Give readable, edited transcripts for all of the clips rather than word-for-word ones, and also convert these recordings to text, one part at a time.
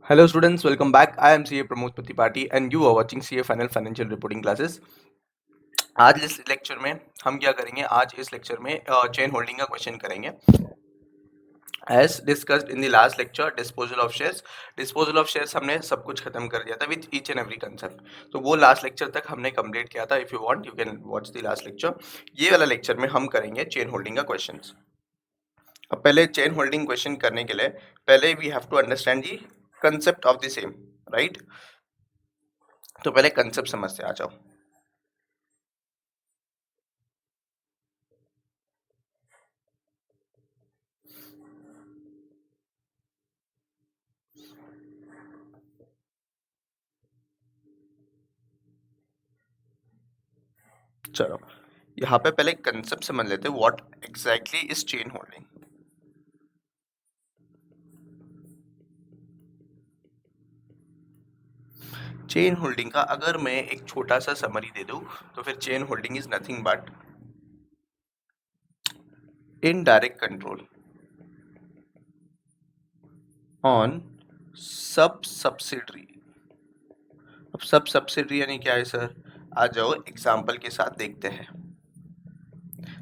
Hello students, welcome back. I am CA Pramod Patipati and you are watching CA Final Financial Reporting Classes. आज इस lecture में हम क्या करेंगे? आज इस लेक्चर में चेन होल्डिंग का क्वेश्चन करेंगे. As discussed in the last lecture, disposal of shares हमने सब कुछ खत्म कर दिया था with each and every concept. तो वो लास्ट लेक्चर तक हमने कंप्लीट किया था. If you want, you can watch the last lecture. ये वाला लेक्चर में हम करेंगे चेन होल्डिंग का क्वेश्चन. अब पहले चेन होल्डिंग क्वेश्चन करने के लिए पहले we have to understand the concept of the same, right? तो पहले कंसेप्ट समझते आ जाओ. चलो यहाँ पे पहले कंसेप्ट समझ लेते हैं. What exactly is chain holding? Chain holding का अगर मैं एक छोटा सा समरी दे दूं तो फिर chain holding is nothing but indirect control on सब सब्सिडरी. अब सब सब्सिडरी यानी क्या है सर? आ जाओ एग्जांपल के साथ देखते हैं.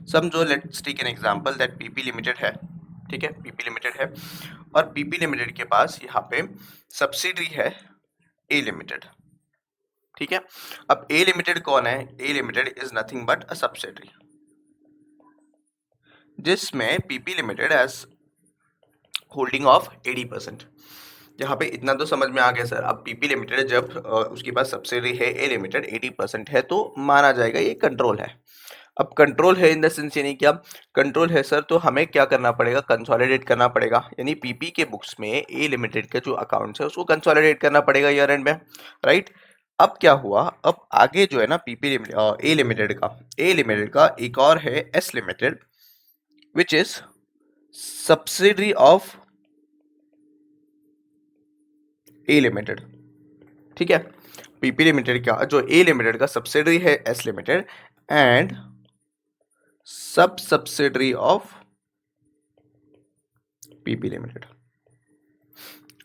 समझो, let's take an example that PP limited है. ठीक है, पीपी लिमिटेड है और पीपी लिमिटेड के पास यहाँ पे सब्सिडरी है ए लिमिटेड. ठीक है, अब ए लिमिटेड कौन है? A limited is nothing but a subsidiary जिसमें PP limited is holding of 80%. यहाँ पे इतना तो समझ में आ गया सर. अब पीपी लिमिटेड जब उसके पास सब्सिडरी है ए लिमिटेड 80% है तो माना जाएगा ये कंट्रोल है. अब कंट्रोल है इन द सेंस यानी क्या कंट्रोल है सर? तो हमें क्या करना पड़ेगा? कंसोलिडेट करना पड़ेगा. यानी पीपी के बुक्स में ए लिमिटेड का जो अकाउंट्स है उसको कंसोलिडेट करना पड़ेगा ईयर एंड में, राइट? अब क्या हुआ? अब आगे जो है ना पीपी ए लिमिटेड का एक और है S limited which is subsidiary of A limited. ठीक है, पीपी लिमिटेड का जो ए लिमिटेड का सब्सिडरी है एस लिमिटेड एंड सब सब्सिडरी ऑफ पीपी लिमिटेड.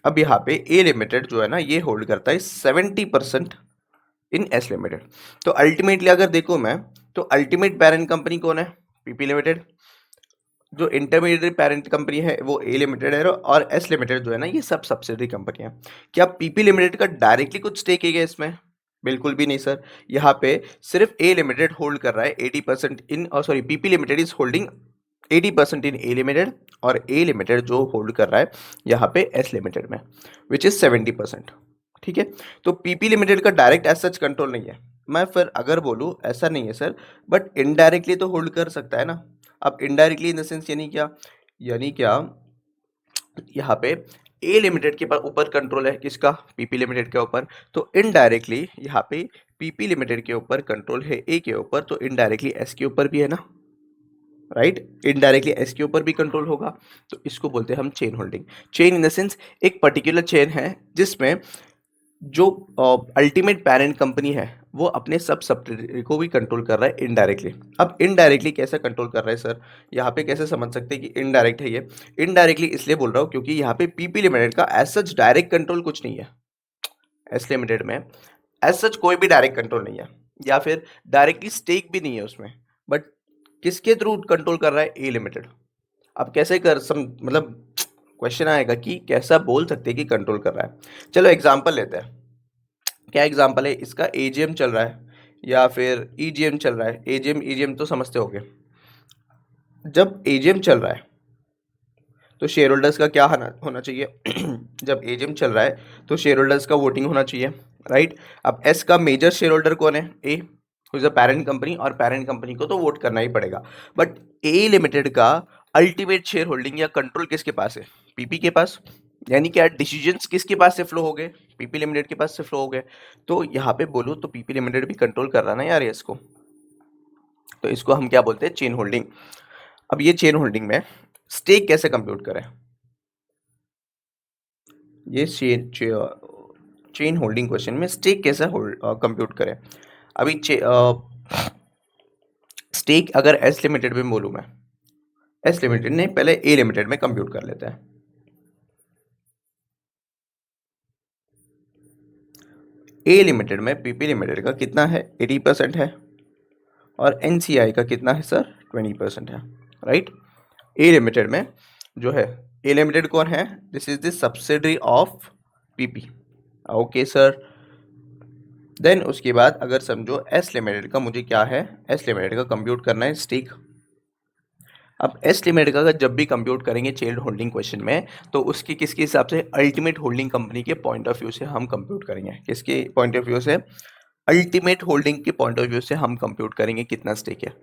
अब यहाँ पे ए लिमिटेड जो है ना ये होल्ड करता है 70% इन एस लिमिटेड. तो अल्टीमेटली अगर देखो मैं तो अल्टीमेट पेरेंट कंपनी कौन है? PP limited. जो इंटरमीडिएट पेरेंट कंपनी है वो ए लिमिटेड है और एस लिमिटेड जो है ना ये सब सब्सिडरी कंपनी है. क्या पीपी लिमिटेड का डायरेक्टली कुछ स्टेक है क्या इसमें? बिल्कुल भी नहीं सर. यहाँ पे सिर्फ ए लिमिटेड होल्ड कर रहा है 80% in, sorry, PP limited is holding 80% in A limited और ए लिमिटेड जो होल्ड कर रहा है यहाँ पे एस लिमिटेड में विच इज 70%. ठीक है, तो पीपी लिमिटेड का डायरेक्ट एज सच कंट्रोल नहीं है. मैं फिर अगर बोलूँ ऐसा नहीं है सर, बट इनडायरेक्टली तो होल्ड कर सकता है ना. अब इनडायरेक्टली इन द सेंस यानी क्या? यानी क्या यहाँ पे ए लिमिटेड के ऊपर कंट्रोल है किसका? पीपी लिमिटेड के ऊपर. तो इनडायरेक्टली यहाँ पे पीपी लिमिटेड के ऊपर कंट्रोल है ए के ऊपर, तो इनडायरेक्टली एस के ऊपर भी है ना, राइट? इनडायरेक्टली एस के ऊपर भी कंट्रोल होगा. तो इसको बोलते हैं हम chain holding. Chain in the sense एक पर्टिकुलर चेन है जिसमें जो अल्टीमेट पेरेंट कंपनी है वो अपने सब सब्सिडरी को भी कंट्रोल कर रहा है इनडायरेक्टली. अब इनडायरेक्टली कैसे कंट्रोल कर रहा है सर? यहाँ पे कैसे समझ सकते हैं कि इनडायरेक्ट है ये? इनडायरेक्टली इसलिए बोल रहा हूँ क्योंकि यहाँ पे पीपी लिमिटेड का एज सच डायरेक्ट कंट्रोल कुछ नहीं है. एस लिमिटेड में एज सच कोई भी डायरेक्ट कंट्रोल नहीं है या फिर डायरेक्टली स्टेक भी नहीं है उसमें, बट किसके थ्रू कंट्रोल कर रहा है? A limited. अब कैसे कर मतलब क्वेश्चन आएगा कि कैसा बोल सकते हैं कि कंट्रोल कर रहा है. चलो एग्जांपल लेते हैं. क्या एग्जांपल है इसका? एजीएम चल रहा है या फिर ईजीएम चल रहा है. एजीएम ईजीएम तो समझते होगे. जब एजीएम चल रहा है तो शेयर होल्डर्स का क्या होना चाहिए? जब एजीएम चल रहा है तो शेयर होल्डर्स का वोटिंग होना चाहिए, राइट? अब एस का मेजर शेयर होल्डर कौन है? A, who is a parent company, और पेरेंट कंपनी को तो वोट करना ही पड़ेगा. बट ए लिमिटेड का अल्टीमेट शेयर होल्डिंग या कंट्रोल किसके पास है? पीपी के पास. यानी क्या डिसीजंस किसके पास से फ्लो हो गए? पीपी लिमिटेड के पास से फ्लो हो गए. तो यहाँ पे बोलो तो पीपी लिमिटेड भी कंट्रोल कर रहा है ना यार इसको. तो इसको हम क्या बोलते हैं? Chain holding. अब ये चेन होल्डिंग में स्टेक कैसे कंप्यूट करें? ये चेन होल्डिंग क्वेश्चन में स्टेक कैसे कंप्यूट करें? अभी स्टेक अगर एस लिमिटेड में बोलूँ मैं, एस लिमिटेड ने पहले ए लिमिटेड में कंप्यूट कर लेते हैं. ए लिमिटेड में पीपी लिमिटेड का कितना है, 80% है, और एनसीआई का कितना है सर, 20% है, राइट। ए लिमिटेड में जो है, ए लिमिटेड कौन है, this is the subsidiary of PP, okay sir. Then उसके बाद अगर समझो एस लिमिटेड का मुझे क्या है, एस लिमिटेड का कंप्यूट करना है स्टेक। अब एस लिमिटेड का अगर जब भी कंप्यूट करेंगे चाइल्ड होल्डिंग क्वेश्चन में, तो उसकी किसके हिसाब से, अल्टीमेट होल्डिंग कंपनी के पॉइंट ऑफ व्यू से हम कंप्यूट करेंगे, किसके पॉइंट ऑफ व्यू से, अल्टीमेट होल्डिंग के पॉइंट ऑफ व्यू से हम कंप्यूट करेंगे कितना स्टेक है।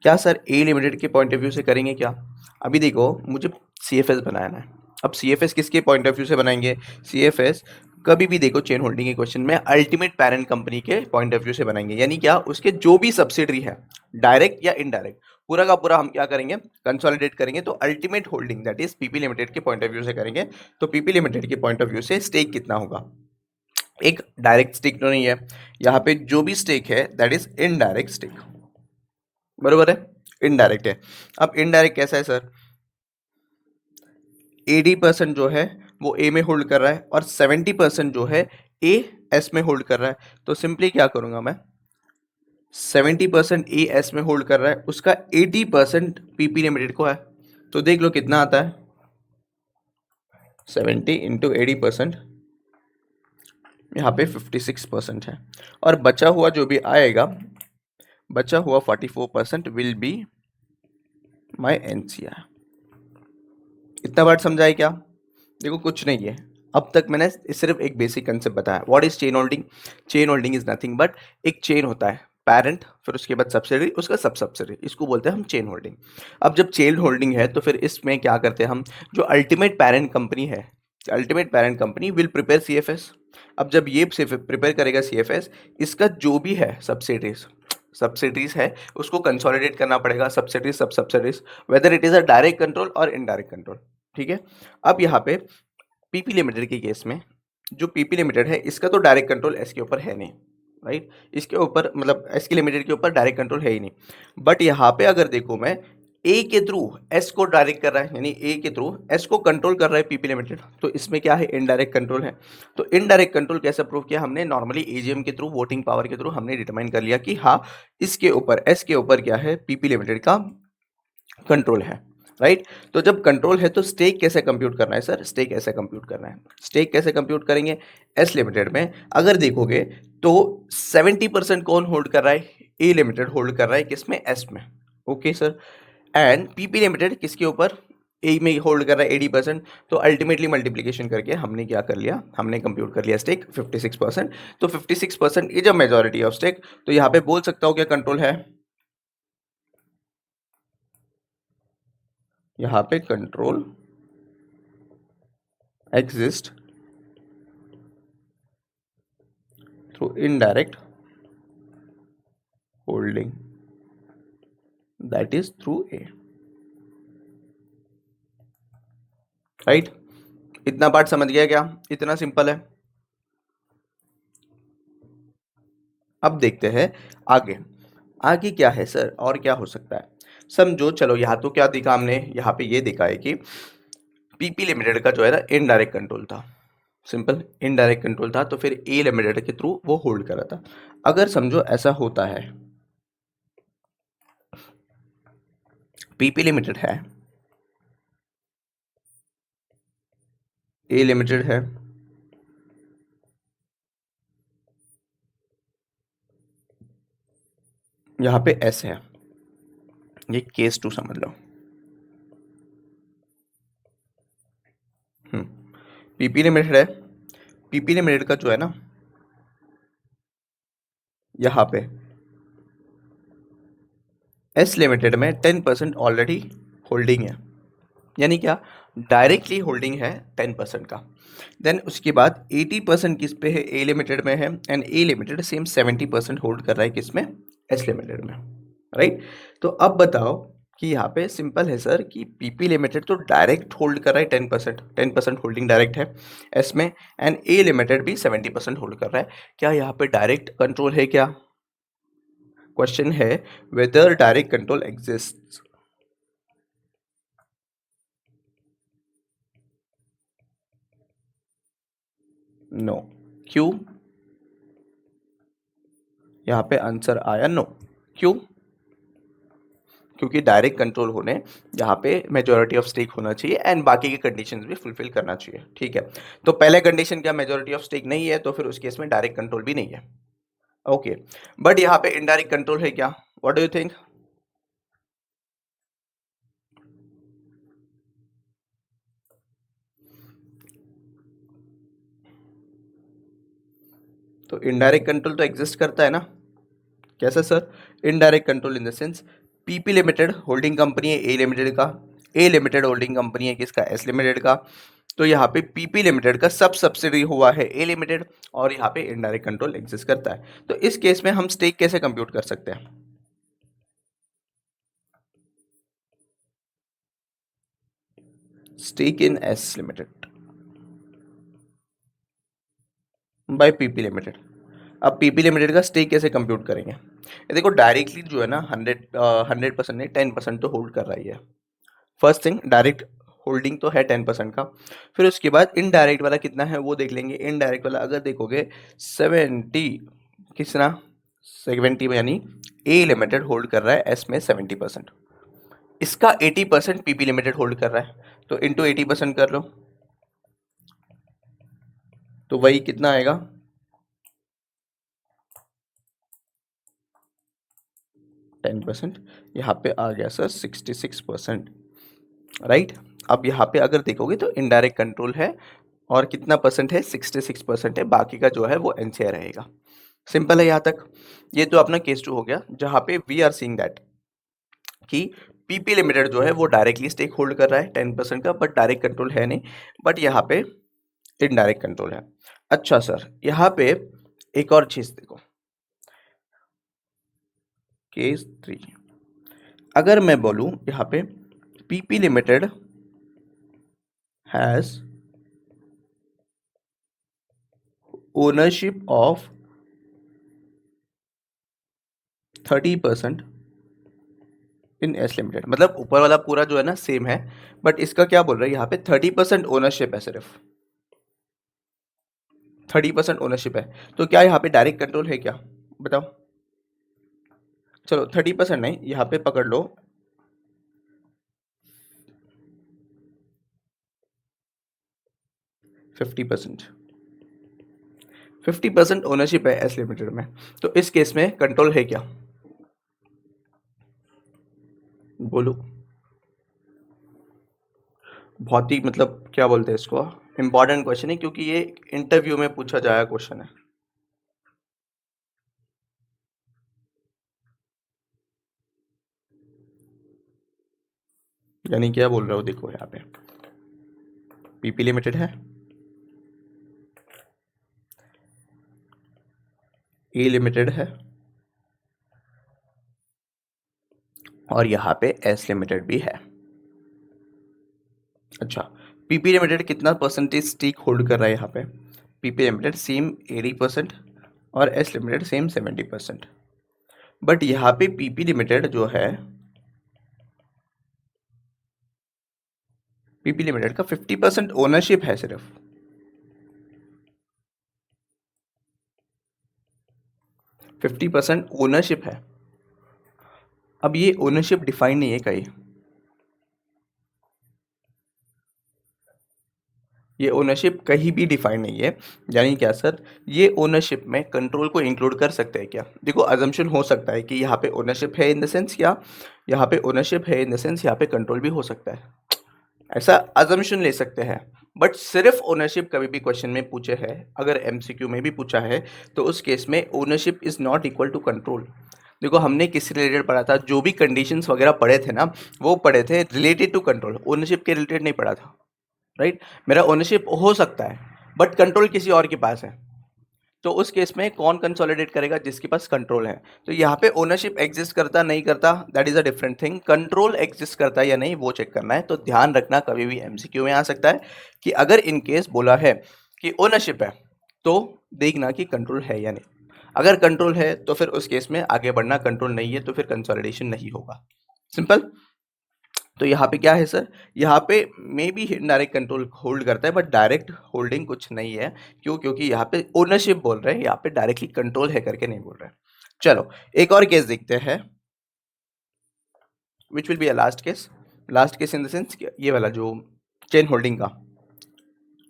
क्या सर ए लिमिटेड के पॉइंट ऑफ व्यू से करेंगे क्या, अभी देखो मुझे सीएफएस बनाना है। अब सीएफएस किसके पॉइंट ऑफ व्यू से बनाएंगे, सीएफएस कभी भी देखो चेन होल्डिंग के क्वेश्चन में अल्टीमेट पेरेंट कंपनी के पॉइंट ऑफ व्यू से बनाएंगे, यानी क्या, उसके जो भी सब्सिडरी है डायरेक्ट या इनडायरेक्ट, पूरा का पूरा हम क्या करेंगे, कंसोलिडेट करेंगे। तो ultimate holding that is PP limited के पॉइंट ऑफ व्यू से करेंगे। तो पीपी लिमिटेड के पॉइंट ऑफ व्यू से स्टेक कितना होगा, एक डायरेक्ट स्टेक तो नहीं है, यहाँ पे जो भी स्टेक है दैट इज इनडायरेक्ट स्टेक, बरोबर है, इनडायरेक्ट है। अब इनडायरेक्ट कैसा है सर, 80% जो है वो ए में होल्ड कर रहा है और 70% जो है ए एस में होल्ड कर रहा है। तो सिंपली क्या करूंगा मैं, 70% ए एस में होल्ड कर रहा है, उसका 80% पीपी लिमिटेड को है। तो देख लो कितना आता है, 70 इंटू 80%, यहाँ पे 56% है, और बचा हुआ जो भी आएगा, बचा हुआ 44% विल बी माई एनसीआर। इतना बात समझा है क्या, देखो कुछ नहीं है, अब तक मैंने सिर्फ एक बेसिक कंसेप्ट बताया, what is chain holding. Chain holding is nothing but एक चेन होता है, पेरेंट फिर उसके बाद सब्सिडरी, उसका सब सब्सिडरी, इसको बोलते हैं हम चेन होल्डिंग। अब जब चेन होल्डिंग है तो फिर इसमें क्या करते हैं हम, जो अल्टीमेट पेरेंट कंपनी है, ultimate parent company will prepare CFS. अब जब ये प्रिपेयर करेगा सीएफएस, इसका जो भी है सब्सिडरीज, सब्सिडरीज है उसको कंसोलिडेट करना पड़ेगा, सब्सिडरीज सब subsidiaries, weather it is a direct control और इनडायरेक्ट कंट्रोल, ठीक है। अब यहाँ पे पीपी लिमिटेड के केस में, जो पीपी लिमिटेड है इसका तो डायरेक्ट कंट्रोल एस के ऊपर है नहीं, राइट, इसके ऊपर मतलब एस के लिमिटेड के ऊपर डायरेक्ट कंट्रोल है ही नहीं। बट यहाँ पे अगर देखो मैं, ए के थ्रू एस को डायरेक्ट कर रहा है, यानी ए के थ्रू एस को कंट्रोल कर रहा है पीपी लिमिटेड, तो इसमें क्या है, इनडायरेक्ट कंट्रोल है। तो इनडायरेक्ट कंट्रोल कैसे प्रूव किया हमने, नॉर्मली एजीएम के थ्रू, वोटिंग पावर के थ्रू हमने डिटरमाइन कर लिया कि हाँ, इसके ऊपर एस के ऊपर क्या है, पीपी लिमिटेड का कंट्रोल है, राइट। तो जब कंट्रोल है तो स्टेक कैसे कंप्यूट करना है सर, स्टेक ऐसे कंप्यूट करना है, स्टेक कैसे कंप्यूट करेंगे, एस लिमिटेड में अगर देखोगे तो 70% कौन होल्ड कर रहा है, ए लिमिटेड होल्ड कर रहा है, किसमें, एस में, okay sir. And PP limited किसके ऊपर, ए में होल्ड कर रहा है 80%। तो अल्टीमेटली मल्टीप्लीकेशन करके हमने क्या कर लिया, हमने कंप्यूट कर लिया स्टेक 56%। तो 56% is a majority of stake. तो यहाँ पे बोल सकता हूँ क्या कंट्रोल है, यहाँ पे control exist through indirect holding that is through a, right. इतना पार्ट समझ गया क्या, इतना सिंपल है। अब देखते हैं आगे, आगे क्या है सर, और क्या हो सकता है, समझो चलो यहाँ तो क्या दिखा हमने, यहाँ पे ये दिखा है कि पीपी लिमिटेड का जो है ना इनडायरेक्ट कंट्रोल था, सिंपल इनडायरेक्ट कंट्रोल था, तो फिर ए लिमिटेड के थ्रू वो होल्ड कर रहा था। अगर समझो ऐसा होता है, पीपी लिमिटेड है, ए लिमिटेड है, यहाँ पे एस है, ये केस 2 समझ लो। पीपी लिमिटेड है, पीपी लिमिटेड का जो है ना, यहाँ पे एस लिमिटेड में 10% ऑलरेडी होल्डिंग है, यानी क्या, डायरेक्टली होल्डिंग है 10% का। देन उसके बाद 80% किस पे है, ए लिमिटेड में है, and A limited same 70% hold कर रहा है किसमें, एस लिमिटेड में, राइट। तो अब बताओ कि यहाँ पे सिंपल है सर कि पीपी लिमिटेड तो डायरेक्ट होल्ड कर रहा है 10% होल्डिंग डायरेक्ट है एस में, एंड ए लिमिटेड भी 70% होल्ड कर रहा है। क्या यहाँ पे डायरेक्ट कंट्रोल है क्या, क्वेश्चन है whether direct control exist. No, क्यों, यहाँ पे आंसर आया नो। क्यों? क्योंकि डायरेक्ट कंट्रोल होने यहाँ पे मेजोरिटी ऑफ स्टेक होना चाहिए एंड बाकी के कंडीशंस भी फुलफिल करना चाहिए, ठीक है। तो पहले कंडीशन क्या मेजोरिटी ऑफ स्टेक नहीं है, तो फिर उस केस में डायरेक्ट कंट्रोल भी नहीं है, ओके। बट यहाँ पे इनडायरेक्ट कंट्रोल है क्या? What do you think? तो इनडायरेक्ट कंट्रोल तो एग्जिस्ट करता है ना। कैसा sir? Indirect control in the sense PP limited holding company है ए लिमिटेड का, ए लिमिटेड होल्डिंग कंपनी है किसका? एस लिमिटेड का। तो यहाँ पे पीपी लिमिटेड का सब सब्सिडी हुआ है ए लिमिटेड, और यहाँ पे इनडायरेक्ट कंट्रोल एग्जिस्ट करता है। तो इस केस में हम स्टेक कैसे कंप्यूट कर सकते हैं? Stake in S limited by PP limited. अब पीपी लिमिटेड का स्टेक कैसे कंप्यूट करेंगे? ये देखो डायरेक्टली जो है ना 100% नहीं 10% तो होल्ड कर रही है। फर्स्ट थिंग डायरेक्ट होल्डिंग तो है 10% का। फिर उसके बाद इनडायरेक्ट वाला कितना है वो देख लेंगे। इनडायरेक्ट वाला अगर देखोगे 70, कितना 70 में, यानी ए लिमिटेड होल्ड कर रहा है एस में 70%। इसका 80% पीपी लिमिटेड होल्ड कर रहा है, तो इंटू 80% कर लो, तो वही कितना आएगा? 10%। यहाँ पे आ गया सर 66%, राइट। अब यहाँ पे अगर देखोगे तो इनडायरेक्ट कंट्रोल है और कितना परसेंट है? 66% है, बाकी का जो है वो एनसीआर रहेगा। सिंपल है यहाँ तक। ये तो अपना केस 2 हो गया, जहाँ पे वी आर सीइंग दैट कि पीपी लिमिटेड जो है वो डायरेक्टली स्टेक होल्ड कर रहा है 10% का, बट डायरेक्ट कंट्रोल है नहीं, बट यहाँ पे इनडायरेक्ट कंट्रोल है। अच्छा सर, यहाँ पे एक और चीज देखो, केस 3। अगर मैं बोलूं यहाँ पे PP limited has ownership of 30% in S limited, मतलब ऊपर वाला पूरा जो है ना सेम है, बट इसका क्या बोल रहा है यहाँ पे 30% ओनरशिप है, सिर्फ 30% ओनरशिप है। तो क्या यहाँ पे डायरेक्ट कंट्रोल है क्या? बताओ। चलो 30% नहीं, यहाँ पे पकड़ लो 50%। 50% ओनरशिप है एस लिमिटेड में, तो इस केस में कंट्रोल है क्या? बोलो। बहुत ही मतलब क्या बोलते हैं इसको, इंपॉर्टेंट क्वेश्चन है, क्योंकि ये इंटरव्यू में पूछा जाया क्वेश्चन है। यानी क्या बोल रहे हो, देखो यहाँ पे पीपी लिमिटेड है, ए लिमिटेड है, और यहाँ पे एस लिमिटेड भी है। अच्छा, पीपी लिमिटेड कितना परसेंटेज स्टेक होल्ड कर रहा है यहाँ पे? पीपी लिमिटेड सेम 80% और एस लिमिटेड सेम 70%। बट यहाँ पे पीपी लिमिटेड जो है, पीपी लिमिटेड का 50% ओनरशिप है सिर्फ, 50% ओनरशिप है। अब ये ओनरशिप डिफाइन नहीं है कहीं, ये ओनरशिप कहीं भी डिफाइन नहीं है। यानी क्या सर, ये ओनरशिप में कंट्रोल को इंक्लूड कर सकते हैं क्या? देखो अजम्पशन हो सकता है कि यहाँ पे ओनरशिप है इन द सेंस क्या, यहाँ पे ओनरशिप है इन द सेंस यहाँ पे कंट्रोल भी हो सकता है, ऐसा अजम्पशन ले सकते हैं। बट सिर्फ ओनरशिप कभी भी क्वेश्चन में पूछे है, अगर एमसीक्यू में भी पूछा है, तो उस केस में ownership is not equal to control. देखो हमने किस रिलेटेड पढ़ा था, जो भी कंडीशंस वगैरह पढ़े थे ना, वो पढ़े थे रिलेटेड टू कंट्रोल, ओनरशिप के रिलेटेड नहीं पढ़ा था, राइट। मेरा ओनरशिप हो सकता है बट कंट्रोल किसी और के पास है, तो उस केस में कौन कंसोलिडेट करेगा? जिसके पास कंट्रोल है। तो यहाँ पे ओनरशिप एग्जिस्ट करता नहीं करता, that is a different thing, control exist करता है या नहीं वो चेक करना है। तो ध्यान रखना, कभी भी एमसीक्यू में आ सकता है कि अगर इन केस बोला है कि ओनरशिप है, तो देखना कि कंट्रोल है या नहीं। अगर कंट्रोल है तो फिर उस केस में आगे बढ़ना, कंट्रोल नहीं है तो फिर कंसोलिडेशन नहीं होगा, सिंपल। तो यहाँ पे क्या है सर, यहाँ पे may be indirect control hold करता है, बट डायरेक्ट होल्डिंग कुछ नहीं है। क्यों? क्योंकि यहाँ पे ओनरशिप बोल रहे हैं, यहाँ पे डायरेक्टली कंट्रोल है करके नहीं बोल रहे हैं। चलो एक और केस देखते हैं, which will be a last case in the sense ये वाला जो चेन होल्डिंग का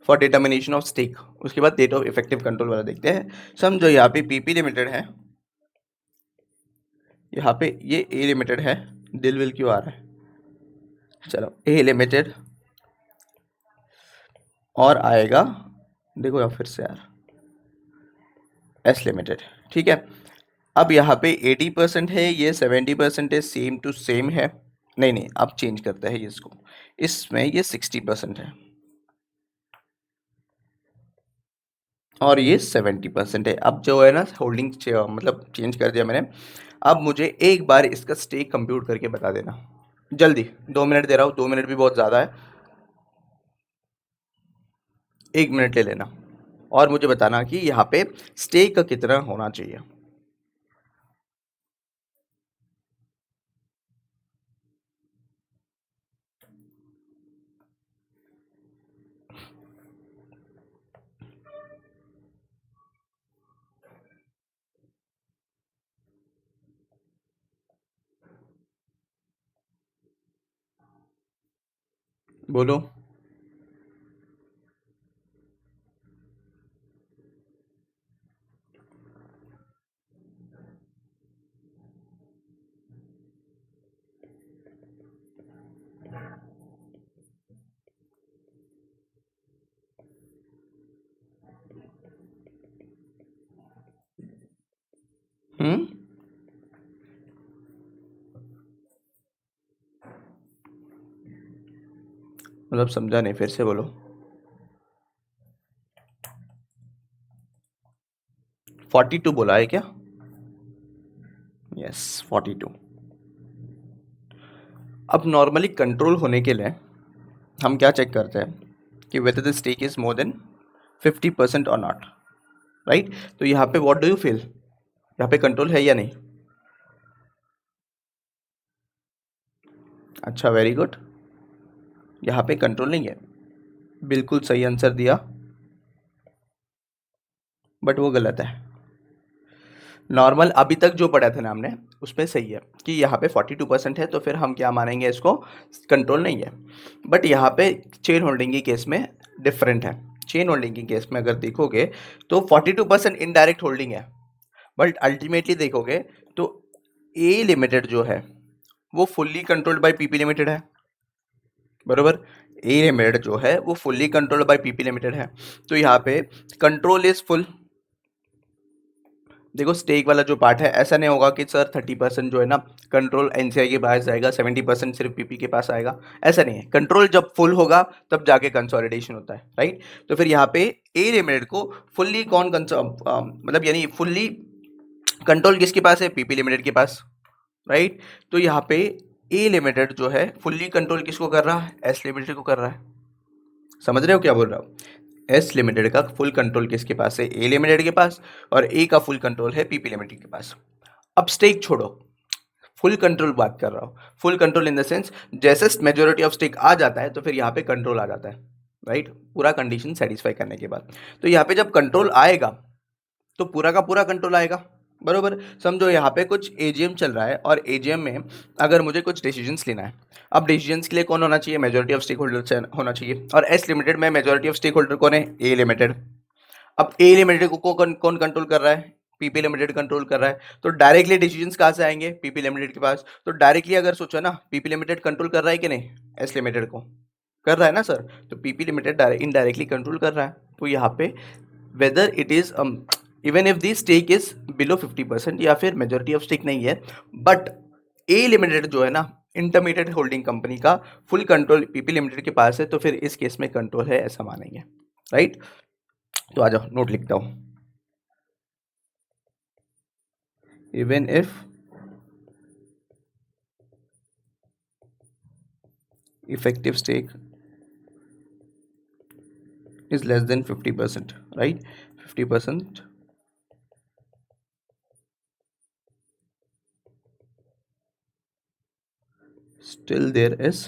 फॉर डिटर्मिनेशन ऑफ स्टेक, उसके बाद डेट ऑफ इफेक्टिव कंट्रोल वाला देखते हैं। समझो यहाँ पे पीपी लिमिटेड है, यहाँ पे ये ए लिमिटेड है, दिल विल क्यों आ रहा है, चलो ए लिमिटेड और आएगा, देखो यार फिर से यार, एस लिमिटेड, ठीक है। अब यहाँ पे 80% है, ये 70% है, सेम टू सेम है, नहीं नहीं अब चेंज करते हैं इसको, इसमें ये 60% है और ये 70% है। अब जो है ना होल्डिंग मतलब चेंज कर दिया मैंने। अब मुझे एक बार इसका स्टेक कंप्यूट करके बता देना जल्दी, 2 मिनट दे रहा हूँ, 2 मिनट भी बहुत ज़्यादा है, 1 मिनट ले लेना और मुझे बताना कि यहाँ पे स्टेक का कितना होना चाहिए। बोलो। हम्म, मतलब समझा नहीं, फिर से बोलो। 42 बोला है क्या? यस 42। अब नॉर्मली कंट्रोल होने के लिए हम क्या चेक करते हैं कि whether the stake is more than 50% और नॉट, राइट। तो यहाँ पे व्हाट डू यू फील, यहाँ पे कंट्रोल है या नहीं? अच्छा वेरी गुड, यहाँ पे कंट्रोल नहीं है, बिल्कुल सही आंसर दिया, बट वो गलत है। नॉर्मल अभी तक जो पढ़ा था ना हमने उसमें सही है कि यहाँ पे 42% है, तो फिर हम क्या मानेंगे इसको, कंट्रोल नहीं है। बट यहाँ पे चेन होल्डिंग के केस में डिफरेंट है। चेन होल्डिंग के केस में अगर देखोगे तो 42% इनडायरेक्ट होल्डिंग है, बट अल्टीमेटली देखोगे तो ए लिमिटेड जो है वो fully controlled by PP limited है, बरोबर। ए लिमिटेड जो है वो fully controlled by PP limited है, तो यहाँ पे कंट्रोल इज फुल। देखो स्टेक वाला जो पार्ट है, ऐसा नहीं होगा कि सर 30% जो है ना कंट्रोल एनसीआई के पास जाएगा, 70% सिर्फ पीपी के पास आएगा, ऐसा नहीं है। कंट्रोल जब फुल होगा तब जाके कंसोलिडेशन होता है, राइट। तो फिर यहाँ पे ए लिमिटेड को फुल्ली मतलब यानी फुल्ली कंट्रोल किसके पास है, पीपी लिमिटेड के पास, राइट। तो यहाँ पे ए लिमिटेड जो है फुल्ली कंट्रोल किसको कर रहा है, एस लिमिटेड को कर रहा है। समझ रहे हो क्या बोल रहा हूँ? एस लिमिटेड का फुल कंट्रोल किसके पास है, ए लिमिटेड के पास, और ए का फुल कंट्रोल है पीपी लिमिटेड के पास। अब स्टेक छोड़ो, फुल कंट्रोल बात कर रहा हूँ। Full control in the sense जैसे मेजोरिटी ऑफ स्टेक आ जाता है तो फिर यहाँ पे कंट्रोल आ जाता है, राइट, पूरा कंडीशन सेटिस्फाई करने के बाद। तो यहाँ पे जब कंट्रोल आएगा तो पूरा का पूरा कंट्रोल आएगा, बरोबर। समझो यहाँ पे कुछ एजीएम चल रहा है और एजीएम में अगर मुझे कुछ डिसीजंस लेना है, अब डिसीजंस के लिए कौन होना चाहिए, मेजोरिटी ऑफ स्टेक होल्डर होना चाहिए, और एस लिमिटेड में मेजोरिटी ऑफ स्टेक होल्डर कौन है, ए लिमिटेड। अब ए लिमिटेड को कौन कंट्रोल कर रहा है, पीपी लिमिटेड कंट्रोल कर रहा है। तो डायरेक्टली डिसीजंस कहाँ से आएंगे, पीपी लिमिटेड के पास। तो डायरेक्टली अगर सोचो ना, पीपी लिमिटेड कंट्रोल कर रहा है कि नहीं, एस लिमिटेड को कर रहा है ना सर, तो पीपी लिमिटेड इनडायरेक्टली कंट्रोल कर रहा है। तो यहाँ पे whether it is even if the stake is below 50% या फिर मेजोरिटी ऑफ स्टेक नहीं है, बट ए लिमिटेड जो है ना इंटरमीडिएट होल्डिंग कंपनी का फुल कंट्रोल पीपी लिमिटेड के पास है, तो फिर इस केस में कंट्रोल है ऐसा मानेंगे, राइट। तो आ जाओ नोट लिखता हूँ। Even if effective stake is less than 50%, right, 50%, still there is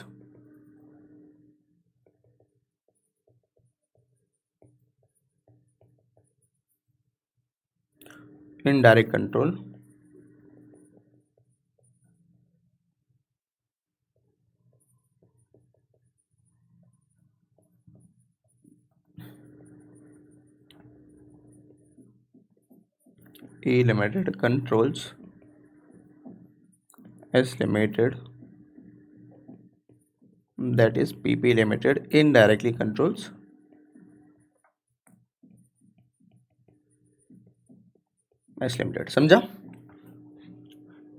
indirect control A Limited controls S Limited, that is PP Limited indirectly controls S Limited। समझा?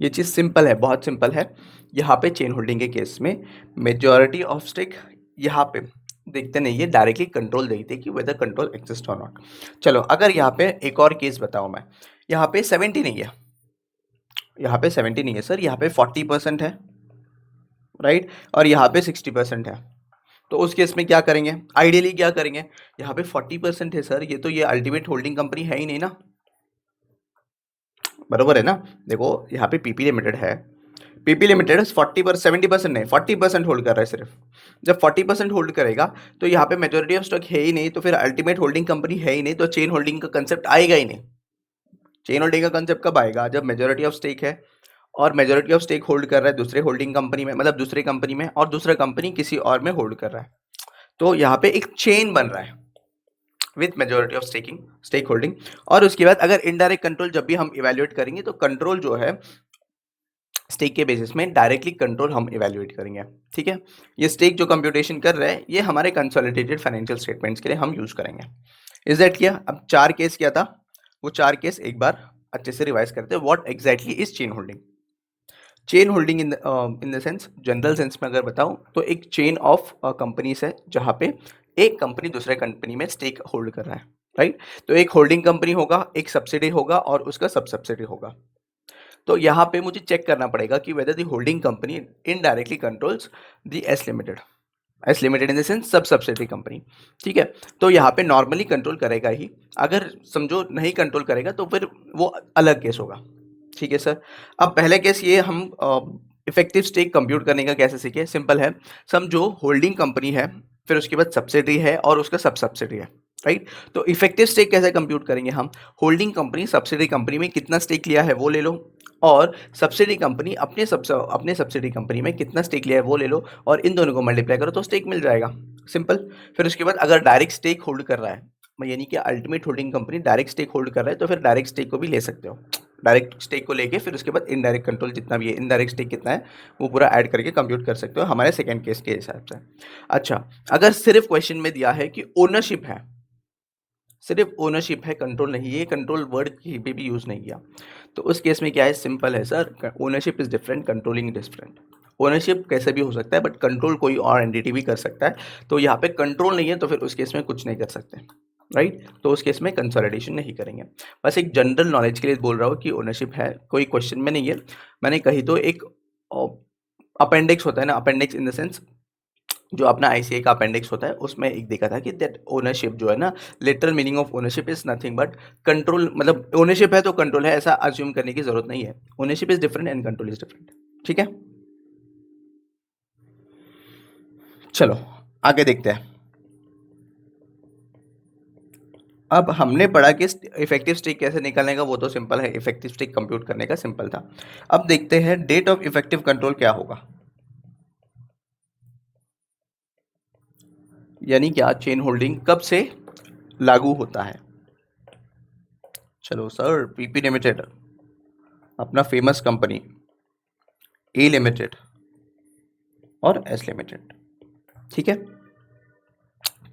ये चीज़ सिंपल है, बहुत सिंपल है। यहाँ पे चेन होल्डिंग के केस में majority of stake यहाँ पे देखते नहीं है, डायरेक्टली कंट्रोल देखते कि वेदर कंट्रोल एग्जिस्ट और नॉट। चलो अगर यहाँ पे एक और केस बताऊँ मैं, यहाँ पे 70 नहीं है, यहाँ पे 70 नहीं है सर, यहाँ पे 40% है, राइट, और यहाँ पे 60% है। तो उस केस में क्या करेंगे, आइडियली क्या करेंगे, यहाँ पे 40% है सर, ये तो ये अल्टीमेट होल्डिंग कंपनी है ही नहीं ना, बरोबर है ना। देखो यहाँ पे पीपी लिमिटेड है, पीपी लिमिटेड 70% नहीं 40% होल्ड कर रहा है सिर्फ। जब 40% होल्ड करेगा तो यहाँ पे मेजोरिटी ऑफ स्टॉक है ही नहीं, तो फिर अल्टीमेट होल्डिंग कंपनी है ही नहीं, तो चेन होल्डिंग का कंसेप्ट आएगा ही नहीं। चेन होल्डिंग का कंसेप्ट कब आएगा, जब मेजोरिटी ऑफ स्टेक है और मेजोरिटी ऑफ स्टेक होल्ड कर रहा है दूसरे होल्डिंग कंपनी में, मतलब दूसरे कंपनी में, और दूसरा कंपनी किसी और में होल्ड कर रहा है, तो यहाँ पे एक चेन बन रहा है with majority of stake holding. और उसके बाद अगर इनडायरेक्ट कंट्रोल जब भी हम इवेल्युएट करेंगे तो कंट्रोल जो है स्टेक के बेसिस में डायरेक्टली कंट्रोल हम इवेल्युएट करेंगे, ठीक है। ये स्टेक जो कंप्यूटेशन कर रहे हैं ये हमारे कंसोलिडेटेड फाइनेंशियल स्टेटमेंट्स के लिए हम यूज करेंगे। Is that clear? अब 4 केस क्या था, वो 4 केस एक बार अच्छे से रिवाइज करते हैं। What exactly is chain holding? Chain holding in the sense, general sense में अगर बताऊं तो एक चेन ऑफ कंपनीज है जहां पे एक कंपनी दूसरे कंपनी में स्टेक होल्ड कर रहा है, राइट। तो एक होल्डिंग कंपनी होगा, एक सब्सिडी होगा और उसका सब सब्सिडी होगा। तो यहाँ पे मुझे चेक करना पड़ेगा कि whether the holding company indirectly controls the S limited in the sense सब सब्सिडी कंपनी, ठीक है। तो यहाँ पे नॉर्मली कंट्रोल करेगा ही, अगर समझो नहीं कंट्रोल करेगा तो फिर वो अलग केस होगा, ठीक है सर। अब पहले केस ये हम इफेक्टिव स्टेक कंप्यूट करने का कैसे सीखे, सिंपल है। समझो होल्डिंग कंपनी है, फिर उसके बाद सब्सिडी है और उसका सब सब्सिडी है, राइट। तो इफेक्टिव स्टेक कैसे कंप्यूट करेंगे हम, होल्डिंग कंपनी सब्सिडी कंपनी में कितना स्टेक लिया है वो ले लो, और सब्सिडी कंपनी अपने सब्सिडी कंपनी में कितना स्टेक लिया है वो ले लो, और इन दोनों को मल्टीप्लाई करो तो स्टेक मिल जाएगा, सिंपल। फिर उसके बाद अगर डायरेक्ट स्टेक होल्ड कर रहा है, यानी कि ultimate holding company direct stake hold कर रहा है, तो फिर डायरेक्ट स्टेक को भी ले सकते हो। डायरेक्ट स्टेक को लेके फिर उसके बाद इनडायरेक्ट कंट्रोल जितना भी है, इनडायरेक्ट स्टेक कितना है वो पूरा ऐड करके कंप्यूट कर सकते हो हमारे सेकंड केस के हिसाब से। अच्छा, अगर सिर्फ क्वेश्चन में दिया है कि ओनरशिप है, सिर्फ ओनरशिप है, कंट्रोल नहीं है, कंट्रोल वर्ड की भी यूज नहीं किया, तो उस केस में क्या है, सिंपल है sir, ownership is different, controlling different. Ownership कैसे भी हो सकता है बट कंट्रोल कोई और एंटिटी भी कर सकता है, तो यहाँ पे कंट्रोल नहीं है तो फिर उस केस में कुछ नहीं कर सकते, राइट। तो उस केस में कंसोलिडेशन नहीं करेंगे। बस एक जनरल नॉलेज के लिए बोल रहा हूँ कि ओनरशिप है, कोई क्वेश्चन में नहीं है। मैंने कही तो एक अपेंडिक्स होता है ना, अपेंडिक्स इन द सेंस जो अपना आईसीआई का अपेंडिक्स होता है, उसमें एक देखा था कि दैट ओनरशिप जो है ना, literal meaning of ownership is nothing but control, मतलब ओनरशिप है तो कंट्रोल है, ऐसा अज्यूम करने की जरूरत नहीं है। Ownership is different and control is different, ठीक है। चलो आगे देखते हैं। अब हमने पढ़ा कि इफेक्टिव स्टेक कैसे निकालने का, वो तो सिंपल है, इफेक्टिव स्टेक कंप्यूट करने का सिंपल था। अब देखते हैं डेट ऑफ इफेक्टिव कंट्रोल क्या होगा, यानी क्या चेन होल्डिंग कब से लागू होता है। चलो सर, पीपी लिमिटेड अपना फेमस कंपनी, ए लिमिटेड और एस लिमिटेड, ठीक है।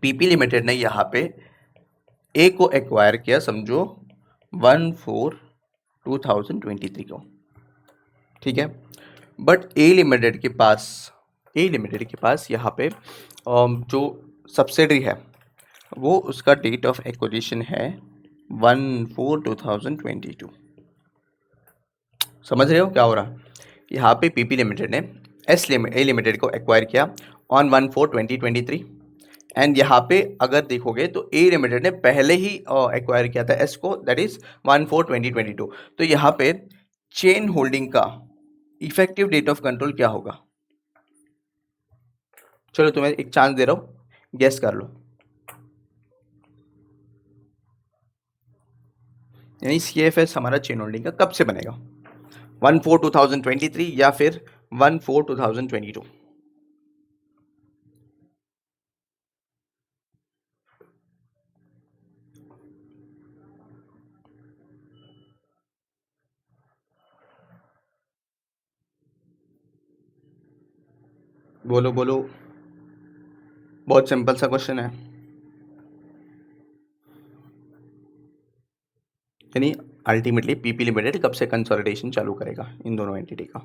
पीपी लिमिटेड ने यहाँ पे ए को एक्वायर किया, समझो 1/4/2023 को, ठीक है। बट ए लिमिटेड के पास यहाँ पे जो सब्सिडरी है वो उसका डेट ऑफ एक्विजिशन है 1/4/2022। समझ रहे हो क्या हो रहा, यहाँ पे पीपी लिमिटेड ने ए लिमिटेड को एक्वायर किया ऑन 1/4/2023, एंड यहाँ पे अगर देखोगे तो ए लिमिटेड ने पहले ही एक्वायर किया था एस को, दैट इज 1/4/2022। तो यहाँ पे चेन होल्डिंग का इफेक्टिव डेट ऑफ कंट्रोल क्या होगा, चलो तुम्हें एक चांस दे रहा हूँ, गेस कर लो। यानी सीएफएस हमारा चेन होल्डिंग का कब से बनेगा, 1/4/2023 या फिर 1/4/2022। बोलो बोलो, बहुत सिंपल सा क्वेश्चन है। यानी अल्टीमेटली पीपी लिमिटेड कब से कंसोलिडेशन चालू करेगा इन दोनों एंटिटी का?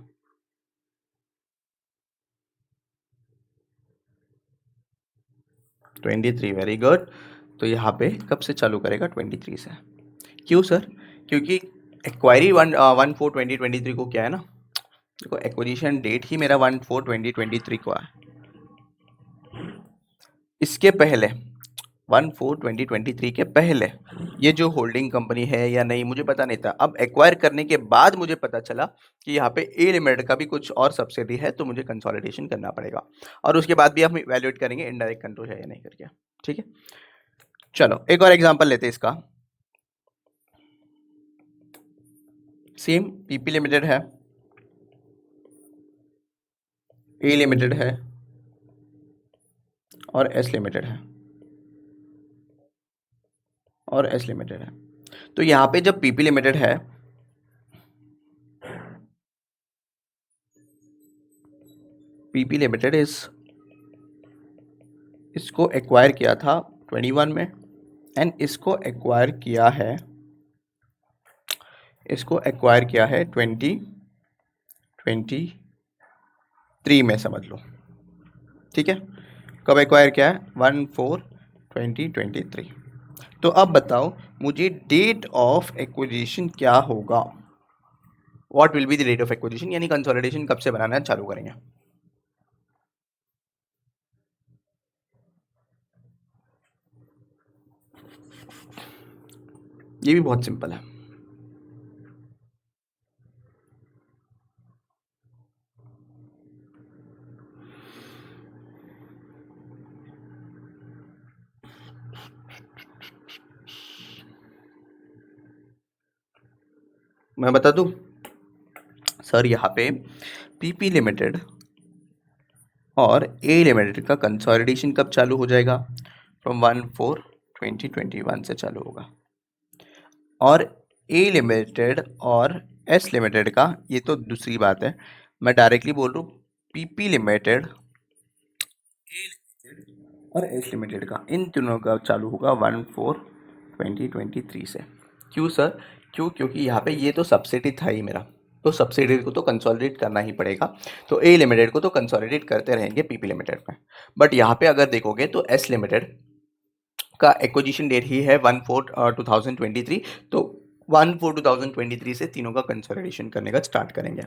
(23). Very good. तो यहाँ पे कब से चालू करेगा? 23 से। क्यों सर? क्योंकि एक्वायरी 1/4/2023 को क्या है ना, देखो एक्विजिशन डेट ही मेरा 1/4/2023 को है। इसके पहले 1/4/2023 के पहले ये जो होल्डिंग कंपनी है या नहीं मुझे पता नहीं था। अब एक्वायर करने के बाद मुझे पता चला कि यहाँ पे ए लिमिटेड का भी कुछ और सब्सिडी है, तो मुझे कंसोलिडेशन करना पड़ेगा। और उसके बाद भी हम इवैल्यूएट करेंगे इनडायरेक्ट कंट्रोल है या नहीं करके। ठीक है, चलो एक और एग्जांपल लेते हैं इसका। सेम पीपी लिमिटेड है, ए लिमिटेड है और एस लिमिटेड है और एस लिमिटेड है। तो यहाँ पे जब पीपी लिमिटेड है, पीपी लिमिटेड इसको एक्वायर किया था 21 में एंड इसको एक्वायर किया है 2023 में, समझ लो। ठीक है, कब एक्वायर किया है? 1/4/2023। तो अब बताओ मुझे डेट ऑफ एक्विजिशन क्या होगा? What will be the date of acquisition, यानी कंसोलिडेशन कब से बनाना चालू करेंगे? ये भी बहुत सिंपल है। मैं बता दूं सर, यहाँ पे पीपी लिमिटेड और ए लिमिटेड का कंसोलिडेशन कब चालू हो जाएगा? फ्रॉम 1/4/2021 से चालू होगा। और ए लिमिटेड और एस लिमिटेड का, ये तो दूसरी बात है, मैं डायरेक्टली बोल रहा हूँ पीपी लिमिटेड, ए लिमिटेड और एस लिमिटेड का, इन तीनों का चालू होगा 1/4/2023 से। क्यों सर? क्योंकि यहाँ पे ये तो सब्सिडी था ही मेरा, तो सब्सिडी को तो कंसोलिडेट करना ही पड़ेगा। तो ए लिमिटेड को तो कंसोलिडेट करते रहेंगे पीपी लिमिटेड में। बट यहाँ पे अगर देखोगे तो एस लिमिटेड का एक्विजिशन डेट ही है 1/4/2023, तो 1/4/2023 से तीनों का कंसोलिडेशन करने का स्टार्ट करेंगे।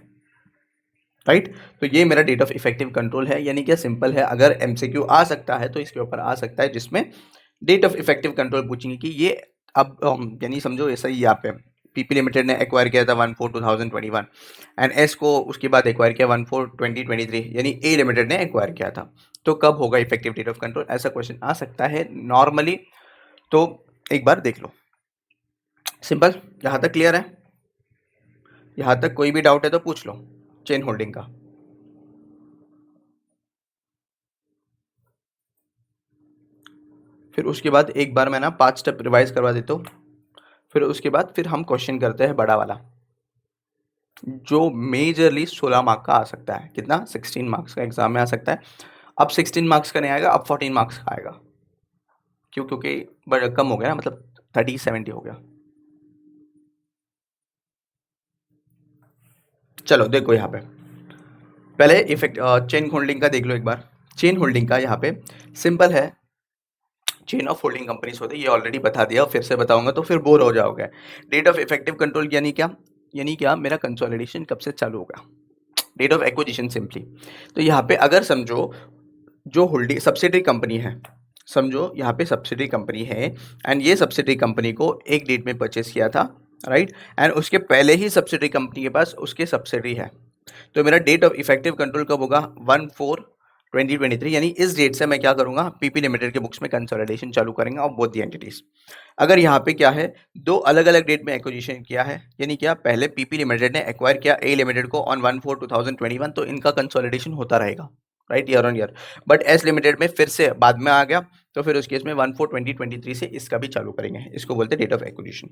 राइट, तो ये मेरा डेट ऑफ इफेक्टिव कंट्रोल है। यानी क्या सिंपल है, अगर एमसीक्यू आ सकता है तो इसके ऊपर आ सकता है जिसमें डेट ऑफ इफेक्टिव कंट्रोल पूछेंगे कि ये अब यानी समझो ऐसा ही यहाँ पे पीपी लिमिटेड ने एक्वायर किया था 1/4/2021 एंड एस को उसके बाद एक्वायर किया 1/4/2023, यानी ए लिमिटेड ने एक्वायर किया था। तो कब होगा इफेक्टिव डेट ऑफ कंट्रोल, ऐसा क्वेश्चन आ सकता है नॉर्मली। तो एक बार देख लो, सिंपल। यहाँ तक क्लियर है? यहाँ तक कोई भी डाउट है तो पूछ लो चेन होल्डिंग का। फिर उसके बाद एक बार मैं ना 5 स्टेप रिवाइज करवा देता हूँ। फिर उसके बाद फिर हम क्वेश्चन करते हैं बड़ा वाला, जो मेजरली 16 मार्क का आ सकता है। कितना? 16 मार्क्स का एग्जाम में आ सकता है। अब 16 मार्क्स का नहीं आएगा, अब 14 मार्क्स का आएगा। क्यों? क्योंकि बड़ा कम हो गया ना, मतलब 30-70 हो गया। चलो देखो यहाँ पे पहले इफेक्ट चेन होल्डिंग का देख लो एक बार। चेन होल्डिंग का यहाँ पे सिंपल है, चेन ऑफ होल्डिंग कंपनीज होते हैं, ये ऑलरेडी बता दिया, फिर से बताऊंगा तो फिर बोर हो जाओगे। डेट ऑफ इफेक्टिव कंट्रोल यानी क्या? यानी क्या मेरा कंसोलिडेशन कब से चालू होगा? Date of acquisition simply. तो यहाँ पे अगर समझो जो होल्डिंग सब्सिडरी कंपनी है, समझो यहाँ पे सब्सिडरी कंपनी है एंड ये सब्सिडरी कंपनी को एक डेट में परचेस किया था, राइट, एंड उसके पहले ही सब्सिडरी कंपनी के पास उसके सब्सिडरी है। तो मेरा डेट ऑफ इफेक्टिव कंट्रोल कब होगा? 1/4/2023, यानी इस डेट से मैं क्या करूंगा? पीपी लिमिटेड के बुक्स में कंसोलिडेशन चालू करेंगे ऑफ बोथ द एंटिटीज। अगर यहाँ पे क्या है, दो अलग अलग डेट में एक्विजिशन किया है, यानी क्या पहले पीपी लिमिटेड ने एक्वायर किया ए लिमिटेड को ऑन 1/4/2021, तो इनका कंसोलिडेशन होता रहेगा, right, year on year. But S limited में फिर से बाद में आ गया, तो फिर उस केस में 1/4/2023 से इसका भी चालू करेंगे। इसको बोलते हैं date of acquisition.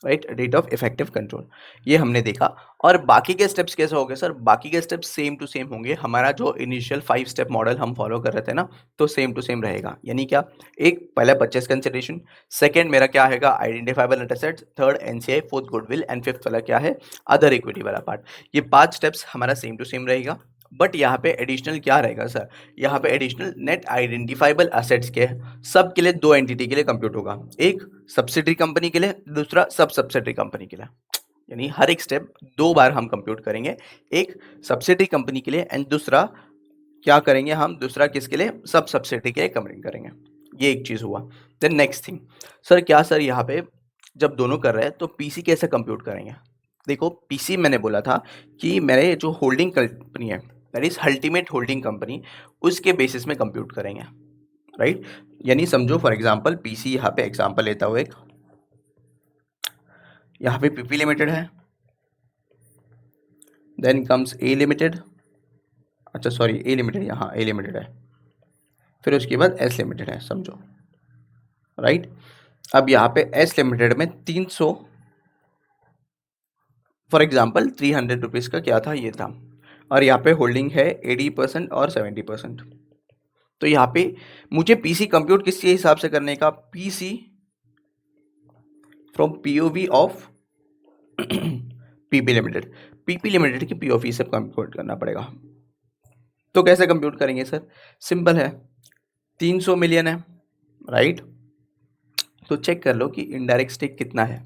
Right, date of effective control, ये हमने देखा। और बाकी के स्टेप्स कैसे हो गए सर? बाकी के स्टेप्स सेम टू सेम होंगे। हमारा जो इनिशियल 5 स्टेप मॉडल हम फॉलो कर रहे थे ना, तो सेम टू सेम रहेगा। यानी क्या? एक पहला परचेस कंसिडरेशन, सेकंड मेरा क्या हैगा? Identifiable net assets, third NCI, fourth goodwill and fifth वाला क्या है? अदर इक्विटी वाला पार्ट। ये 5 स्टेप्स हमारा सेम टू सेम रहेगा। बट यहाँ पे एडिशनल क्या रहेगा सर? यहाँ पे एडिशनल नेट आइडेंटिफाइबल एसेट्स के सब के लिए 2 एंटिटी के लिए कंप्यूट होगा। एक सब्सिडरी कंपनी के लिए, दूसरा सब सब्सिडरी कंपनी के लिए। यानी हर एक स्टेप 2 बार हम कंप्यूट करेंगे। एक सब्सिडरी कंपनी के लिए एंड दूसरा क्या करेंगे हम? दूसरा किसके लिए? सब सब्सिडरी के लिए कंपेयर करेंगे। ये एक चीज़ हुआ। देन नेक्स्ट थिंग, सर क्या सर यहाँ पे जब दोनों कर रहे हैं तो पीसी कैसे कंप्यूट करेंगे? देखो पीसी मैंने बोला था कि मेरे जो होल्डिंग कंपनी है, that is ultimate holding company, उसके बेसिस में कंप्यूट करेंगे। राइट, यानी समझो फॉर एग्जांपल पीसी, यहाँ पे एग्जांपल लेता हूँ एक, यहाँ पे पीपी लिमिटेड है, देन कम्स ए लिमिटेड, अच्छा सॉरी ए लिमिटेड, यहाँ ए लिमिटेड है, फिर उसके बाद एस लिमिटेड है समझो। राइट, अब यहाँ पे एस लिमिटेड में 300, फॉर एग्जांपल 300 रुपीज़ का क्या था? ये था। और यहाँ पे होल्डिंग है 80% और 70%। तो यहाँ पे मुझे पीसी कंप्यूट किसके हिसाब से करने का? PC from POV of PP limited, PP limited की पीओवी से कंप्यूट करना पड़ेगा। तो कैसे कंप्यूट करेंगे सर? सिंपल है, 300 मिलियन है, राइट, तो चेक कर लो कि इनडायरेक्ट स्टेक कितना है,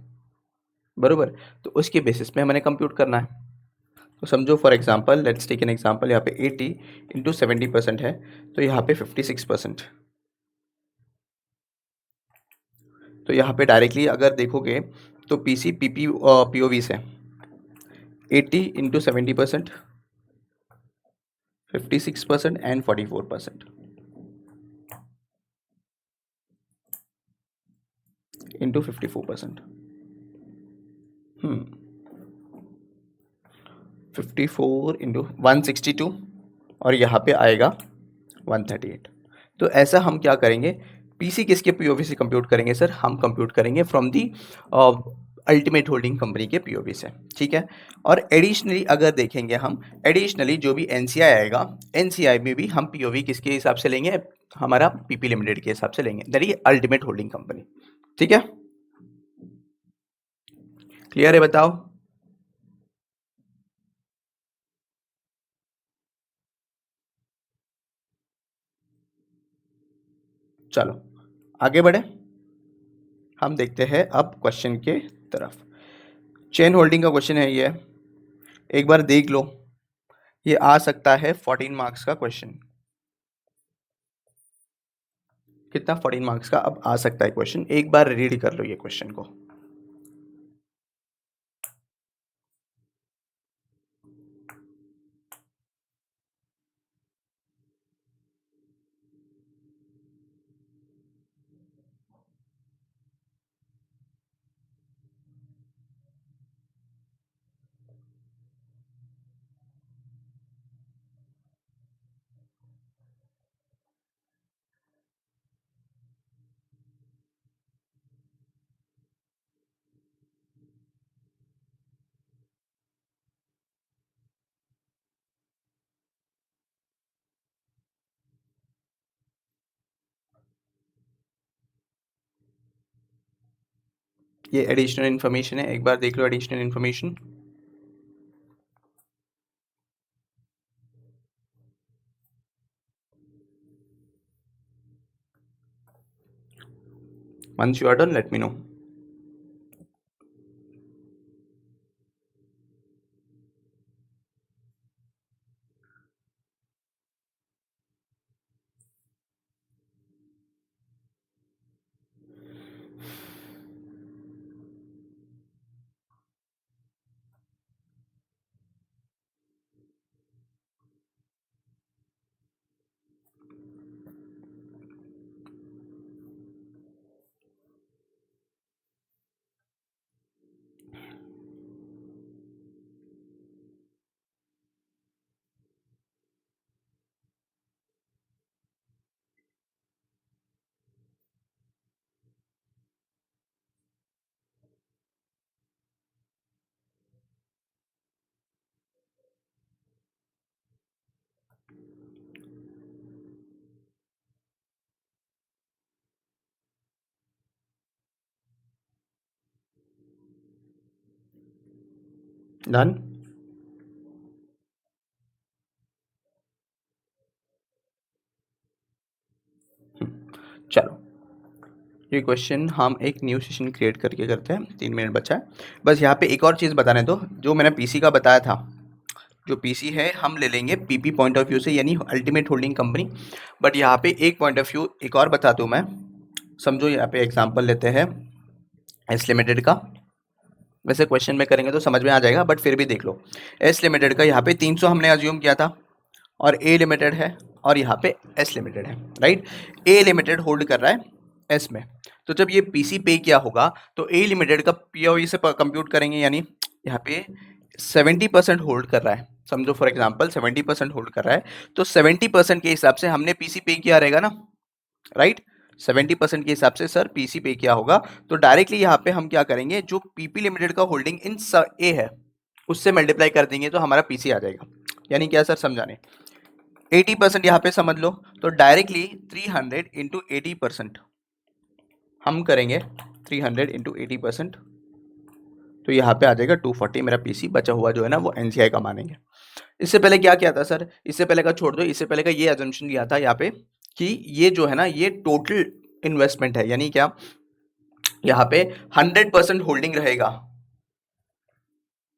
बरोबर, तो उसके बेसिस पे मैंने कंप्यूट करना है। तो समझो for example, let's take an example, यहाँ पे 80 इंटू 70% है, तो यहाँ पे 56%। तो यहाँ पे डायरेक्टली अगर देखोगे तो पीसी पीपी पीओवी से 80 इंटू 70%, 56% एंड 44% इंटू 54%, 54 इंटू 162, और यहाँ पे आएगा 138। तो ऐसा हम क्या करेंगे? पीसी किसके पीओवी से कंप्यूट करेंगे सर? हम कंप्यूट करेंगे from the ultimate holding company के पीओवी से, ठीक है। और एडिशनली अगर देखेंगे हम, एडिशनली जो भी एनसीआई आएगा, एनसीआई में भी हम पीओवी किसके हिसाब से लेंगे? हमारा पीपी लिमिटेड के हिसाब से लेंगे, that is ultimate holding company. ठीक है, क्लियर है? बताओ। चलो आगे बढ़े, हम देखते हैं अब क्वेश्चन के तरफ। चेन होल्डिंग का क्वेश्चन है ये, एक बार देख लो, ये आ सकता है 14 मार्क्स का क्वेश्चन। कितना? 14 मार्क्स का अब आ सकता है क्वेश्चन, एक बार रीड कर लो ये क्वेश्चन को। ये एडिशनल इन्फॉर्मेशन है, एक बार देख लो additional information. Once you are done, let me know. Done. चलो ये क्वेश्चन हम एक न्यू सेशन क्रिएट करके करते हैं, 3 मिनट बचा है। बस यहाँ पे एक और चीज़ बताने दो, जो मैंने पीसी का बताया था, जो पीसी है हम ले लेंगे पीपी पॉइंट ऑफ व्यू से, यानी अल्टीमेट होल्डिंग कंपनी। बट यहाँ पे एक पॉइंट ऑफ व्यू एक और बता दूँ मैं, समझो यहाँ पे एग्जांपल लेते हैं एस लिमिटेड का। वैसे क्वेश्चन में करेंगे तो समझ में आ जाएगा, बट फिर भी देख लो। एस लिमिटेड का यहाँ पे 300 हमने अज्यूम किया था, और ए लिमिटेड है, और यहाँ पे एस लिमिटेड है, राइट। ए लिमिटेड होल्ड कर रहा है एस में, तो जब ये पीसी पे किया होगा तो ए लिमिटेड का पीओई से कंप्यूट करेंगे, यानी यहाँ पे 70% होल्ड कर रहा है, समझो फॉर एग्जांपल 70% होल्ड कर रहा है, तो 70% के हिसाब से हमने पीसी पे किया रहेगा ना, राइट। 70% के हिसाब से सर पीसी पे किया होगा, तो डायरेक्टली यहाँ पे हम क्या करेंगे, जो पीपी लिमिटेड का होल्डिंग इन ए है उससे मल्टीप्लाई कर देंगे तो हमारा पीसी आ जाएगा। यानी क्या सर समझाने, 80% यहाँ पे समझ लो, तो डायरेक्टली 300 इंटू 80% हम करेंगे, 300 इंटू 80%, तो यहाँ पे आ जाएगा 240। मेरा पीसी बचा हुआ जो है ना वो एनसीआई का मानेंगे। इससे पहले क्या किया था सर, इससे पहले का छोड़ दो, इससे पहले का ये अजम्पशन लिया था यहाँ पे कि ये जो है ना ये टोटल इन्वेस्टमेंट है, यानी क्या यहाँ पे 100% होल्डिंग रहेगा।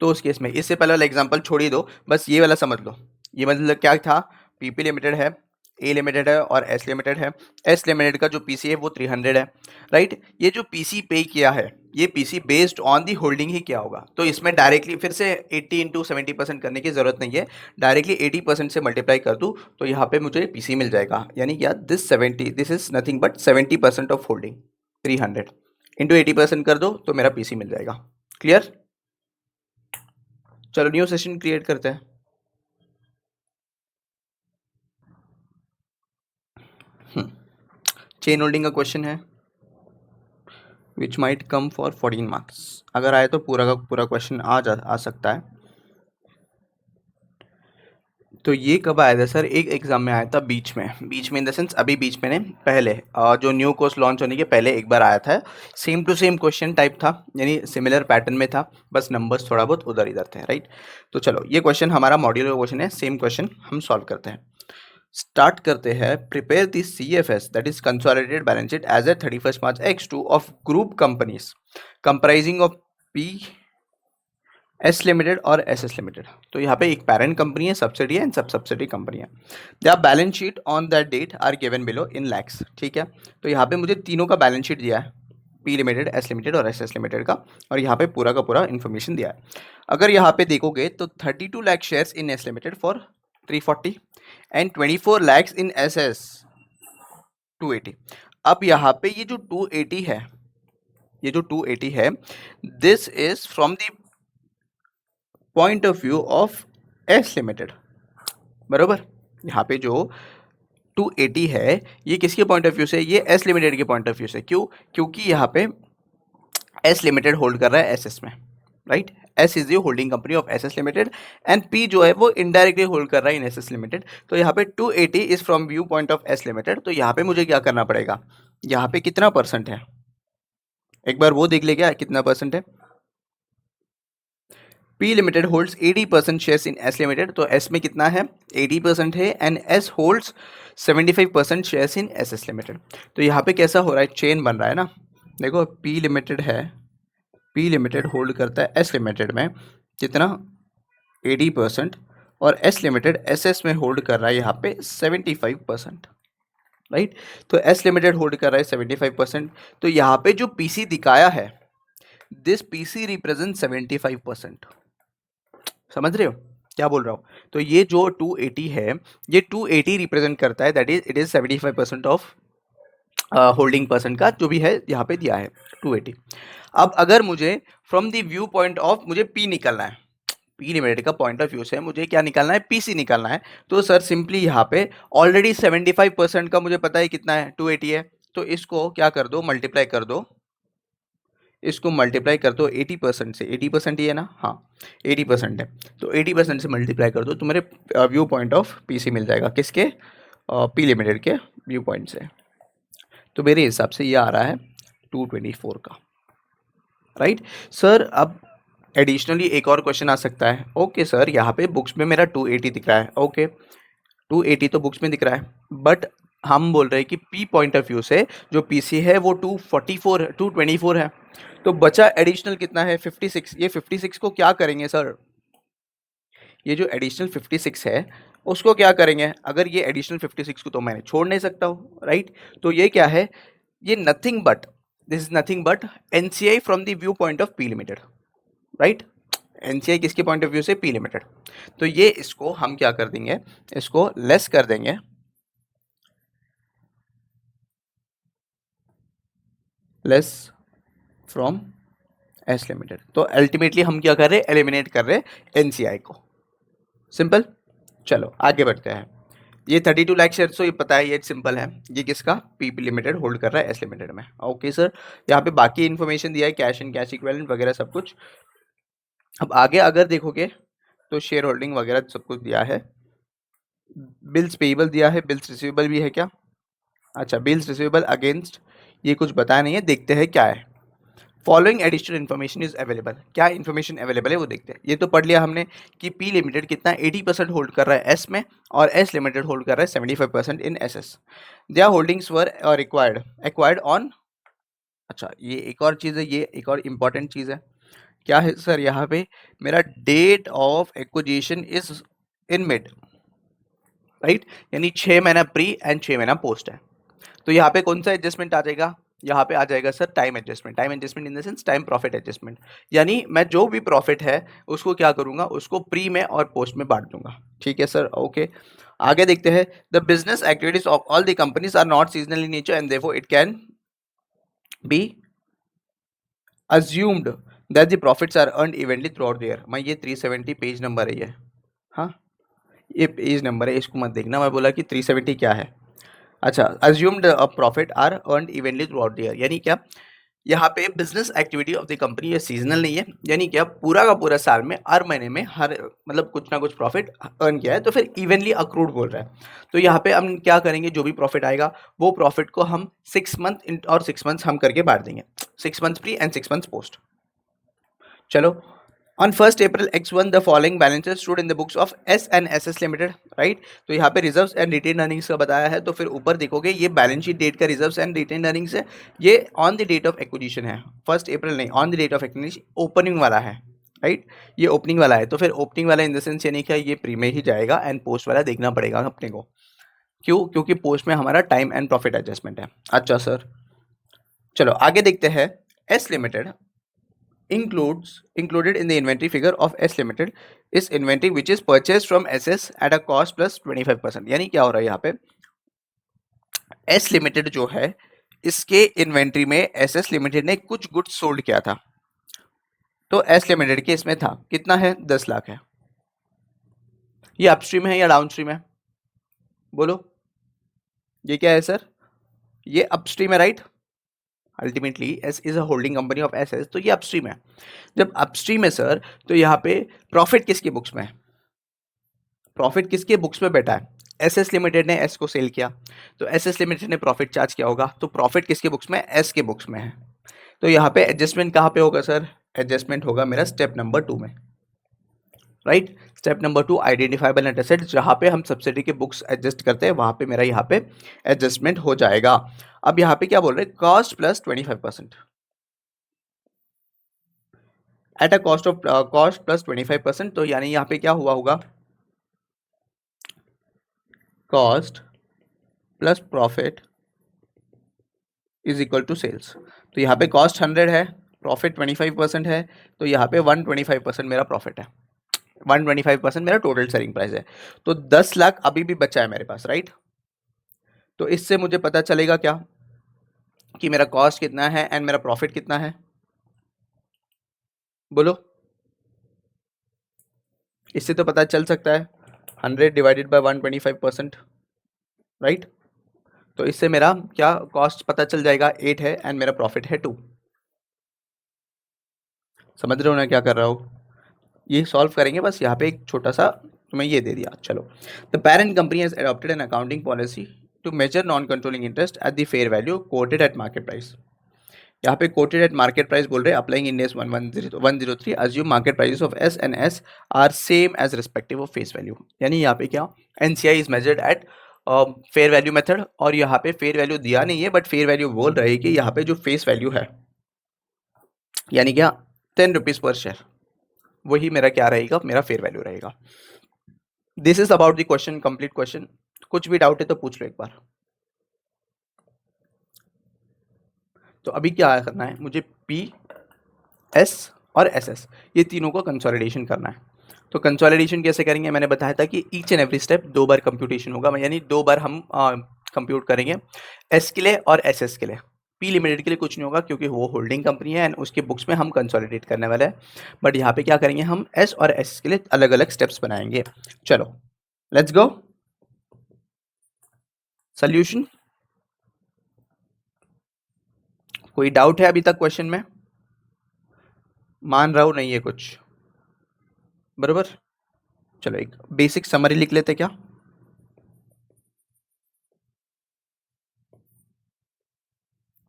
तो उस केस में इससे पहले वाला एग्जांपल छोड़ ही दो, बस ये वाला समझ लो। ये मतलब क्या था, पीपी लिमिटेड है, ए लिमिटेड है और एस लिमिटेड है। एस लिमिटेड का जो पीसी है वो 300 है, राइट। ये जो पीसी पे किया है, ये PC based on the holding ही क्या होगा, तो इसमें डायरेक्टली फिर से 80 इंटू 70% करने की जरूरत नहीं है, डायरेक्टली 80% से मल्टीप्लाई कर दूँ तो यहाँ पे मुझे पीसी मिल जाएगा। यानी क्या, this is nothing but 70% of holding, 300 into 80% कर दो तो मेरा पीसी मिल जाएगा। क्लियर। चलो न्यू सेशन क्रिएट करते हैं। चेन होल्डिंग का क्वेश्चन है, which might come for 14 marks. अगर आए तो पूरा का पूरा क्वेश्चन आ सकता है। तो ये कब आया था सर, एक एग्जाम में आया था बीच में इन द सेंस अभी बीच में नहीं, पहले जो न्यू कोर्स लॉन्च होने के पहले एक बार आया था। Same to same question type था, यानी सिमिलर पैटर्न में था, बस नंबर्स थोड़ा बहुत उधर इधर थे, राइट। तो चलो ये क्वेश्चन हमारा मॉड्यूलर क्वेश्चन है, सेम क्वेश्चन हम सॉल्व करते हैं। स्टार्ट करते हैं। Prepare the CFS that is consolidated balance sheet as a 31 March X2 of group companies comprising of P S limited और SS लिमिटेड। तो यहाँ पे एक पेरेंट कंपनी है, सब्सिडी है एंड सब सब्सिडी कंपनी है। The balance sheet on that date are given below in lakhs, ठीक है। तो यहाँ पे मुझे तीनों का बैलेंस शीट दिया है, पी लिमिटेड, एस लिमिटेड और SS लिमिटेड का, और यहाँ पे पूरा का पूरा इन्फॉर्मेशन दिया है। अगर यहाँ पे देखोगे तो 32 lakh shares in S limited for 340 and 24 lakhs in SS 280। अब यहाँ पे ये जो 280 है, ये जो 280 है, this is from the point of view of S limited, बरोबर। यहाँ पे जो 280 है ये किसके पॉइंट ऑफ व्यू से, ये एस लिमिटेड के पॉइंट ऑफ व्यू से। क्यों, क्योंकि यहाँ पे एस लिमिटेड होल्ड कर रहा है एसएस में, right. S is the holding company of SS limited and P जो है वो इनडायरेक्टली होल्ड कर रहा है इन एसएस लिमिटेड। तो यहाँ पे 280 is from view point of S limited, तो यहाँ पे मुझे क्या करना पड़ेगा, यहाँ पे कितना परसेंट है, एक बार वो देख ले क्या कितना परसेंट है। P limited holds 80% shares in S limited, तो S में कितना है 80% है, and S holds 75% shares in SS limited. तो यहाँ पे कैसा हो रहा है, चेन बन रहा है ना। देखो P लिमिटेड है, P लिमिटेड होल्ड करता है S लिमिटेड में कितना 80%, और S लिमिटेड SS में होल्ड कर रहा है यहाँ पे 75%, राइट। तो S लिमिटेड होल्ड कर रहा है 75%, तो यहाँ पे जो PC दिखाया है, दिस PC रिप्रेजेंट 75%। समझ रहे हो क्या बोल रहा हूँ। तो ये जो 280 है, ये 280 रिप्रेजेंट करता है, that is it is 75% of holding person का जो भी है यहाँ पे दिया है 280। अब अगर मुझे from the view point of मुझे पी निकलना है, पी लिमिटेड का पॉइंट ऑफ व्यू से मुझे क्या निकालना है, पीसी निकालना है, तो सर सिंपली यहाँ पे ऑलरेडी 75% का मुझे पता है कितना है 280 है, तो इसको क्या कर दो, मल्टीप्लाई कर दो, इसको मल्टीप्लाई कर दो 80% से, 80% ही है ना, हाँ 80% है, तो 80% से मल्टीप्लाई कर दो तो मेरे व्यू पॉइंट ऑफ पीसी मिल जाएगा, किसके, पी लिमिटेड के व्यू पॉइंट से। तो मेरे हिसाब से ये आ रहा है 224 का, राइट। सर अब एडिशनली एक और क्वेश्चन आ सकता है, ओके सर यहाँ पे बुक्स में मेरा 280 दिख रहा है, ओके 280 तो बुक्स में दिख रहा है, बट हम बोल रहे हैं कि पी पॉइंट ऑफ व्यू से जो पीसी है वो 224 है, तो बचा एडिशनल कितना है 56। ये 56 को क्या करेंगे सर, ये जो एडिशनल 56 है उसको क्या करेंगे, अगर ये एडिशनल 56 को तो मैंने छोड़ नहीं सकता हूँ, राइट। तो ये क्या है, ये nothing but, this is nothing but NCI from the view point of P limited, right. NCI किसके पॉइंट ऑफ व्यू से, पी लिमिटेड। तो ये इसको हम क्या कर देंगे, इसको लेस कर देंगे, लेस फ्रॉम एस लिमिटेड। तो अल्टीमेटली हम क्या कर रहे हैं, एलिमिनेट कर रहे हैं एनसीआई को, सिंपल। चलो आगे बढ़ते हैं। ये 32 लाख शेयर, तो ये पता है, ये सिंपल है, ये किसका, पीपी लिमिटेड होल्ड कर रहा है एस लिमिटेड में, ओके सर। यहाँ पे बाकी इन्फॉर्मेशन दिया है, कैश एंड कैश इक्विवेलेंट वगैरह सब कुछ। अब आगे अगर देखोगे तो शेयर होल्डिंग वगैरह सब कुछ दिया है, बिल्स पेएबल दिया है, बिल्स रिसीवेबल भी है क्या, अच्छा बिल्स रिसीवेबल अगेंस्ट, ये कुछ बताया नहीं है, देखते हैं क्या है। Following additional information is available, क्या इन्फॉर्मेशन अवेलेबल है वो देखते हैं। ये तो पढ़ लिया हमने कि पी लिमिटेड कितना 80% होल्ड कर रहा है एस में, और एस लिमिटेड होल्ड कर रहा है 75% in S S. Their holdings were acquired on, अच्छा ये एक और चीज़ है, ये एक और इम्पॉर्टेंट चीज़ है, क्या है सर यहाँ पे, मेरा date of acquisition is in mid, right, यानी 6 महीना प्री एंड 6 महीना पोस्ट है। तो यहाँ पे कौन सा एडजस्टमेंट आ जाएगा, यहाँ पे आ जाएगा sir time adjustment, time adjustment in the sense time profit adjustment, यानी मैं जो भी प्रॉफिट है उसको क्या करूँगा, उसको प्री में और पोस्ट में बांट दूंगा, ठीक है सर, ओके। आगे देखते हैं, the business activities of all the companies are not seasonal in nature and therefore it can be assumed that the profits are earned evenly throughout the year। मैं ये 370 पेज नंबर है ये, हाँ ये page number है, इसको मत देखना, मैं बोला कि 370 क्या है। अच्छा, assumed profit are earned evenly throughout the year, यानी क्या, यहाँ पे business activity of the company ये सीजनल नहीं है, यानी क्या पूरा का पूरा साल में हर महीने में हर मतलब कुछ ना कुछ प्रॉफिट अर्न किया है, तो फिर इवनली अक्रूड बोल रहा है। तो यहाँ पे हम क्या करेंगे, जो भी प्रॉफिट आएगा वो प्रॉफिट को हम 6 मंथ और 6 मंथ्स हम करके बांट देंगे, 6 months pre and 6 months post. चलो, on 1st April X1 the following balances stood in the books of S and S S limited, right. तो यहाँ पे रिजर्व्स एंड रिटेन अर्निंग्स का बताया है, तो फिर ऊपर देखोगे ये बैलेंस शीट डेट का रिजर्व्स एंड रिटेन अर्निंग्स है, ये on the date of acquisition है, 1st April नहीं, on the date of acquisition, opening वाला है, राइट, ये ओपनिंग वाला है। तो फिर ओपनिंग वाला इन द सेंस यानी क्या, ये प्री में ही जाएगा एंड पोस्ट वाला देखना पड़ेगा अपने को, क्यों, क्योंकि पोस्ट में हमारा टाइम एंड प्रॉफिट एडजस्टमेंट है। अच्छा सर, चलो आगे देखते हैं। S limited included in the inventory figure of S Limited is inventory which is purchased from SS at a cost plus 25%। यानी क्या हो रहा है यहाँ पे, S Limited जो है इसके इन्वेंट्री में SS Limited ने कुछ गुड्स सोल्ड किया था, तो S Limited के इसमें था कितना है, 10 लाख है। ये अपस्ट्रीम है या डाउनस्ट्रीम है, बोलो, ये क्या है सर, ये अपस्ट्रीम है, right. Ultimately S is a holding company of S S, तो ये अपस्ट्रीम है। जब अपस्ट्रीम है सर, तो यहाँ पे प्रॉफिट किसके बुक्स में है, प्रॉफिट किसके बुक्स में बैठा है, एस एस लिमिटेड ने एस को सेल किया, तो एस एस लिमिटेड ने प्रॉफिट चार्ज किया होगा, तो प्रॉफिट किसके बुक्स में, एस के बुक्स में है। तो यहाँ पे एडजस्टमेंट कहाँ पे होगा सर, एडजस्टमेंट होगा मेरा स्टेप नंबर 2 में, right. Step number 2 identifiable net asset, जहाँ पे हम सब्सिडी के बुक्स एडजस्ट करते हैं वहाँ पे मेरा यहाँ पे एडजस्टमेंट हो जाएगा। अब यहाँ पे क्या बोल रहे हैं, cost plus 25%, at a cost plus 25%, तो यानी यहाँ पे क्या हुआ होगा, cost plus profit is equal to sales. तो यहाँ पे कॉस्ट 100 है, प्रॉफिट 25% है, तो यहाँ पे 125% मेरा प्रॉफिट है, 125% मेरा टोटल सेलिंग प्राइस है। तो 10 लाख अभी भी बचा है मेरे पास, राइट। तो इससे मुझे पता चलेगा क्या कि मेरा कॉस्ट कितना है एंड मेरा प्रॉफिट कितना है, बोलो, इससे तो पता चल सकता है 100 डिवाइडेड बाय 125%, राइट। तो इससे मेरा क्या कॉस्ट पता चल जाएगा, 8 है एंड मेरा प्रॉफिट है 2। समझ रहे हो ना क्या कर रहा हूँ, ये सॉल्व करेंगे बस, यहाँ पे एक छोटा सा तुम्हें ये दे दिया। चलो, the parent company has adopted an accounting policy to measure non controlling interest at the fair value quoted at market price. यहाँ पे कोटेड एट मार्केट प्राइस बोल रहे हैं, applying Ind AS 103, assume market prices of S and S are same as respective of face value. यानी यहाँ पे क्या, NCI is measured at fair value method, और यहाँ पे फेयर वैल्यू दिया नहीं है, बट फेयर वैल्यू बोल रहे हैं कि यहाँ पे जो फेस वैल्यू है यानी क्या 10 रुपीज पर शेयर, वही मेरा क्या रहेगा, मेरा फेयर वैल्यू रहेगा। This is about the question, complete question. कुछ भी डाउट है तो पूछ लो एक बार। तो अभी क्या करना है मुझे, पी एस और एस एस ये तीनों को कंसोलिडेशन करना है। तो कंसोलिडेशन कैसे करेंगे, मैंने बताया था कि each and every step 2 bar computation होगा, यानी 2 बार हम कंप्यूट करेंगे एस के लिए और एस एस के लिए। पी लिमिटेड के लिए कुछ नहीं होगा क्योंकि वो होल्डिंग कंपनी है एंड उसके बुक्स में हम कंसोलिडेट करने वाले हैं। बट यहाँ पे क्या करेंगे, हम एस और एस के लिए अलग अलग स्टेप्स बनाएंगे। चलो लेट्स गो। सोल्यूशन, कोई डाउट है अभी तक क्वेश्चन में? मान रहा हूं नहीं है कुछ, बरोबर। चलो एक बेसिक समरी लिख लेते क्या।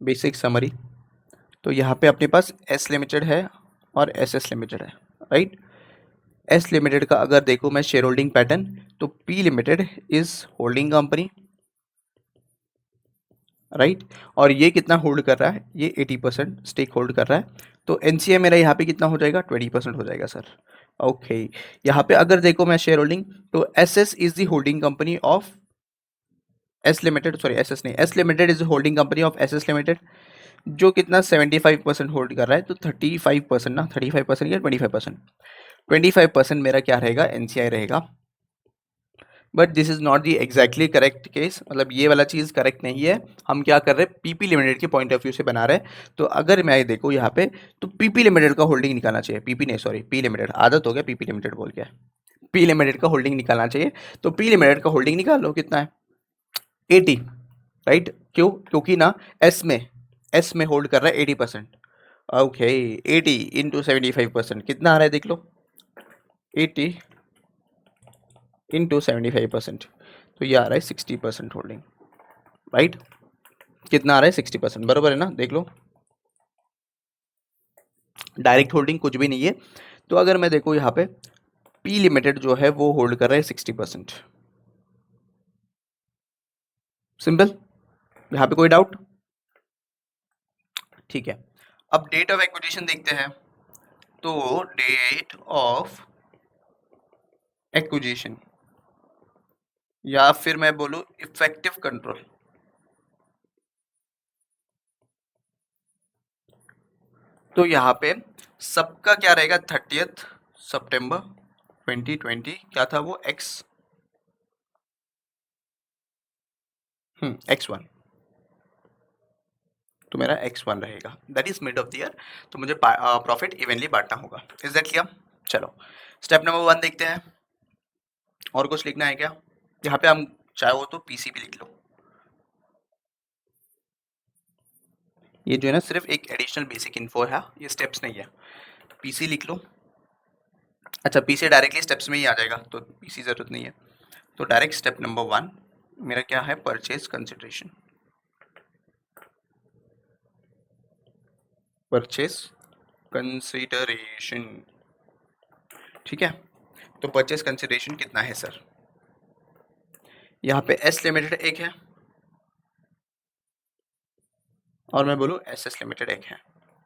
बेसिक समरी, तो यहाँ पे अपने पास एस लिमिटेड है और एस एस लिमिटेड है, राइट। एस लिमिटेड का अगर देखो मैं शेयर होल्डिंग पैटर्न, तो P limited is holding company, right. और ये कितना होल्ड कर रहा है, ये 80% स्टेक होल्ड कर रहा है। तो एनसीए मेरा यहाँ पे कितना हो जाएगा, 20% हो जाएगा सर। ओके, यहाँ पे अगर देखो मैं शेयर होल्डिंग, तो S S is the holding company of S limited, sorry S S नहीं, S limited is holding company of S S limited, जो कितना 75% होल्ड कर रहा है। तो 35% ना, 35% या 25%, 25% मेरा क्या रहेगा, एनसीआई रहेगा। But this is not the exactly correct case, मतलब ये वाला चीज़ करेक्ट नहीं है। हम क्या कर रहे हैं, पीपी लिमिटेड के पॉइंट ऑफ व्यू से बना रहे हैं। तो अगर मैं देखो यहाँ पे, तो पीपी लिमिटेड का होल्डिंग निकालना चाहिए, पीपी नहीं सॉरी पी लिमिटेड, आदत हो गया पीपी लिमिटेड बोल के, पी लिमिटेड का होल्डिंग निकालना चाहिए। तो पी लिमिटेड का होल्डिंग निकाल लो, कितना है 80, राइट। क्यों, क्योंकि ना एस में होल्ड कर रहा है 80%। ओके, 80 इंटू 75% कितना आ रहा है देख लो, 80 इंटू 75%, तो ये आ रहा है 60% होल्डिंग, राइट। कितना आ रहा है 60%, बराबर है ना, देख लो। डायरेक्ट होल्डिंग कुछ भी नहीं है। तो अगर मैं देखो यहाँ पे पी लिमिटेड जो है वो होल्ड कर रहा है 60%, सिंपल। यहाँ पे कोई डाउट? ठीक है, अब डेट ऑफ एक्विजिशन देखते हैं। तो डेट ऑफ एक्विजिशन, या फिर मैं बोलूं इफेक्टिव कंट्रोल, तो यहाँ पे सबका क्या रहेगा, 30 सितंबर 2020, क्या था वो X1, तो मेरा X1 रहेगा, that is mid of the year. तो मुझे प्रॉफिट इवनली बांटना होगा, इज दैट क्लियर? चलो स्टेप नंबर 1 देखते हैं। और कुछ लिखना है क्या? यहाँ पे हम चाहे हो तो पीसी भी लिख लो, ये जो है ना सिर्फ एक एडिशनल बेसिक इन्फो है, ये स्टेप्स नहीं है। पीसी लिख लो। अच्छा, पीसी डायरेक्टली स्टेप्स में ही आ जाएगा, तो पीसी जरूरत नहीं है। तो डायरेक्ट स्टेप नंबर 1 मेरा क्या है, परचेज कंसिडरेशन, परचेज कंसिडरेशन, ठीक है। तो परचेज कंसिडरेशन कितना है सर, यहाँ पे एस लिमिटेड एक है और मैं बोलूँ एस एस लिमिटेड एक है,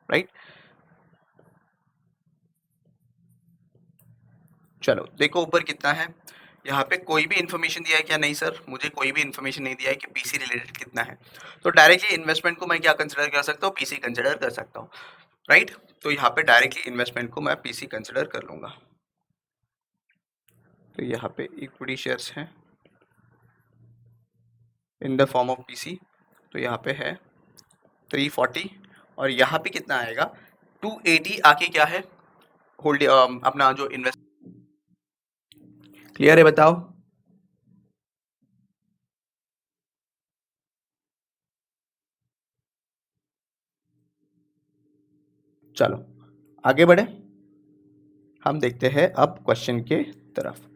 राइट। चलो देखो ऊपर कितना है, यहाँ पे कोई भी इन्फॉर्मेशन दिया है क्या? नहीं सर, मुझे कोई भी इन्फॉर्मेशन नहीं दिया है कि पीसी रिलेटेड कितना है। तो डायरेक्टली इन्वेस्टमेंट को मैं क्या कंसिडर कर सकता हूँ, पीसी कंसिडर कर सकता हूँ, राइट। तो यहाँ पे डायरेक्टली इन्वेस्टमेंट को मैं पीसी कंसिडर कर लूँगा। तो यहाँ पे इक्विटी शेयर्स हैं in the form of PC, तो यहाँ पे है 340, और यहाँ पे कितना आएगा 280 आके क्या है, होल्ड अपना जो इन्वेस्ट, क्लियर है बताओ? चलो आगे बढ़े, हम देखते हैं अब क्वेश्चन के तरफ।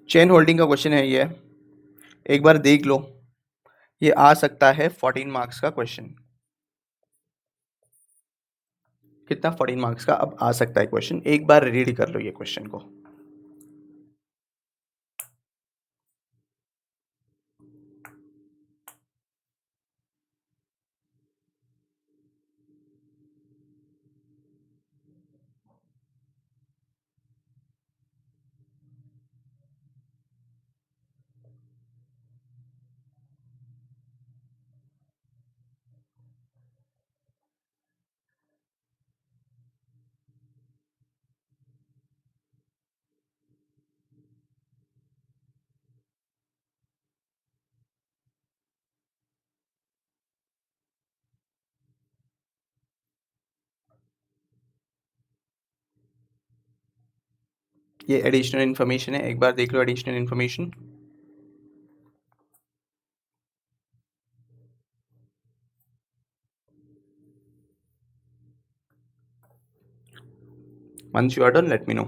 चेन होल्डिंग का क्वेश्चन है ये, एक बार देख लो, ये आ सकता है 14 मार्क्स का क्वेश्चन। कितना 14 मार्क्स का अब आ सकता है क्वेश्चन, एक बार रीड कर लो ये क्वेश्चन को। ये एडिशनल इन्फॉर्मेशन है, एक बार देख लो additional information. Once you are done, let me know.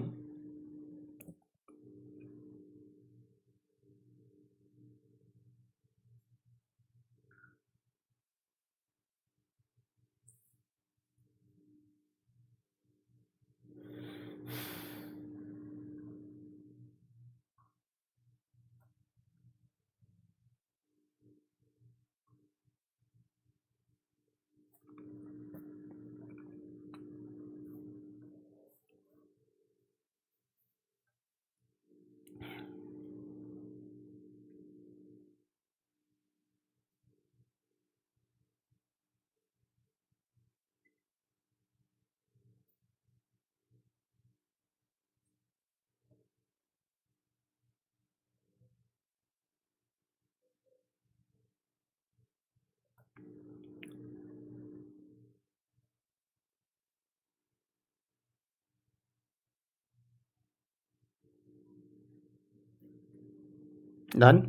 Done?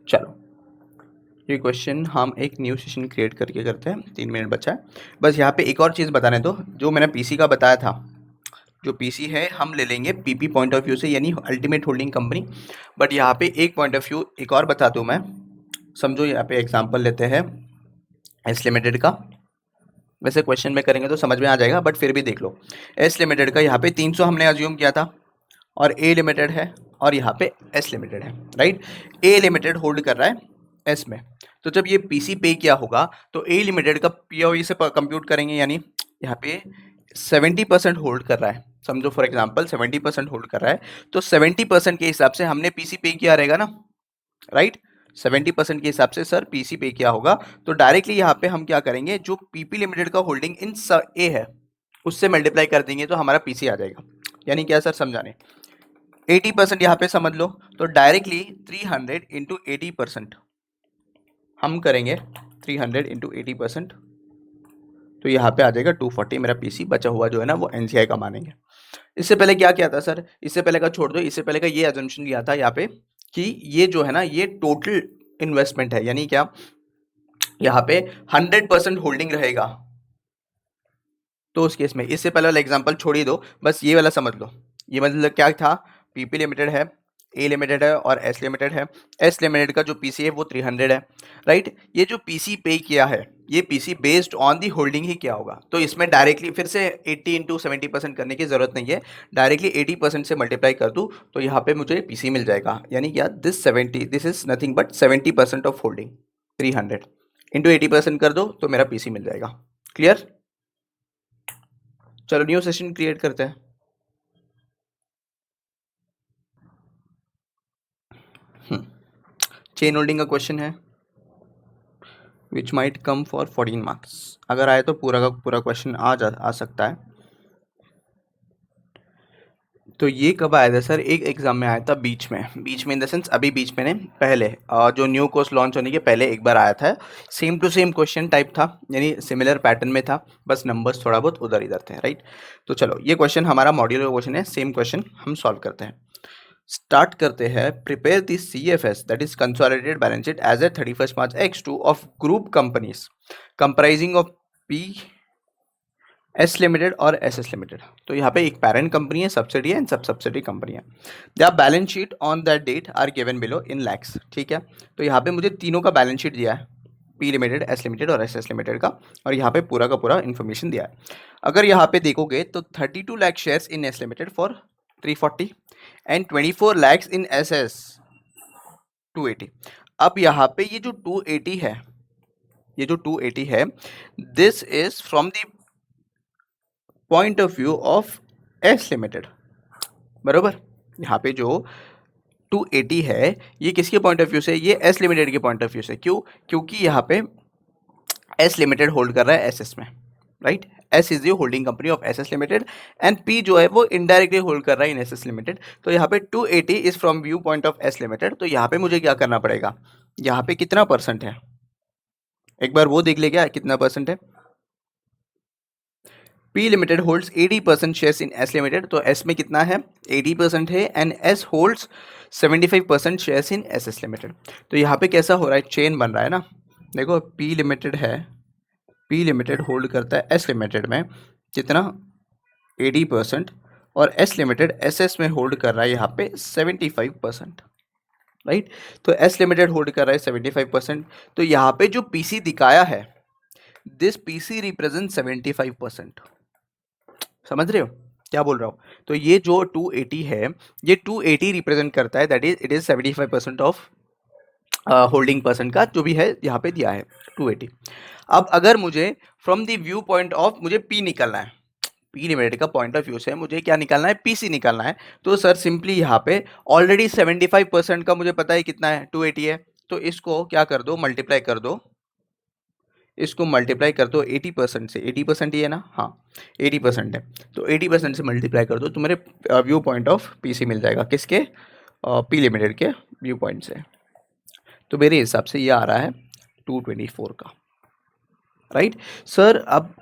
चलो, ये क्वेश्चन हम एक न्यू सेशन क्रिएट करके करते हैं, 3 मिनट बचा है। बस यहाँ पे एक और चीज़ बताने दो, जो मैंने पीसी का बताया था, जो पीसी है हम ले लेंगे पीपी पॉइंट ऑफ व्यू से, यानी अल्टीमेट होल्डिंग कंपनी। बट यहाँ पे एक पॉइंट ऑफ व्यू एक और बता दूँ मैं, समझो यहाँ पे एग्जांपल लेते हैं एस लिमिटेड का। वैसे क्वेश्चन में करेंगे तो समझ में आ जाएगा, बट फिर भी देख लो। एस लिमिटेड का यहाँ पे 300 हमने अज्यूम किया था, और ए लिमिटेड है, और यहाँ पे एस लिमिटेड है, राइट। ए लिमिटेड होल्ड कर रहा है एस में, तो जब ये पीसी पे किया होगा तो ए लिमिटेड का पीओई से कंप्यूट करेंगे, यानी यहाँ पे 70% होल्ड कर रहा है, समझो फॉर एग्जांपल 70% होल्ड कर रहा है, तो 70% के हिसाब से हमने पीसी पे किया रहेगा ना, राइट। 70% के हिसाब से सर पीसी पे किया होगा, तो डायरेक्टली यहाँ पे हम क्या करेंगे, जो पीपी लिमिटेड का होल्डिंग इन ए है उससे मल्टीप्लाई कर देंगे तो हमारा पीसी आ जाएगा। यानी क्या सर समझाने, 80% यहाँ पे समझ लो, तो डायरेक्टली 300 इंटू 80% हम करेंगे, 300 इंटू 80%, तो यहाँ पे आ जाएगा 240। मेरा पीसी बचा हुआ जो है ना वो एनसीआई का मानेंगे। इससे पहले क्या किया था सर, इससे पहले का छोड़ दो, इससे पहले का ये अजम्पशन लिया था यहाँ पे कि ये जो है ना ये टोटल इन्वेस्टमेंट है, यानी क्या यहाँ पे 100% होल्डिंग रहेगा। तो उस केस में इससे पहले वाला एग्जांपल छोड़ ही दो, बस ये वाला समझ लो। ये मतलब क्या था, पीपी लिमिटेड है, ए लिमिटेड है और एस लिमिटेड है। एस लिमिटेड का जो पीसी है वो 300 है, राइट। ये जो पीसी पे किया है, ये PC based on the holding ही क्या होगा, तो इसमें डायरेक्टली फिर से 80 इंटू 70% करने की जरूरत नहीं है, डायरेक्टली 80% से मल्टीप्लाई कर दूँ तो यहाँ पे मुझे पीसी मिल जाएगा। यानी क्या, this is nothing but 70% of holding, 300 into 80% कर दो तो मेरा पीसी मिल जाएगा। क्लियर? चलो न्यू सेशन क्रिएट करते हैं। चेन होल्डिंग का क्वेश्चन है, which might come for 14 marks. अगर आए तो पूरा का पूरा क्वेश्चन आ सकता है। तो ये कब आया था सर, एक एग्जाम में आया था बीच में इन द सेंस अभी बीच में नहीं, पहले जो न्यू कोर्स लॉन्च होने के पहले एक बार आया था। Same to same question type था, यानी सिमिलर पैटर्न में था, बस नंबर्स थोड़ा बहुत उधर इधर थे, राइट। तो चलो ये क्वेश्चन हमारा मॉड्यूलर क्वेश्चन है, सेम क्वेश्चन हम सॉल्व करते हैं। स्टार्ट करते हैं। Prepare the CFS that is consolidated balance sheet as a 31st March X2 of group companies comprising of P S limited और एस एस लिमिटेड। तो यहाँ पे एक पेरेंट कंपनी है, सब्सिडी है एंड सब सब्सिडी कंपनी है। The balance sheet on that date are given below in lakhs. ठीक है, तो यहाँ पे मुझे तीनों का बैलेंस शीट दिया है, पी लिमिटेड, एस लिमिटेड और एस एस लिमिटेड का, और यहाँ पे पूरा का पूरा इन्फॉर्मेशन दिया है। अगर यहाँ पे देखोगे तो 32 lakh shares in S limited for 340 and 24 lakhs in S S 280। अब यहाँ पे ये जो 280 है, ये जो 280 है, this is from the point of view of S limited, बरोबर। यहाँ पे जो 280 है ये किसके पॉइंट ऑफ व्यू से, ये एस लिमिटेड के पॉइंट ऑफ व्यू से। क्यों? क्योंकि यहाँ पे एस लिमिटेड होल्ड कर रहा है एस एस में, right. S is the holding company of S S limited and P जो है वो इनडायरेक्टली होल्ड कर रहा है इन एस एस लिमिटेड। तो यहाँ पे 280 is from view point of S limited. तो यहाँ पे मुझे क्या करना पड़ेगा, यहाँ पे कितना परसेंट है, एक बार वो देख ले, क्या कितना परसेंट है। P limited holds 80% shares in S limited, तो S में कितना है, 80% है, and S holds 75% shares in SS limited. तो यहाँ पे कैसा हो रहा है, चेन बन रहा है ना। देखो P लिमिटेड है, P लिमिटेड होल्ड करता है S लिमिटेड में कितना, 80%, और S लिमिटेड SS में होल्ड कर रहा है यहाँ पे 75%, राइट। तो S लिमिटेड होल्ड कर रहा है 75%। तो यहाँ पे जो PC दिखाया है, दिस PC रिप्रेजेंट 75%। समझ रहे हो क्या बोल रहा हूँ। तो ये जो 280 है, ये 280 रिप्रेजेंट करता है, that is it is 75% of holding person का जो भी है यहाँ पे दिया है 280। अब अगर मुझे from the view point of मुझे पी निकालना है, पी लिमिटेड का पॉइंट ऑफ व्यू से मुझे क्या निकालना है, पीसी निकालना है। तो सर सिंपली यहाँ पे ऑलरेडी 75% का मुझे पता है कितना है, 280 है। तो इसको क्या कर दो, मल्टीप्लाई कर दो, इसको मल्टीप्लाई कर दो 80% से, 80% ही है ना, हाँ 80% है। तो 80% से मल्टीप्लाई कर दो तो मेरे व्यू पॉइंट ऑफ पीसी मिल जाएगा, किसके, पी लिमिटेड के व्यू पॉइंट से। तो मेरे हिसाब से ये आ रहा है 224 का, राइट सर। अब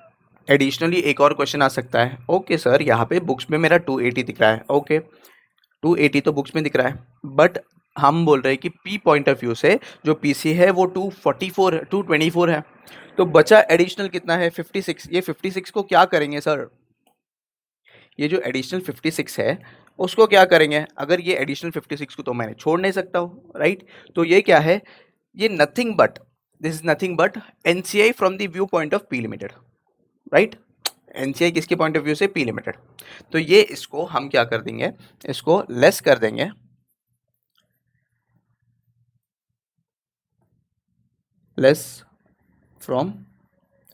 एडिशनली एक और क्वेश्चन आ सकता है, ओके सर यहाँ पे बुक्स में मेरा 280 दिख रहा है, ओके 280 तो बुक्स में दिख रहा है, बट हम बोल रहे हैं कि पी पॉइंट ऑफ व्यू से जो पीसी है वो 224 है। तो बचा एडिशनल कितना है, 56। ये 56 को क्या करेंगे सर, ये जो एडिशनल 56 है उसको क्या करेंगे। अगर ये एडिशनल 56 को तो मैंने छोड़ नहीं सकता हूँ, राइट। तो ये क्या है, ये nothing but, this is nothing but NCI from the view point of P limited, right. NCI किसके पॉइंट ऑफ व्यू से, पी लिमिटेड। तो ये इसको हम क्या कर देंगे, इसको लेस कर देंगे, लेस फ्रॉम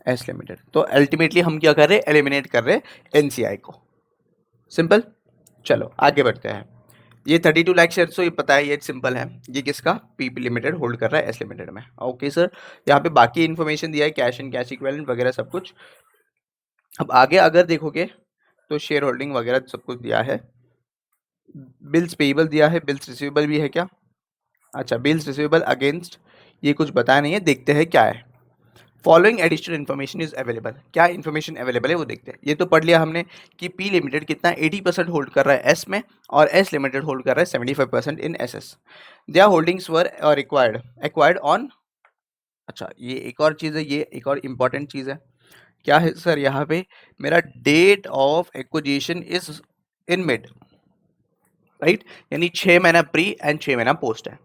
एस लिमिटेड। तो अल्टीमेटली हम क्या कर रहे हैं, एलिमिनेट कर रहे हैं एनसीआई को, सिंपल। चलो आगे बढ़ते हैं। ये 32 लाख शेयर, तो ये पता है, ये सिंपल है, ये किसका, पीपी लिमिटेड होल्ड कर रहा है एस लिमिटेड में, ओके सर। यहाँ पे बाकी इन्फॉर्मेशन दिया है, कैश एंड कैश इक्विवेलेंट वगैरह सब कुछ। अब आगे अगर देखोगे तो शेयर होल्डिंग वगैरह सब कुछ दिया है, बिल्स पेएबल दिया है, बिल्स रिसीवेबल भी है क्या, अच्छा बिल्स रिसीवेबल अगेंस्ट, ये कुछ बताया नहीं है, देखते हैं क्या है। Following additional information is available, क्या इन्फॉर्मेशन अवेलेबल है वो देखते हैं। ये तो पढ़ लिया हमने कि पी लिमिटेड कितना 80% होल्ड कर रहा है एस में, और एस लिमिटेड होल्ड कर रहा है 75% in S S. Their holdings were acquired on, अच्छा ये एक और चीज़ है, ये एक और इम्पॉर्टेंट चीज़ है, क्या है सर, यहाँ पे मेरा date of acquisition is in mid, right, यानी 6 महीना प्री एंड 6 महीना पोस्ट है।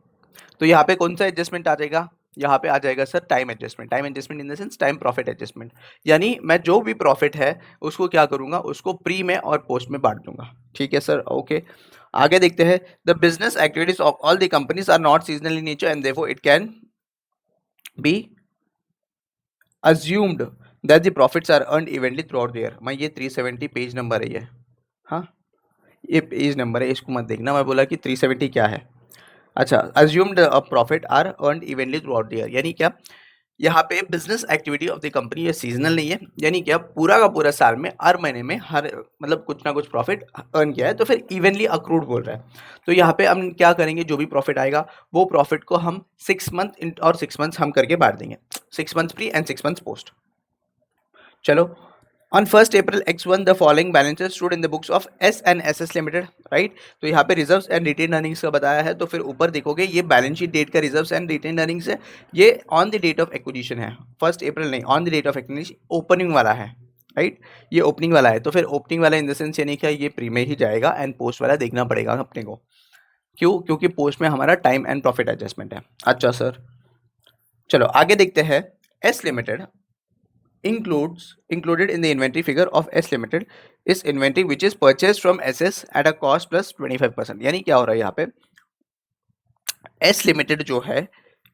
तो यहाँ पे कौन सा एडजस्टमेंट आ जाएगा, यहाँ पे आ जाएगा sir time adjustment, time adjustment in the sense time profit adjustment, यानी मैं जो भी प्रॉफिट है उसको क्या करूँगा, उसको प्री में और पोस्ट में बांट दूंगा, ठीक है सर, ओके। आगे देखते हैं, the business activities of all the companies are not seasonal in nature and therefore it can be assumed that the profits are earned evenly throughout the year। मैं ये 370 पेज नंबर है ये, हाँ ये page number है, इसको मत देखना, मैं बोला कि 370 क्या है। अच्छा, assumed profit are earned evenly throughout the year, यानी क्या, यहाँ पे business activity of the company ये सीजनल नहीं है, यानी क्या पूरा का पूरा साल में हर महीने में हर मतलब कुछ ना कुछ प्रॉफिट अर्न किया है, तो फिर इवनली अक्रूड बोल रहा है। तो यहाँ पे हम क्या करेंगे, जो भी प्रॉफिट आएगा वो प्रॉफिट को हम 6 मंथ और 6 मंथ्स हम करके बांट देंगे, 6 months pre and 6 months post. चलो, on 1st April X1 the following balances stood in the books of S and S S limited, right. तो यहाँ पे रिजर्व्स एंड रिटेन अर्निंग्स का बताया है, तो फिर ऊपर देखोगे ये बैलेंस शीट डेट का रिजर्व्स एंड रिटेन अर्निंग्स है, ये on the date of acquisition है, 1st April नहीं, on the date of acquisition opening वाला है, राइट। ये ओपनिंग वाला है, तो फिर ओपनिंग वाला इन द सेंस यानी क्या ये प्री में ही जाएगा एंड पोस्ट वाला देखना पड़ेगा अपने को। क्यों? क्योंकि पोस्ट में हमारा टाइम एंड प्रॉफिट एडजस्टमेंट है। अच्छा सर, चलो आगे देखते हैं। S limited included in the inventory figure of S Limited is inventory which is purchased from SS at a cost plus 25%। यानी क्या हो रहा है यहाँ पे, S Limited जो है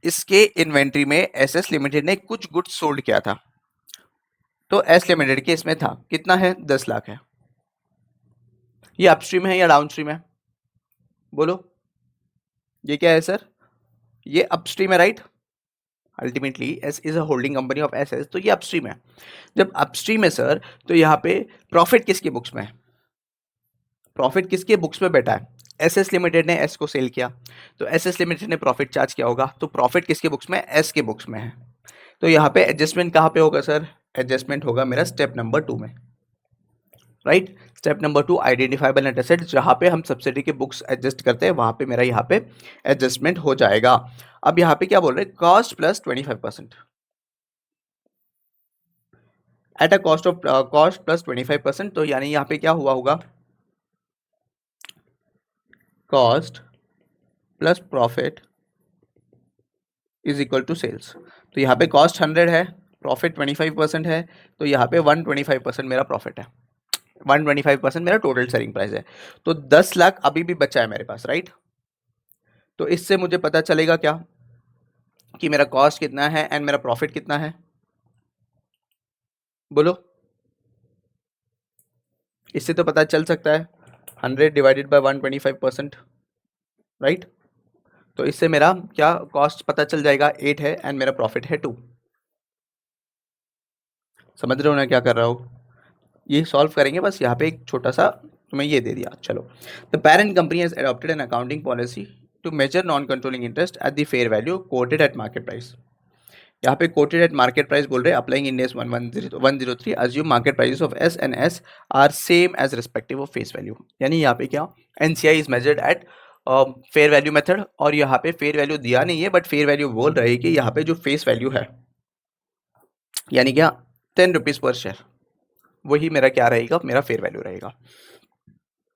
इसके इन्वेंट्री में SS Limited ने कुछ गुड्स सोल्ड किया था, तो S Limited के इसमें था कितना है, 10 लाख है। ये अपस्ट्रीम है या डाउनस्ट्रीम है, बोलो। ये क्या है सर, ये अपस्ट्रीम है right. Ultimately S is a holding company of S S, तो ये अपस्ट्रीम है। जब अपस्ट्रीम है सर, तो यहाँ पे प्रॉफिट किसके बुक्स में है, प्रॉफिट किसके बुक्स में बैठा है, एस एस लिमिटेड ने एस को सेल किया, तो एस एस लिमिटेड ने प्रॉफिट चार्ज किया होगा, तो प्रॉफिट किसके बुक्स में, एस के बुक्स में है। तो यहाँ पे एडजस्टमेंट कहाँ पे होगा सर, एडजस्टमेंट होगा मेरा स्टेप नंबर 2 में, right. Step number 2 identifiable net asset, जहाँ पे हम सब्सिडी के बुक्स एडजस्ट करते हैं वहाँ पे मेरा यहाँ पे एडजस्टमेंट हो जाएगा। अब यहाँ पे क्या बोल रहे हैं, cost plus 25% at a cost plus 25%, तो यानी यहाँ पे क्या हुआ होगा, cost plus profit is equal to sales. तो यहाँ पे कॉस्ट 100 है, प्रॉफिट 25% है, तो यहाँ पे 125% मेरा प्रॉफिट है, 125% मेरा टोटल सेलिंग प्राइस है। तो 10 लाख अभी भी बचा है मेरे पास, राइट। तो इससे मुझे पता चलेगा क्या कि मेरा कॉस्ट कितना है एंड मेरा प्रॉफिट कितना है, बोलो। इससे तो पता चल सकता है 100 डिवाइडेड बाय 125%, राइट। तो इससे मेरा क्या कॉस्ट पता चल जाएगा, 8 है एंड मेरा प्रॉफिट है 2। समझ रहे हो ना क्या कर रहा हूँ, ये सॉल्व करेंगे बस। यहाँ पे एक छोटा सा तुम्हें ये दे दिया। चलो, the parent company has adopted an accounting policy to measure non controlling interest at the fair value quoted at market price. यहाँ पे कोटेड एट मार्केट प्राइस बोल रहे हैं, applying Ind AS 103 assume market price of S and S are same as respective of face value. यानी यहाँ पे क्या, NCI is measured at fair value method, और यहाँ पे फेयर वैल्यू दिया नहीं है बट फेयर वैल्यू बोल रहे हैं कि यहाँ पे जो फेस वैल्यू है यानी क्या 10 रुपीज पर शेयर, वही मेरा क्या रहेगा, मेरा फेयर वैल्यू रहेगा।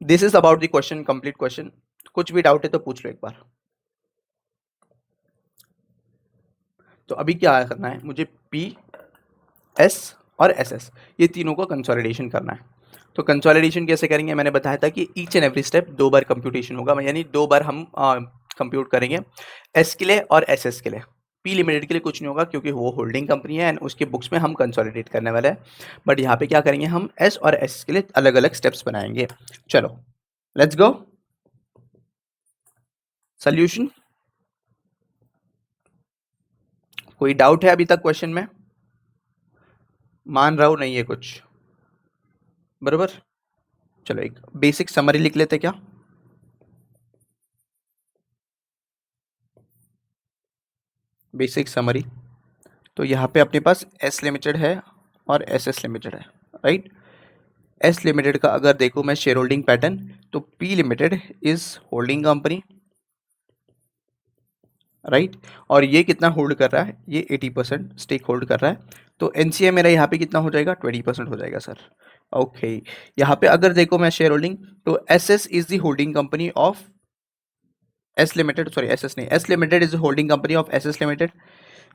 This is about the question, complete question. कुछ भी डाउट है तो पूछ लो एक बार। तो अभी क्या करना है मुझे, पी एस और एस एस ये तीनों को कंसोलिडेशन करना है। तो कंसोलिडेशन कैसे करेंगे, मैंने बताया था कि each and every step 2 bar computation होगा, यानी 2 बार हम कंप्यूट करेंगे एस के लिए और एस एस के लिए। पी लिमिटेड के लिए कुछ नहीं होगा क्योंकि वो होल्डिंग कंपनी है एंड उसके बुक्स में हम कंसोलिडेट करने वाले हैं। बट यहाँ पे क्या करेंगे, हम एस और एस के लिए अलग अलग स्टेप्स बनाएंगे। चलो लेट्स गो, सोल्यूशन। कोई डाउट है अभी तक क्वेश्चन में, मान रहा हूँ नहीं है कुछ, बरोबर। चलो एक बेसिक समरी लिख लेते क्या, बेसिक समरी। तो यहाँ पे अपने पास एस लिमिटेड है और एस एस लिमिटेड है, राइट। एस लिमिटेड का अगर देखो मैं शेयर होल्डिंग पैटर्न, तो P limited is holding company, right. और ये कितना होल्ड कर रहा है, ये 80% स्टेक होल्ड कर रहा है। तो एनसीए मेरा यहाँ पे कितना हो जाएगा, 20% हो जाएगा सर। ओके, यहाँ पे अगर देखो मैं शेयर होल्डिंग, तो S S is the holding company of S limited, sorry S S नहीं, S limited is holding company of S S limited,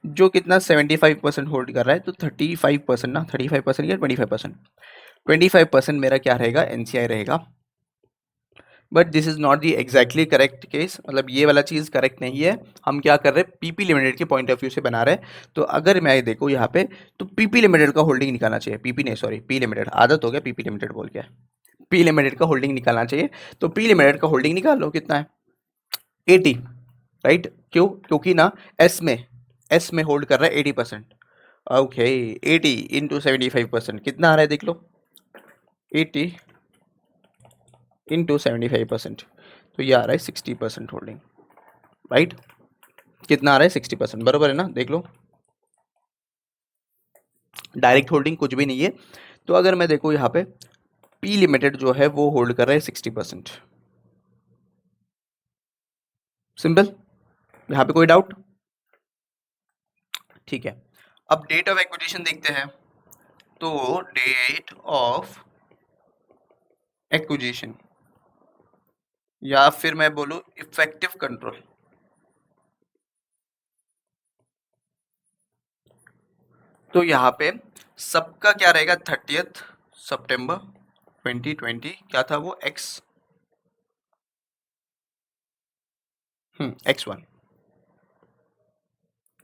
जो कितना 75% होल्ड कर रहा है। तो 35% ना, 35% या 25%, 25% मेरा क्या रहेगा, एनसीआई रहेगा। But this is not the exactly correct case, मतलब ये वाला चीज़ करेक्ट नहीं है। हम क्या कर रहे हैं, पीपी लिमिटेड के पॉइंट ऑफ व्यू से बना रहे हैं। तो अगर मैं देखो यहाँ पे, तो पीपी लिमिटेड का होल्डिंग निकालना चाहिए, पीपी नहीं सॉरी पी लिमिटेड, आदत हो गया पीपी लिमिटेड बोल के, पी लिमिटेड का होल्डिंग निकालना चाहिए। तो पी लिमिटेड का होल्डिंग निकाल लो, कितना है 80, राइट। क्यों, क्योंकि ना एस में होल्ड कर रहा है 80%। ओके, 80 इंटू 75% कितना आ रहा है देख लो, 80 इंटू 75%, तो ये आ रहा है 60% होल्डिंग, राइट। कितना आ रहा है, 60%, बराबर है ना, देख लो। डायरेक्ट होल्डिंग कुछ भी नहीं है। तो अगर मैं देखो यहाँ पे पी लिमिटेड जो है वो होल्ड कर रहा है 60%, सिंपल। यहाँ पे कोई डाउट, ठीक है। अब डेट ऑफ एक्विजिशन देखते हैं। तो डेट ऑफ एक्विजिशन या फिर मैं बोलूं इफेक्टिव कंट्रोल, तो यहाँ पे सबका क्या रहेगा 30th सितंबर 2020, क्या था वो X1,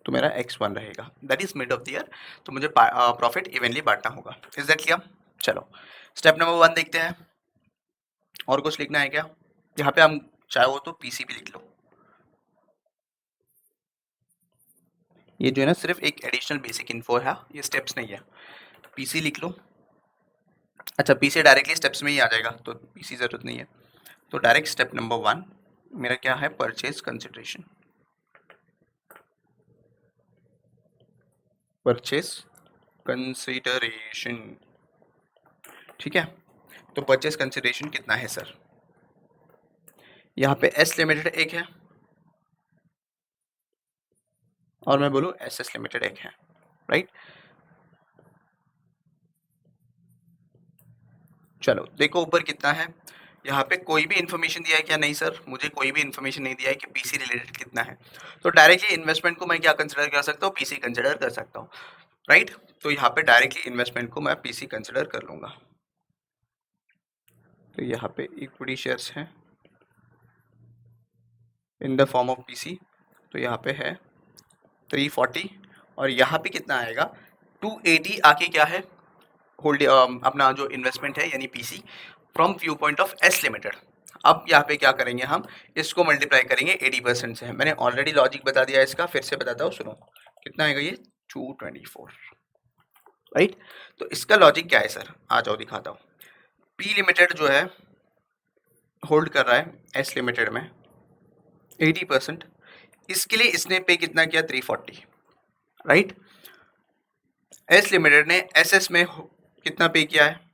तो मेरा X1 रहेगा, that is mid of the year, तो मुझे प्रॉफिट इवनली बांटना होगा। Is that clear? चलो स्टेप नंबर 1 देखते हैं। और कुछ लिखना है क्या? यहाँ पे हम चाहो तो पीसी भी लिख लो, ये जो है ना सिर्फ एक एडिशनल बेसिक इन्फो है, ये स्टेप्स नहीं है। पीसी लिख लो। अच्छा पीसी डायरेक्टली स्टेप्स में ही आ जाएगा, तो पीसी जरूरत नहीं है। तो डायरेक्ट स्टेप नंबर 1 मेरा क्या है, परचेज कंसिडरेशन। परचेज कंसिडरेशन, ठीक है। तो परचेज कंसिडरेशन कितना है सर? यहाँ पे एस लिमिटेड एक है और मैं बोलूँ एस एस लिमिटेड एक है, राइट। चलो देखो ऊपर कितना है, यहाँ पे कोई भी इन्फॉर्मेशन दिया है क्या? नहीं सर, मुझे कोई भी इन्फॉर्मेशन नहीं दिया है कि पीसी रिलेटेड कितना है। तो डायरेक्टली इन्वेस्टमेंट को मैं क्या कंसिडर कर सकता हूँ? पीसी कंसिडर कर सकता हूँ, राइट। तो यहाँ पे डायरेक्टली इन्वेस्टमेंट को मैं पीसी कंसिडर कर लूंगा। तो यहाँ पे इक्विटी शेयर्स हैं in the form of PC, तो यहाँ पे है 340 और यहाँ पे कितना आएगा 280 आके क्या है होल्ड अपना जो इन्वेस्टमेंट है यानी PC from view point of S limited. अब यहाँ पे क्या करेंगे हम, इसको मल्टीप्लाई करेंगे 80% से। मैंने ऑलरेडी लॉजिक बता दिया इसका, फिर से बताता हूँ सुनो। कितना आएगा ये 224, राइट। तो इसका लॉजिक क्या है सर, आ जाओ दिखाता हूँ। पी लिमिटेड जो है होल्ड कर रहा है एस लिमिटेड में 80%, इसके लिए इसने पे कितना किया 340, राइट। एस लिमिटेड ने एस एस में कितना पे किया है?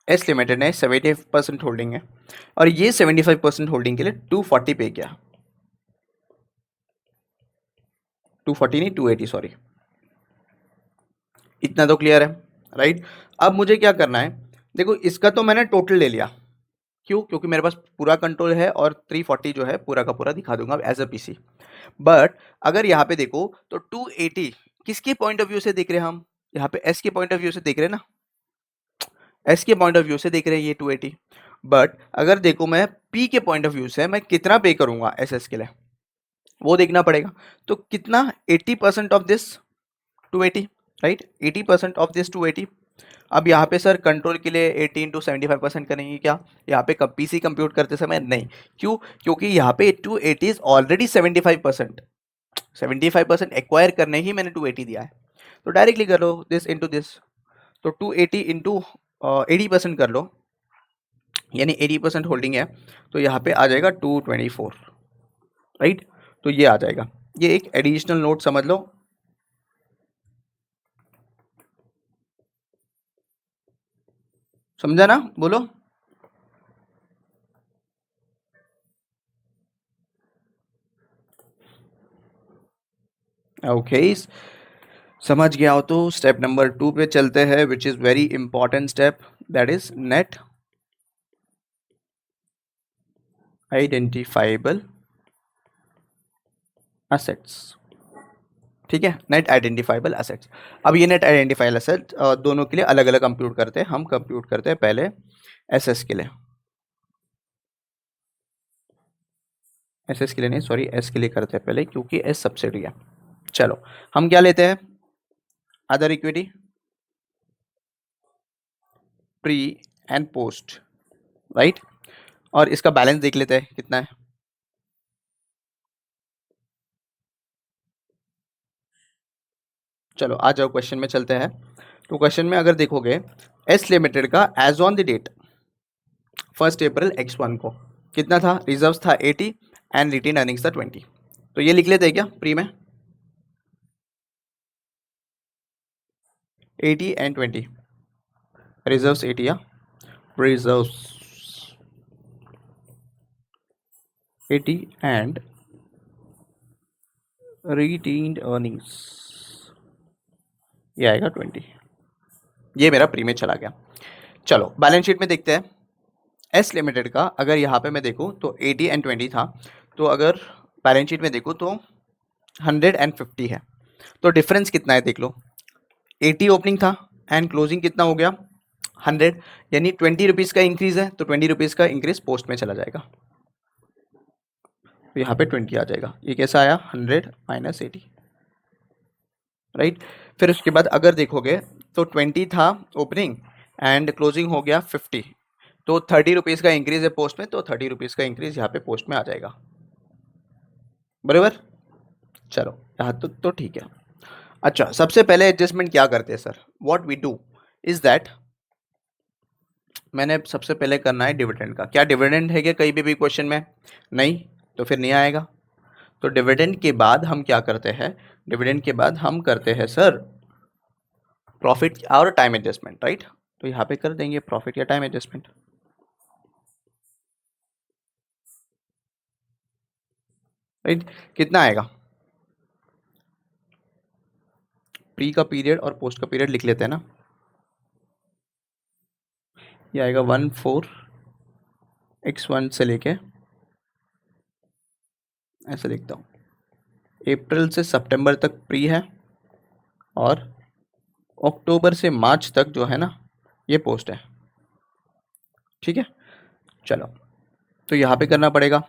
एस लिमिटेड ने 75% होल्डिंग है और ये 75% होल्डिंग के लिए 240 पे किया, 240 नहीं 280 सॉरी। इतना तो क्लियर है, राइट। अब मुझे क्या करना है, देखो इसका तो मैंने टोटल ले लिया, क्यों? क्योंकि मेरे पास पूरा कंट्रोल है और 340 जो है पूरा का पूरा दिखा दूंगा एज अ पीसी। बट अगर यहाँ पे देखो तो 280 किसके पॉइंट ऑफ व्यू से देख रहे हैं हम? यहाँ पे एस के पॉइंट ऑफ व्यू से देख रहे हैं ना, एस के पॉइंट ऑफ व्यू से देख रहे हैं ये 280। बट अगर देखो मैं पी के पॉइंट ऑफ व्यू से मैं कितना पे करूंगा एस एस के लिए, वो देखना पड़ेगा। तो कितना 80% of this 280, right. 80% of this 280। अब यहाँ पे सर कंट्रोल के लिए 80 इंटू 75% करेंगे क्या? यहाँ पे पीसी कंप्यूट करते समय नहीं, क्यों? क्योंकि यहाँ पे 280 इज ऑलरेडी 75%, 75% एक्वायर करने ही मैंने 280 दिया है। तो डायरेक्टली कर लो दिस इंटू दिस, तो 280 इंटू 80% कर लो, यानी 80% होल्डिंग है, तो यहाँ पे आ जाएगा 224, राइट। तो ये आ जाएगा, ये एक एडिशनल नोट समझ लो। समझा ना? बोलो। ओके समझ गया हो तो स्टेप नंबर 2 पे चलते हैं, विच is very important step, that is net identifiable assets. ठीक है, नेट आइडेंटिफाइबल एसेट्स। अब ये नेट आइडेंटिफाइबल एसेट दोनों के लिए अलग अलग कंप्यूट करते हैं। हम कंप्यूट करते हैं पहले एसएस के लिए, एसएस के लिए नहीं सॉरी एस के लिए करते हैं पहले, क्योंकि एस सब्सिडी है। चलो हम क्या लेते हैं, other equity pre and post, right. और इसका बैलेंस देख लेते हैं कितना है। चलो आ जाओ क्वेश्चन में चलते हैं। तो क्वेश्चन में अगर देखोगे एस लिमिटेड का as on the date 1 April X1 को कितना था, रिजर्व्स था 80 एंड रिटेन अर्निंग्स था 20। तो ये लिख लेते हैं क्या प्री में, 80 एंड 20, रिजर्व्स 80 या रिजर्व्स 80 एंड retained earnings ये आएगा 20। ये मेरा प्री में चला गया। चलो बैलेंस शीट में देखते हैं। एस लिमिटेड का अगर यहाँ पे मैं देखूँ तो 80 एंड 20 था, तो अगर बैलेंस शीट में देखूँ तो 150 है। तो डिफरेंस कितना है देख लो, 80 ओपनिंग था एंड क्लोजिंग कितना हो गया 100, यानी 20 रुपीज़ का इंक्रीज है, तो 20 रुपीज़ का इंक्रीज पोस्ट में चला जाएगा, तो यहाँ पे 20 आ जाएगा। ये कैसा आया 100 माइनस 80, राइट। फिर उसके बाद अगर देखोगे तो 20 था ओपनिंग एंड क्लोजिंग हो गया 50, तो 30 रुपीज़ का इंक्रीज है पोस्ट में, तो 30 रुपीज़ का इंक्रीज यहाँ पे पोस्ट में आ जाएगा, बराबर। चलो यहाँ तो ठीक है। अच्छा, सबसे पहले एडजस्टमेंट क्या करते हैं sir, what we do is that, मैंने सबसे पहले करना है डिविडेंड का। क्या डिविडेंड है क्या कहीं भी क्वेश्चन में, नहीं, तो फिर नहीं आएगा। तो डिविडेंड के बाद हम क्या करते हैं, डिविडेंड के बाद हम करते हैं सर प्रॉफिट और टाइम एडजस्टमेंट, राइट। तो यहाँ पे कर देंगे प्रॉफिट या टाइम एडजस्टमेंट, राइट। कितना आएगा, प्री का पीरियड और पोस्ट का पीरियड लिख लेते हैं ना, ये आएगा 14x1 से लेके, ऐसे लिखता हूँ, अप्रैल से सितंबर तक प्री है और अक्टूबर से मार्च तक जो है ना ये पोस्ट है, ठीक है। चलो तो यहाँ पे करना पड़ेगा,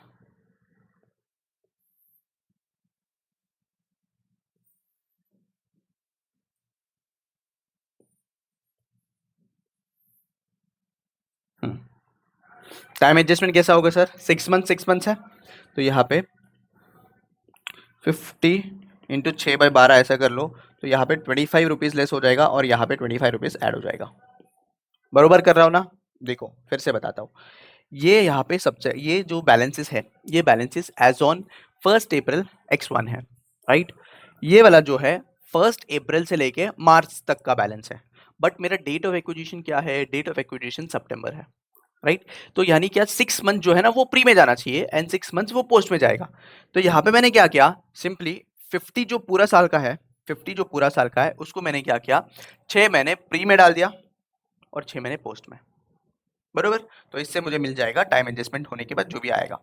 टाइम एडजस्टमेंट कैसा होगा सर, 6 मंथ है, तो यहाँ पे 50 इंटू 6/12 ऐसा कर लो, तो यहाँ पे 25 रुपीज़ लेस हो जाएगा और यहाँ पे 25 रुपीज़ ऐड हो जाएगा, बरोबर कर रहा हूँ ना। देखो फिर से बताता हूँ, ये यहाँ पे सबसे ये जो बैलेंसेस है, ये balances as on 1 April x1 है, राइट। ये वाला जो है 1 अप्रैल से लेके मार्च तक का बैलेंस है, बट मेरा डेट ऑफ एक्विजिशन क्या है, डेट ऑफ एक्विजिशन सितंबर है, राइट। तो यानी क्या 6 मंथ जो है ना वो प्री में जाना चाहिए एंड 6 मंथ वो पोस्ट में जाएगा। तो यहाँ पे मैंने क्या किया, सिंपली 50 जो पूरा साल का है, 50 जो पूरा साल का है उसको मैंने क्या किया, 6 महीने प्री में डाल दिया और 6 महीने पोस्ट में, बरोबर। तो इससे मुझे मिल जाएगा टाइम एडजस्टमेंट होने के बाद जो भी आएगा,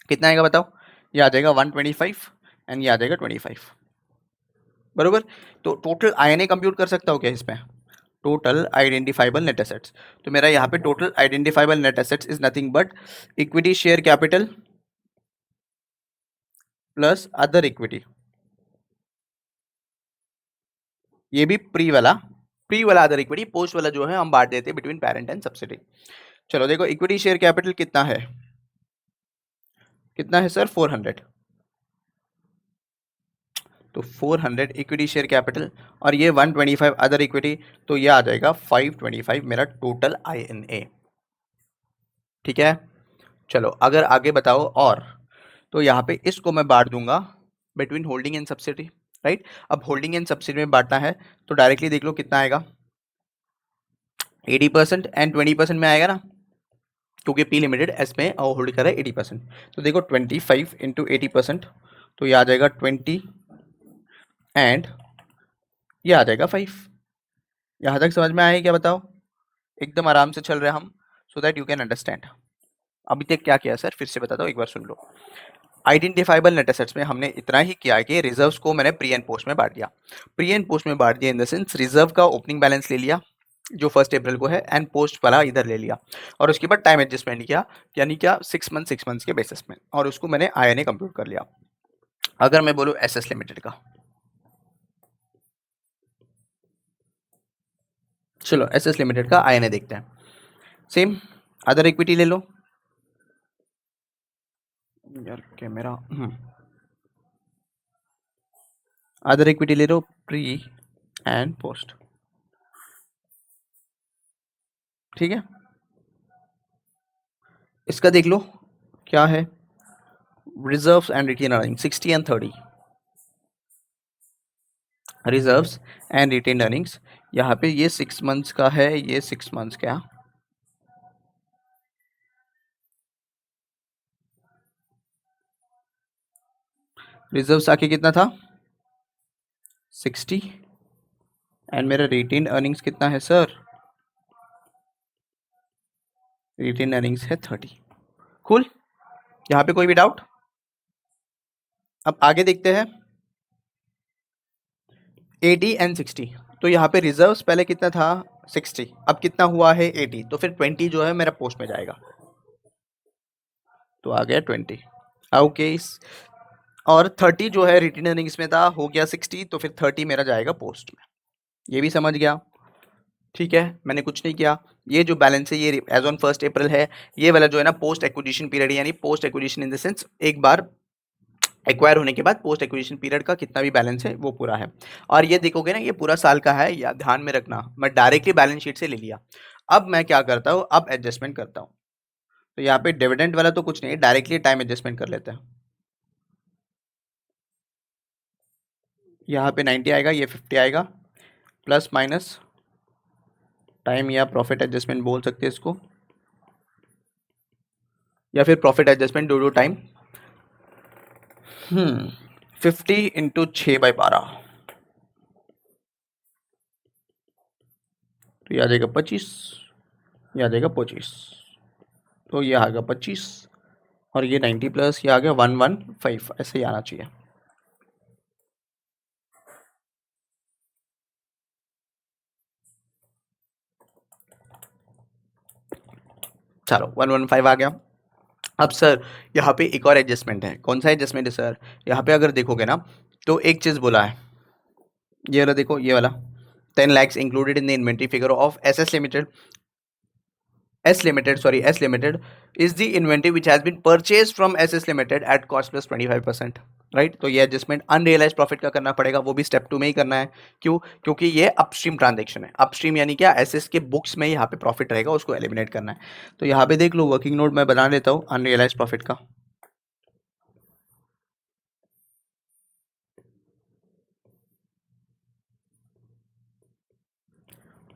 कितना आएगा बताओ, ये आ जाएगा 125 एंड ये आ जाएगा 25, बरोबर। तो टोटल आईएनए कंप्यूट कर सकता हूँ क्या इसमें, टोटल आइडेंटिफाइबल नेट एसेट्स, तो मेरा यहाँ पे total identifiable net assets is nothing but equity share capital plus other equity, ये भी प्री वाला अदर इक्विटी, पोस्ट वाला जो है हम बांट देते हैं बिटवीन पेरेंट एंड सब्सिडी। चलो देखो इक्विटी शेयर कैपिटल कितना है, कितना है सर 400, तो 400 इक्विटी शेयर कैपिटल और ये 125 अदर इक्विटी, तो ये आ जाएगा 525 मेरा टोटल आईएनए, ठीक है। चलो अगर आगे बताओ और, तो यहाँ पे इसको मैं बांट दूंगा between holding and subsidy, right. अब होल्डिंग एंड सब्सिडी में बांटना है तो डायरेक्टली देख लो कितना आएगा, 80% एंड 20% में आएगा ना, क्योंकि पी लिमिटेड एस में होल्ड कर रहा है 80%, तो देखो 25 इंटू 80%, तो ये आ जाएगा 20 एंड ये आ जाएगा 5। यहाँ तक समझ में आया क्या बताओ, एकदम आराम से चल रहे हैं हम, so that you can understand. अभी तक क्या किया सर, फिर से बताता हूँ एक बार सुन लो। आइडेंटिफाइबल नेट एसेट्स में हमने इतना ही किया कि रिजर्व्स को मैंने प्री एंड पोस्ट में बांट दिया, प्री एंड पोस्ट में बांट दिया इन द सेंस रिजर्व का ओपनिंग बैलेंस ले लिया जो 1 अप्रैल को है एंड पोस्ट वाला इधर ले लिया, और उसके बाद टाइम एडजस्टमेंट किया, यानी क्या 6 मंथ के बेसिस में, और उसको मैंने आईएनए कंप्यूट कर लिया। अगर मैं बोलूँ एसएस लिमिटेड का, चलो एसएस लिमिटेड का आईएनए देखते हैं, सेम अदर इक्विटी ले लो यार कैमरा, अदर इक्विटी ले लो प्री एंड पोस्ट, ठीक है। इसका देख लो क्या है, reserves and retain earning 60 and 30, reserves and retain earnings, यहाँ पे ये 6 मंथ्स का है, ये 6 मंथ्स का, रिजर्व्स आके कितना था 60 एंड मेरा रिटेन अर्निंग्स कितना है सर? रिटेन अर्निंग्स है 30। कूल, यहाँ पे कोई भी डाउट? अब आगे देखते हैं 80 एंड 60। तो यहाँ पे रिजर्व्स पहले कितना था? 60, अब कितना हुआ है? 80। तो फिर 20 जो है मेरा पोस्ट में जाएगा, तो आ गया 20। ओके, और 30 जो है रिटेन अर्निंग्स में था, हो गया 60, तो फिर 30 मेरा जाएगा पोस्ट में। ये भी समझ गया? ठीक है, मैंने कुछ नहीं किया। ये जो बैलेंस है ये एज ऑन 1 अप्रैल है। ये वाला जो है ना पोस्ट एक्विजिशन पीरियड, यानी post acquisition in the sense एक बार एक्वायर होने के बाद पोस्ट एक्विजिशन पीरियड का कितना भी बैलेंस है वो पूरा है। और ये देखोगे ना, ये पूरा साल का है, या ध्यान में रखना, मैं डायरेक्टली बैलेंस शीट से ले लिया। अब मैं क्या करता हूँ, अब एडजस्टमेंट करता हूँ। तो यहाँ पे डिविडेंड वाला तो कुछ नहीं है, डायरेक्टली टाइम एडजस्टमेंट कर लेते हैं। यहाँ पे 90 आएगा, ये 50 आएगा, प्लस माइनस टाइम या प्रॉफिट एडजस्टमेंट बोल सकते हैं इसको, या फिर profit adjustment do time. 50 into 6/12, तो ये आ जाएगा 25, ये आ जाएगा 25, तो ये आ गया 25, और ये 90 प्लस ये आ गया 115, ऐसे ही आना चाहिए। चलो 115 आ गया। अब सर यहाँ पे एक और एडजस्टमेंट है। कौन सा एडजस्टमेंट है सर? यहाँ पे अगर देखोगे ना, तो एक चीज़ बोला है, ये वाला देखो, ये वाला 10 lakhs included in the inventory figure of S limited. S Limited is the inventory which has been purchased from SS Limited at cost plus 25%, right. तो ये एडजस्टमेंट अनरियलाइज प्रॉफिट का करना पड़ेगा, वो भी स्टेप 2 में ही करना है। क्यों? क्योंकि ये अपस्ट्रीम ट्रांजेक्शन है। अपस्ट्रीम यानी क्या? एसएस के बुक्स में यहाँ पे प्रॉफिट रहेगा, उसको एलिमिनेट करना है। तो यहाँ पे देख लो, वर्किंग नोट मैं बना लेता हूँ अनरियलाइज प्रॉफिट का।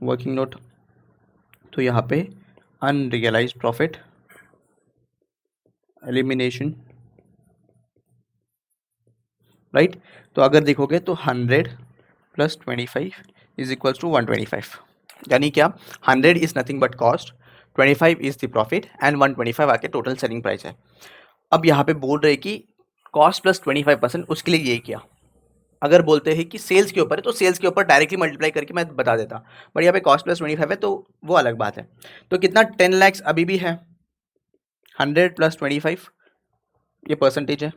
वर्किंग नोट, तो यहाँ पे अनरियलाइज प्रॉफिट एलिमिनेशन, राइट। तो अगर देखोगे तो 100 प्लस 25 इज इक्वल्स टू 125, यानी क्या? 100 is nothing but cost, 25 is the profit, and 125 आके टोटल सेलिंग प्राइस है। अब यहाँ पे बोल रहे कि कॉस्ट प्लस 25%, उसके लिए ये किया। अगर बोलते हैं कि सेल्स के ऊपर है, तो सेल्स के ऊपर डायरेक्टली मल्टीप्लाई करके मैं बता देता, बट यहाँ पे कॉस्ट प्लस 25 है, तो वो अलग बात है। तो कितना? 10 lakhs अभी भी है, 100 प्लस 25 ये परसेंटेज है।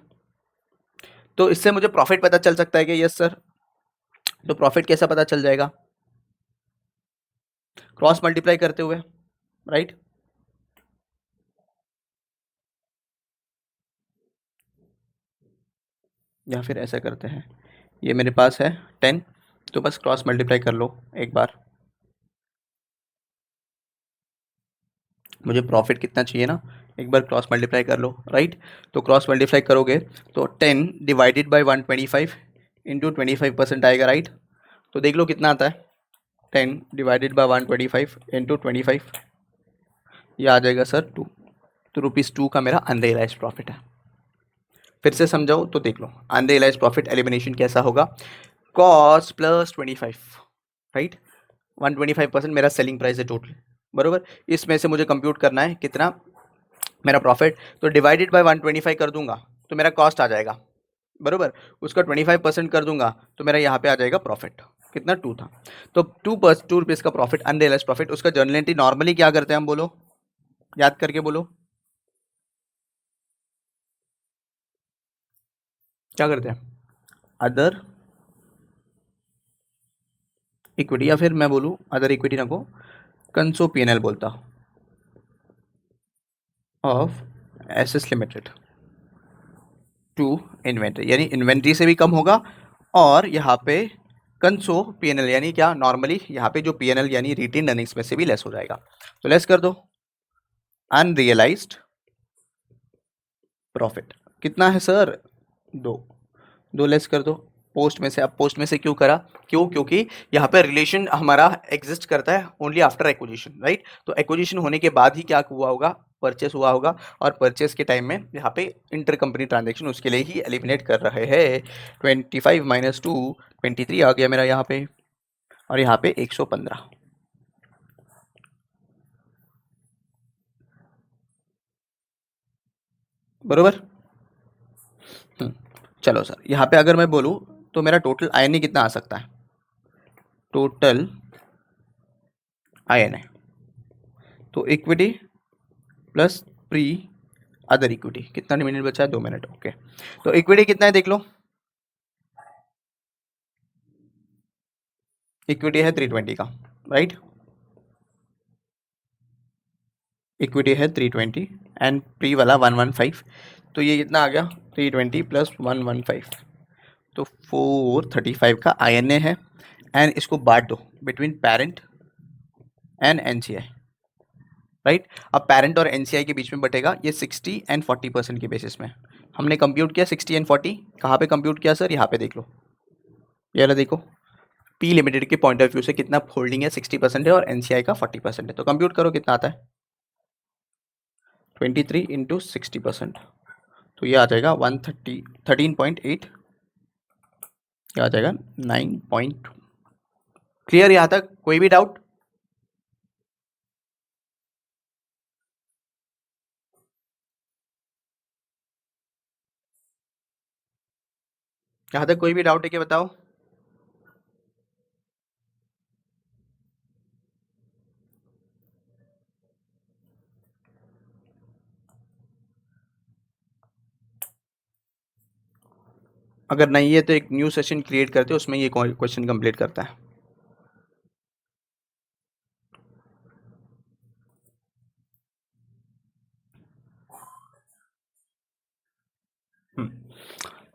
तो इससे मुझे प्रॉफिट पता चल सकता है कि यस सर। तो प्रॉफिट कैसा पता चल जाएगा? क्रॉस मल्टीप्लाई करते हुए, राइट। या फिर ऐसा करते हैं, ये मेरे पास है 10, तो बस क्रॉस मल्टीप्लाई कर लो एक बार। मुझे प्रॉफिट कितना चाहिए ना, एक बार क्रॉस मल्टीप्लाई कर लो, राइट। तो क्रॉस मल्टीप्लाई करोगे तो 10 डिवाइडेड बाई 125 इंटू 25% आएगा, राइट। तो देख लो कितना आता है, 10 डिवाइडेड बाई 125 इंटू 25, ये आ जाएगा सर 2। तो ₹2 का मेरा अनरियलाइज प्रॉफिट है। फिर से समझाओ तो देख लो, अनरियलाइज प्रॉफिट एलिमिनेशन कैसा होगा? Cost plus 25, right. 125% मेरा सेलिंग प्राइस है टोटल, बरोबर। इसमें से मुझे कंप्यूट करना है कितना मेरा प्रॉफिट, तो डिवाइडेड बाय 125 कर दूंगा तो मेरा कॉस्ट आ जाएगा, बरोबर। उसका 25% कर दूंगा तो मेरा यहाँ पे आ जाएगा प्रॉफिट, कितना? 2 था। तो 2 रुपीज़ का प्रॉफिट, अनरियलाइज प्रॉफिट। उसका जर्नल एंट्री नॉर्मली क्या करते हैं हम, बोलो, याद करके बोलो, क्या करते हैं? अदर इक्विटी, या फिर मैं बोलूँ अदर इक्विटी ना को, कंसो पीएनएल बोलता of SS limited to inventory, यानी इन्वेंट्री से भी कम होगा, और यहाँ पे कंसो पीएनएल यानी क्या? नॉर्मली यहाँ पे जो पीएनएल यानी रिटेन अर्निंग्स में से भी लेस हो जाएगा। तो लेस कर दो, अनरियलाइज्ड प्रॉफिट कितना है सर? 2 लेस कर दो पोस्ट में से। अब पोस्ट में से क्यों करा? क्यों? क्योंकि यहाँ पे रिलेशन हमारा एग्जिस्ट करता है ओनली आफ्टर एक्विजिशन, राइट। तो एक्विजिशन होने के बाद ही क्या हुआ होगा? परचेस हुआ होगा, और परचेस के टाइम में यहाँ पे इंटर कंपनी ट्रांजेक्शन, उसके लिए ही एलिमिनेट कर रहे हैं। 25 माइनस 2 23 आ गया मेरा यहाँ पे, और यहाँ पे 115। बरोबर। चलो सर, यहाँ पे अगर मैं बोलूँ तो मेरा टोटल INA कितना आ सकता है? टोटल INA तो equity plus pre other equity, कितना मिनट बचा है? 2 मिनट। ओके, तो इक्विटी कितना है देख लो। इक्विटी है 320 का, राइट। इक्विटी है 320 एंड प्री वाला 115, तो ये कितना आ गया? 320 प्लस 115, तो 435 का INA है। एंड इसको बांट दो between parent and NCI, right. अब पेरेंट और NCI के बीच में बटेगा ये 60 एंड 40% के बेसिस में। हमने कंप्यूट किया 60 एंड 40, कहाँ पे कंप्यूट किया सर? यहाँ पे देख लो, ये वाला देखो, पी लिमिटेड के पॉइंट ऑफ व्यू से कितना होल्डिंग है? 60% है और NCI का 40% है, तो कंप्यूट करो कितना आता है? 23 इंटू 60%, तो ये आ जाएगा 13.8, ये आ जाएगा 9.2। क्लियर यहाँ तक? कोई भी डाउट? यहाँ तक कोई भी डाउट है कि बताओ? अगर नहीं है तो एक न्यू सेशन क्रिएट करते हैं, उसमें ये क्वेश्चन कंप्लीट करता है।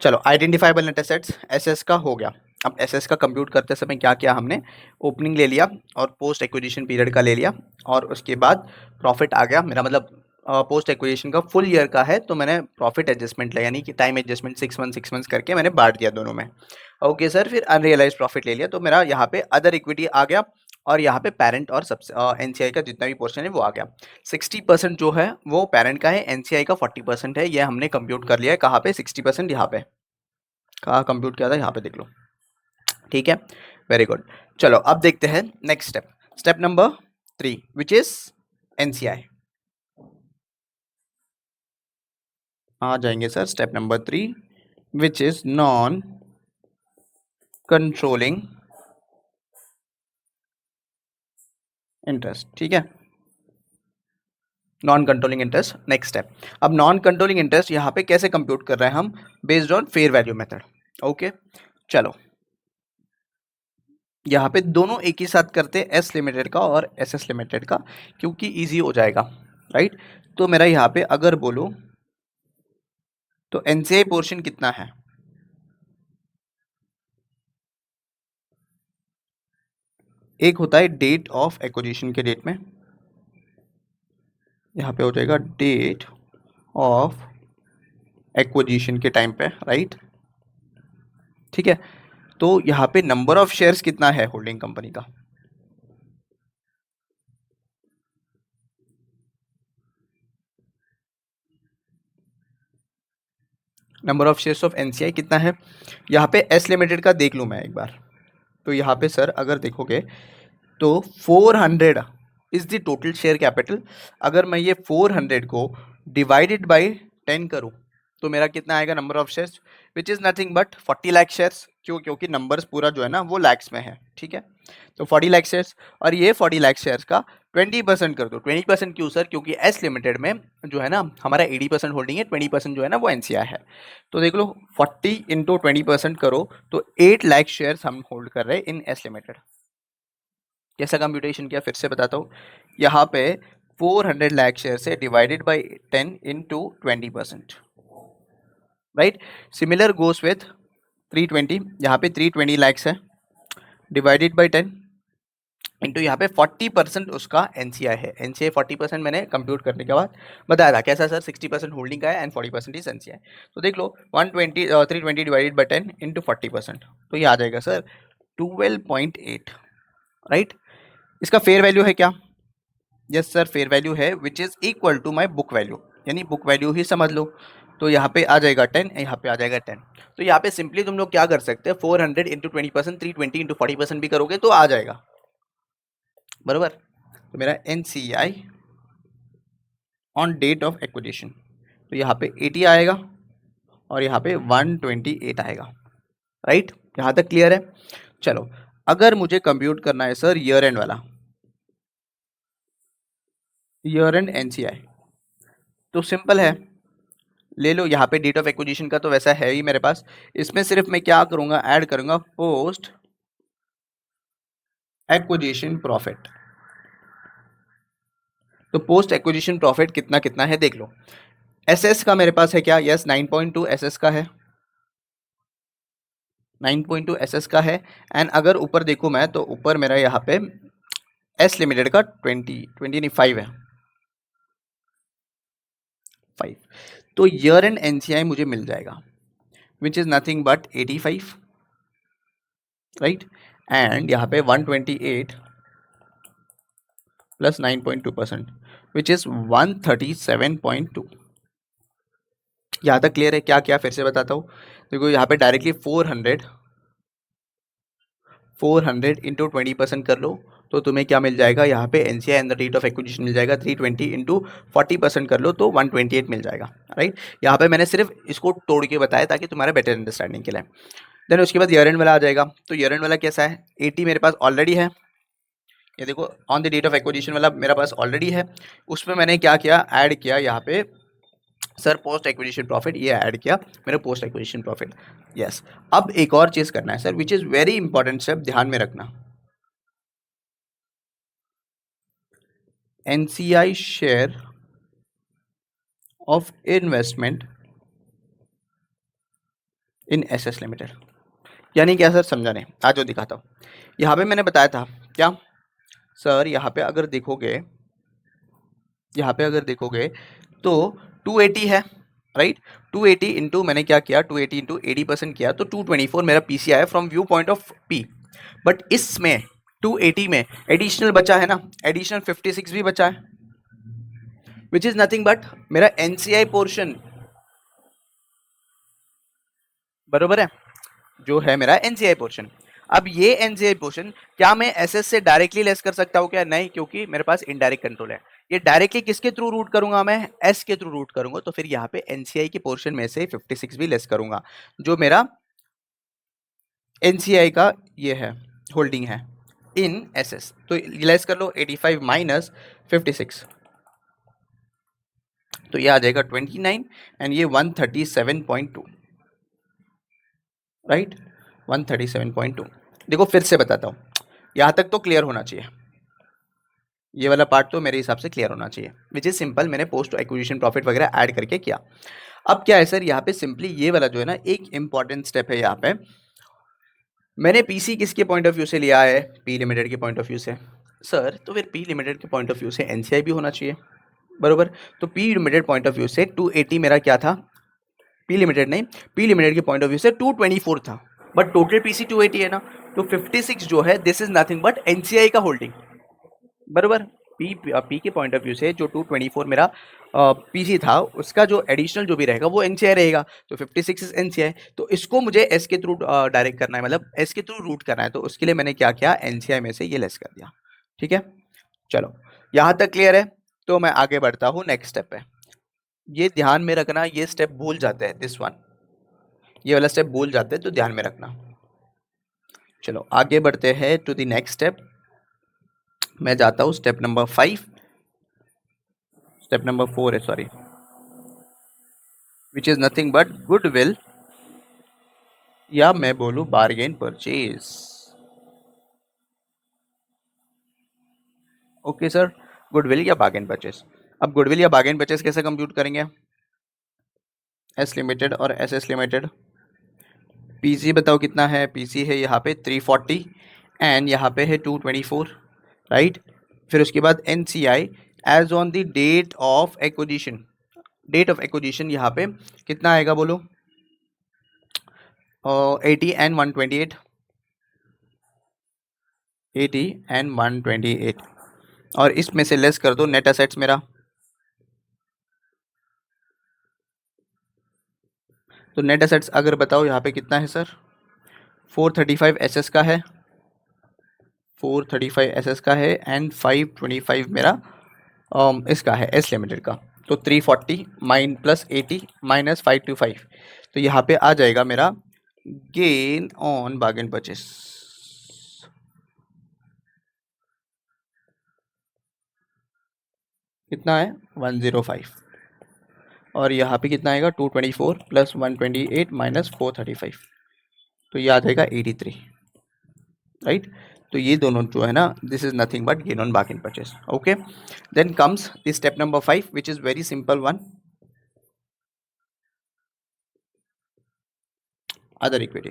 चलो, आइडेंटिफाइबल नेट एसेट्स SS का हो गया। अब SS का कंप्यूट करते समय क्या किया हमने? ओपनिंग ले लिया और पोस्ट एक्विजिशन पीरियड का ले लिया, और उसके बाद प्रॉफिट आ गया मेरा, मतलब पोस्ट एक्विजिशन का फुल ईयर का है तो मैंने प्रॉफिट एडजस्टमेंट लिया, यानी कि टाइम एडजस्टमेंट 6 मंथ्स करके मैंने बांट दिया दोनों में। ओके सर, फिर अनरियलाइज प्रॉफिट ले लिया, तो मेरा यहाँ पे अदर इक्विटी आ गया, और यहाँ पे पेरेंट और सबसे NCI का जितना भी पोर्शन है वो आ गया। 60% जो है वो पेरेंट का है, NCI का 40% है, ये हमने कंप्यूट कर लिया है। कहाँ पे? 60% यहाँ पे। कहाँ कंप्यूट किया था? यहाँ पे देख लो, ठीक है, वेरी गुड। चलो अब देखते हैं next step, step number 3 which is NCI। आ जाएंगे sir step number 3 which is non controlling interest, ठीक है, non controlling interest. Next step, अब नॉन कंट्रोलिंग इंटरेस्ट यहाँ पे कैसे कंप्यूट कर रहे हैं हम? Based on fair value method. Okay, चलो यहाँ पे दोनों एक ही साथ करते हैं, S लिमिटेड का और SS लिमिटेड का, क्योंकि इजी हो जाएगा, राइट। तो मेरा यहाँ पे अगर बोलो तो NCI पोर्शन कितना है? एक होता है डेट ऑफ एक्विजिशन के डेट में, यहाँ पे हो जाएगा डेट ऑफ एक्विजिशन के टाइम पे, राइट, ठीक है। तो यहाँ पे नंबर ऑफ शेयर्स कितना है होल्डिंग कंपनी का? Number of shares of NCI कितना है? यहाँ पे S लिमिटेड का देख लूँ मैं एक बार, तो यहाँ पे सर अगर देखोगे तो 400 is the total share capital. अगर मैं ये 400 को डिवाइडेड बाय 10 करूँ तो मेरा कितना आएगा number of shares? Which is nothing but 40 lakh shares. क्यों? क्योंकि नंबर्स पूरा जो है ना वो लैक्स में है, ठीक है। तो 40 लाख शेयर्स, और ये 40 लाख शेयर्स का 20% कर दो। 20% क्यों सर? क्योंकि S लिमिटेड में जो है ना हमारा 80% होल्डिंग है, 20% जो है ना वो NCI है। तो देख लो 40 इंटू 20% करो तो 8 लाख शेयर्स हम होल्ड कर रहे हैं इन S लिमिटेड। कैसा कंप्यूटेशन किया फिर से बताता हूँ, यहाँ पे 400 लाख शेयर से divided by 10 into 20%, right. Similar goes with 320, यहाँ पे 320 लैक्स है डिवाइडेड बाई 10 इंटू यहाँ पे 40% उसका NCI है। NCI 40% मैंने कंप्यूट करने के बाद बताया था कैसा सर? 60% होल्डिंग का है एंड 40% इज NCI। तो देख लो 320 डिवाइडेड बाई 10 इंटू 40%, तो ये आ जाएगा सर 12.8, राइट। इसका फेयर वैल्यू है क्या? यस सर, फेयर वैल्यू है which is equal to my book value, यानी बुक वैल्यू ही समझ लो। तो यहाँ पे आ जाएगा 10, यहाँ पे आ जाएगा 10। तो यहाँ पे सिंपली तुम लोग क्या कर सकते हैं, 400 इंटू 20%, 320 इंटू 40% भी करोगे तो आ जाएगा, बराबर। तो मेरा NCI on date of acquisition, तो यहाँ पे 80 आएगा और यहाँ पे 128 आएगा, राइट। यहाँ तक क्लियर है। चलो, अगर मुझे कंप्यूट करना है सर ईयर एंड वाला, ईयर एंड NCI, तो सिंपल है, ले लो यहाँ पे डेट ऑफ एक्विजिशन का तो वैसा है ही मेरे पास, इसमें सिर्फ मैं क्या करूंगा, ऐड करूंगा पोस्ट एक्विजिशन प्रॉफिट। तो पोस्ट एक्विजिशन प्रॉफिट कितना कितना है देख लो। एसएस का मेरे पास है क्या, यस 9.2 एसएस का है, 9.2 एसएस का है। एंड अगर ऊपर देखूं मैं तो ऊपर मेरा यहाँ पे एस लिमिटेड का 20 नहीं 5 है, 5। तो ईयर एंड एनसीआई मुझे मिल जाएगा which is nothing but 85, right. And यहाँ पे 128 प्लस 9.2% विच इज 137.2। यहाँ तक क्लियर है क्या, क्या फिर से बताता हूँ। देखो यहाँ पे डायरेक्टली 400 इंटू 20% कर लो तो तुम्हें क्या मिल जाएगा, यहाँ पे NCI and the date of acquisition मिल जाएगा। 320 इंटू 40% कर लो तो 128 मिल जाएगा, राइट। यहाँ पे मैंने सिर्फ इसको तोड़ के बताया ताकि तुम्हारा बेटर अंडरस्टैंडिंग के लिए। देन उसके बाद ईयर एंड वाला आ जाएगा। तो ईयर एंड वाला कैसा है, 80 मेरे पास ऑलरेडी है, ये देखो on the date of acquisition वाला मेरे पास ऑलरेडी है। उसमें मैंने क्या किया, ऐड किया यहाँ पे सर पोस्ट एक्विजिशन प्रॉफिट, ये ऐड किया मेरे पोस्ट एक्विजिशन प्रॉफिट, यस। अब एक और चीज करना है sir which is very important step, ध्यान में रखना। NCI share of investment in SS limited, यानी क्या सर, समझा नहीं, आज जो दिखाता हूँ। यहाँ पे मैंने बताया था क्या सर, यहाँ पे अगर देखोगे, यहाँ पे अगर देखोगे तो 280 है, राइट। 280 इंटू मैंने क्या किया, 280 इंटू 80% किया तो 224 मेरा पीसी आया from view point of P. But इसमें 280 में एडिशनल बचा है ना, एडिशनल 56 भी बचा है विच इज नथिंग बट मेरा एनसीआई पोर्शन, बरोबर है, जो है मेरा एनसीआई पोर्शन। अब ये एनसीआई पोर्शन क्या मैं एसएस से डायरेक्टली लेस कर सकता हूँ क्या, नहीं, क्योंकि मेरे पास इनडायरेक्ट कंट्रोल है। ये डायरेक्टली किसके थ्रू रूट करूंगा, मैं एस के थ्रू रूट करूंगा। तो फिर यहाँ पे एनसीआई के पोर्शन में से 56 भी लेस करूंगा, जो मेरा एनसीआई का ये है होल्डिंग है इन एसएस। तो लेस कर लो 85 माइनस 56, तो ये आ जाएगा 29 एंड ये 137.2, राइट, 137.2। देखो फिर से बताता हूँ, यहाँ तक तो क्लियर होना चाहिए, ये वाला पार्ट तो मेरे हिसाब से क्लियर होना चाहिए, विच इज सिंपल, मैंने पोस्ट एक्विजिशन प्रॉफिट वगैरह ऐड करके किया। अब क्या है सर, यहाँ पे सिंपली ये वाला जो है ना एक इंपॉर्टेंट स्टेप है, यहाँ पे मैंने पीसी किसके पॉइंट ऑफ व्यू से लिया है, पी लिमिटेड के पॉइंट ऑफ व्यू से। सर तो फिर पी लिमिटेड के पॉइंट ऑफ व्यू से एनसीआई भी होना चाहिए, बरोबर। तो P limited point of view से 280 मेरा क्या था, पी लिमिटेड नहीं, पी लिमिटेड के पॉइंट ऑफ व्यू से 224 था, बट टोटल पीसी 280 है ना। तो 56 जो है this is nothing but NCI का होल्डिंग, बरोबर। पी के पॉइंट ऑफ व्यू से जो 224 मेरा पीसी था उसका जो एडिशनल जो भी रहेगा वो एनसीआई रहेगा। तो 56 इज एनसीआई, तो इसको मुझे एस के थ्रू डायरेक्ट करना है, मतलब एस के थ्रू रूट करना है। तो उसके लिए मैंने क्या किया, एनसीआई में से ये लेस कर दिया, ठीक है। चलो यहाँ तक क्लियर है, तो मैं आगे बढ़ता हूँ नेक्स्ट स्टेप पे। ये ध्यान में रखना, ये स्टेप भूल जाते हैं, दिस वन, ये वाला स्टेप भूल जाते हैं, तो ध्यान में रखना। चलो आगे बढ़ते हैं टू द नेक्स्ट स्टेप। मैं जाता हूँ स्टेप नंबर 5, स्टेप नंबर 4 है sorry, which is nothing but goodwill, या मैं बोलूँ bargain purchase. Okay sir, goodwill या बार्गेन परचेज। अब गुडविल या बार्गेन परचेज कैसे कंप्यूट करेंगे, एस लिमिटेड और एस एस लिमिटेड। पीसी बताओ कितना है, पीसी है यहाँ पे 340 एंड यहाँ पे है 224, राइट। फिर उसके बाद NCI as on the date of acquisition, date of acquisition यहाँ पे कितना आएगा बोलो, 80 एंड 128, 80 एंड 128, और इसमें से लेस कर दो नेट असेट्स मेरा, तो नेट एसेट्स अगर बताओ यहाँ पे कितना है सर, 435 एसएस का है, 435 एसएस का है एंड 525 मेरा इसका है एस लिमिटेड का। तो 340 माइन प्लस 80 माइनस 525, तो यहाँ पे आ जाएगा मेरा गेन ऑन बार्गेन परचेस। कितना है 105, और यहाँ पे कितना आएगा 224 प्लस 128 माइनस 435, तो ये आ जाएगा 83, राइट। तो ये दोनों जो है ना, this is nothing but gain on bargain purchase. Okay, then comes the step number 5 which is very simple one, other equity.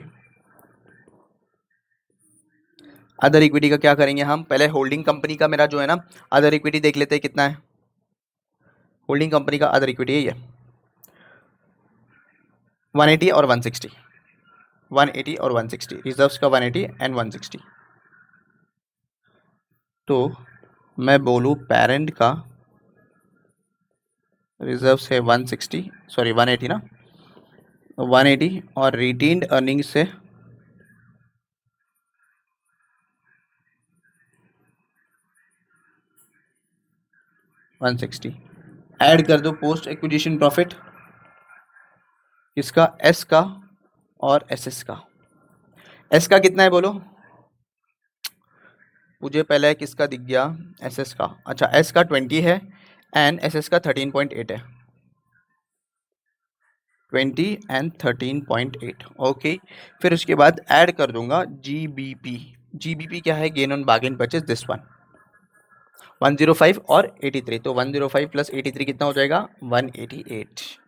Other equity का क्या करेंगे हम, पहले होल्डिंग कंपनी का मेरा जो है ना अदर इक्विटी देख लेते हैं कितना है। होल्डिंग कंपनी का अदर इक्विटी है ये 180 और 160, 180 और 160, रिजर्व्स का 180 एंड 160। तो मैं बोलूँ पेरेंट का रिजर्व्स है 160, सॉरी 180 ना, 180 और रिटेन्ड अर्निंग से 160, ऐड कर दो पोस्ट एक्विजिशन प्रॉफिट किसका, एस का और एस का। एस का कितना है बोलो मुझे, पहले किसका दिख गया, एस का। अच्छा, एस का 20 है एंड एस का 13.8 है, 20 एंड 13.8। ओके, फिर उसके बाद ऐड कर दूंगा जीबीपी। जीबीपी क्या है, gain on bargain purchase, this one 105 और 83, तो 105 प्लस 83 कितना हो जाएगा 188,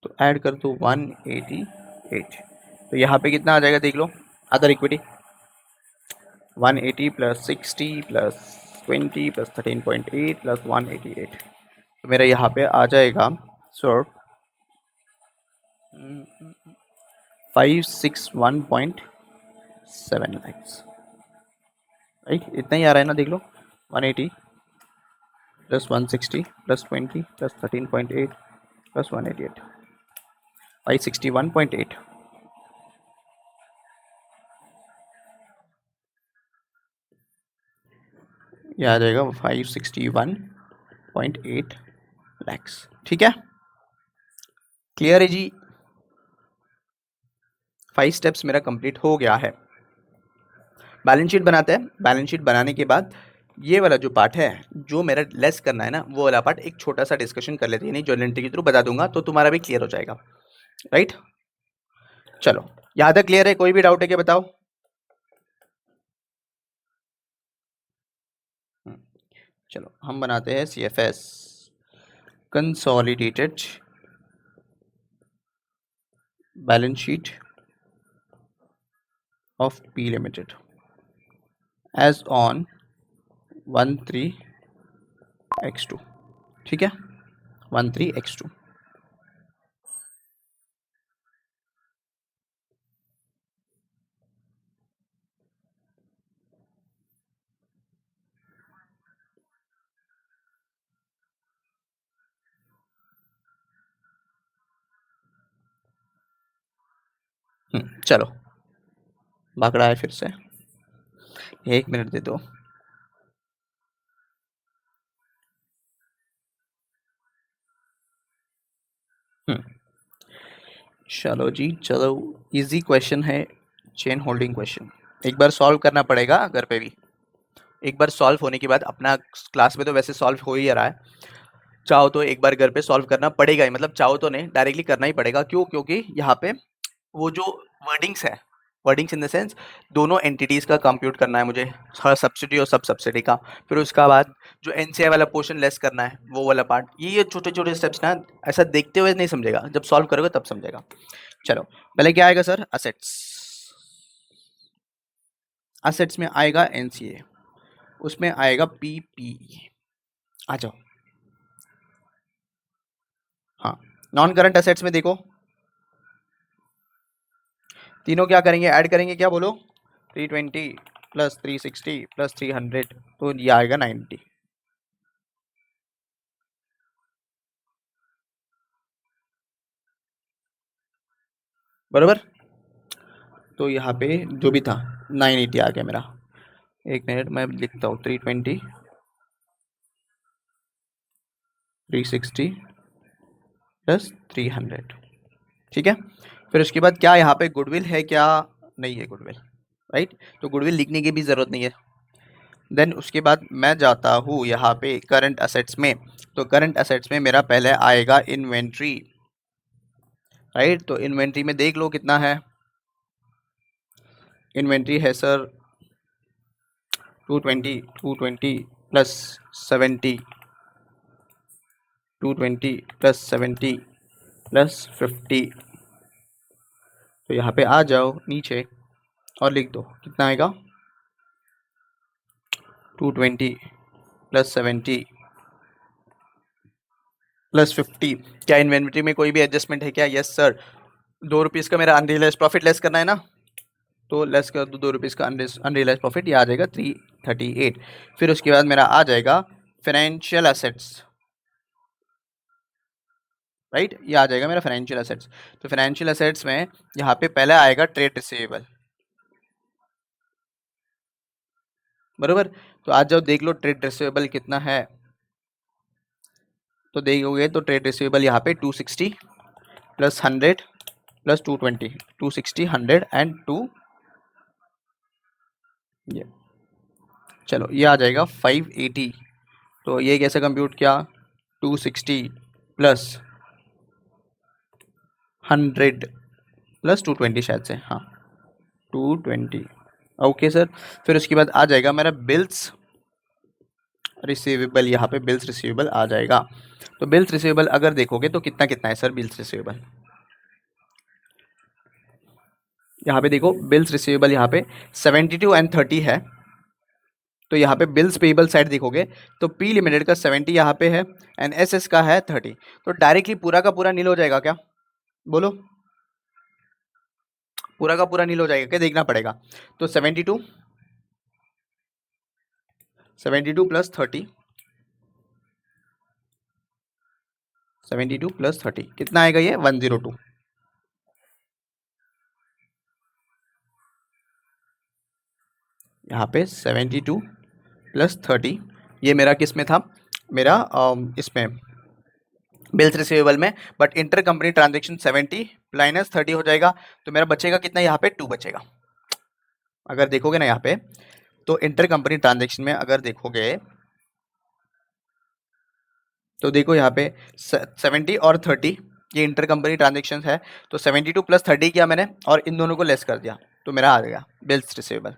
तो ऐड कर दो 188, तो यहाँ पे कितना आ जाएगा देख लो, other equity 180 plus 60 plus 20 plus 13.8 plus 188, तो मेरा यहाँ पे आ जाएगा सर 561.7 लैक्स, राइट। इतना ही आ रहा है ना, देख लो 180 प्लस 160 प्लस 20 प्लस 13.8 प्लस 188, 561.8। ये आ जाएगा 561.8 लैक्स, ठीक है, क्लियर है जी। 5 स्टेप्स मेरा कंप्लीट हो गया है। बैलेंस शीट बनाते हैं। बैलेंस शीट बनाने के बाद ये वाला जो पार्ट है, जो मेरा लेस करना है ना, वो वाला पार्ट एक छोटा सा डिस्कशन कर लेते हैं, नहीं जर्नल एंट्री के थ्रू बता दूंगा तो तुम्हारा भी क्लियर हो जाएगा, राइट। चलो, यहाँ तक क्लियर है, कोई भी डाउट है क्या बताओ। चलो हम बनाते हैं CFS, consolidated balance sheet of P limited as on 13x2, ठीक है, 13x2। चलो, भागड़ा है फिर से, 1 मिनट दे दो। चलो जी, चलो, इजी क्वेश्चन है, चेन होल्डिंग क्वेश्चन, एक बार सॉल्व करना पड़ेगा घर पे भी। एक बार सॉल्व होने के बाद अपना क्लास में तो वैसे सॉल्व हो ही रहा है, चाहो तो एक बार घर पे सॉल्व करना पड़ेगा ही, मतलब चाहो तो नहीं, डायरेक्टली करना ही पड़ेगा। क्यों, क्योंकि यहाँ पे वो जो वर्डिंग्स है, वर्डिंग्स इन द सेंस दोनों एंटिटीज़ का कंप्यूट करना है मुझे, हर सब्सिडी और सब सब्सिडी का, फिर उसका बाद जो एनसीआई वाला पोर्शन लेस करना है, वो वाला पार्ट, ये छोटे छोटे स्टेप्स ना, ऐसा देखते हुए नहीं समझेगा, जब सॉल्व करोगे तब समझेगा। चलो, पहले क्या आएगा सर, असेट्स। असेट्स में आएगा एनसीए, उसमें आएगा पीपीई। आ जाओ, हाँ, नॉन करंट असेट्स में देखो, तीनों क्या करेंगे, ऐड करेंगे, क्या बोलो, 320 प्लस 360 प्लस 300, तो ये आएगा 90। बराबर। तो यहाँ पे जो भी था 980 आ गया मेरा। एक मिनट मैं लिखता हूँ, 320 360 प्लस 300, ठीक है। फिर उसके बाद क्या यहाँ पे गुडविल है क्या? नहीं है गुडविल, राइट। तो गुडविल लिखने की भी ज़रूरत नहीं है। देन उसके बाद मैं जाता हूँ यहाँ पे करंट असेट्स में। तो करंट असेट्स में मेरा पहले आएगा इन्वेंट्री, राइट। तो इन्वेंट्री में देख लो कितना है। इन्वेंट्री है सर 220 प्लस 70, 220 प्लस 70 प्लस 50। तो यहाँ पे आ जाओ नीचे और लिख दो कितना आएगा, 220 प्लस 70 प्लस 50। क्या इन्वेंट्री में कोई भी एडजस्टमेंट है क्या? Yes sir. 2 रुपीज़ का मेरा अनरियलाइज प्रॉफिट लेस करना है ना, तो लेस कर दो 2 रुपीज़ का अनरियलाइज प्रॉफिट, ये आ जाएगा 338। फिर उसके बाद मेरा आ जाएगा फाइनेंशियल एसेट्स, राइट। ये आ जाएगा मेरा फाइनेंशियल एसेट्स। तो फाइनेंशियल एसेट्स में यहाँ पे पहले आएगा ट्रेड रिसीवेबल, बराबर। तो आज जाओ देख लो ट्रेड रिसीवेबल कितना है। तो देखोगे तो ट्रेड रिसीवेबल यहाँ पे 260 प्लस 100 प्लस 220, 260 100 एंड 2, ये चलो ये आ जाएगा 580। तो ये कैसे कंप्यूट किया, 260 प्लस 100 प्लस 220 शायद से, हाँ 220, ओके सर। फिर उसके बाद आ जाएगा मेरा बिल्स रिसीवेबल, यहाँ पे बिल्स रिसीवेबल आ जाएगा। तो बिल्स रिसीवेबल अगर देखोगे तो कितना कितना है सर बिल्स रिसीवेबल, यहाँ पे देखो बिल्स रिसीवेबल यहाँ पे 72 एंड 30 है। तो यहाँ पे बिल्स पेबल साइड देखोगे तो पी लिमिटेड का 70 यहाँ पे है एंड एस एस का है 30। तो डायरेक्टली पूरा का पूरा नील हो जाएगा क्या? बोलो, पूरा का पूरा नील हो जाएगा क्या? देखना पड़ेगा। तो 72 प्लस 30, 72 प्लस 30 कितना आएगा? ये 102। यहाँ पे 72 प्लस 30, ये मेरा किस में था? मेरा इसमें बिल्स रिसीवेबल में। But inter company transaction 70 minus 30 हो जाएगा। तो मेरा बचेगा कितना? यहाँ पे 2 बचेगा। अगर देखोगे ना यहाँ पे, तो इंटर कंपनी ट्रांजेक्शन में अगर देखोगे तो देखो यहाँ पे 70 और 30 ये इंटर कंपनी ट्रांजेक्शन है। तो 72 प्लस 30 किया मैंने और इन दोनों को लेस कर दिया, तो मेरा आ गया बिल्स रिसीवेबल।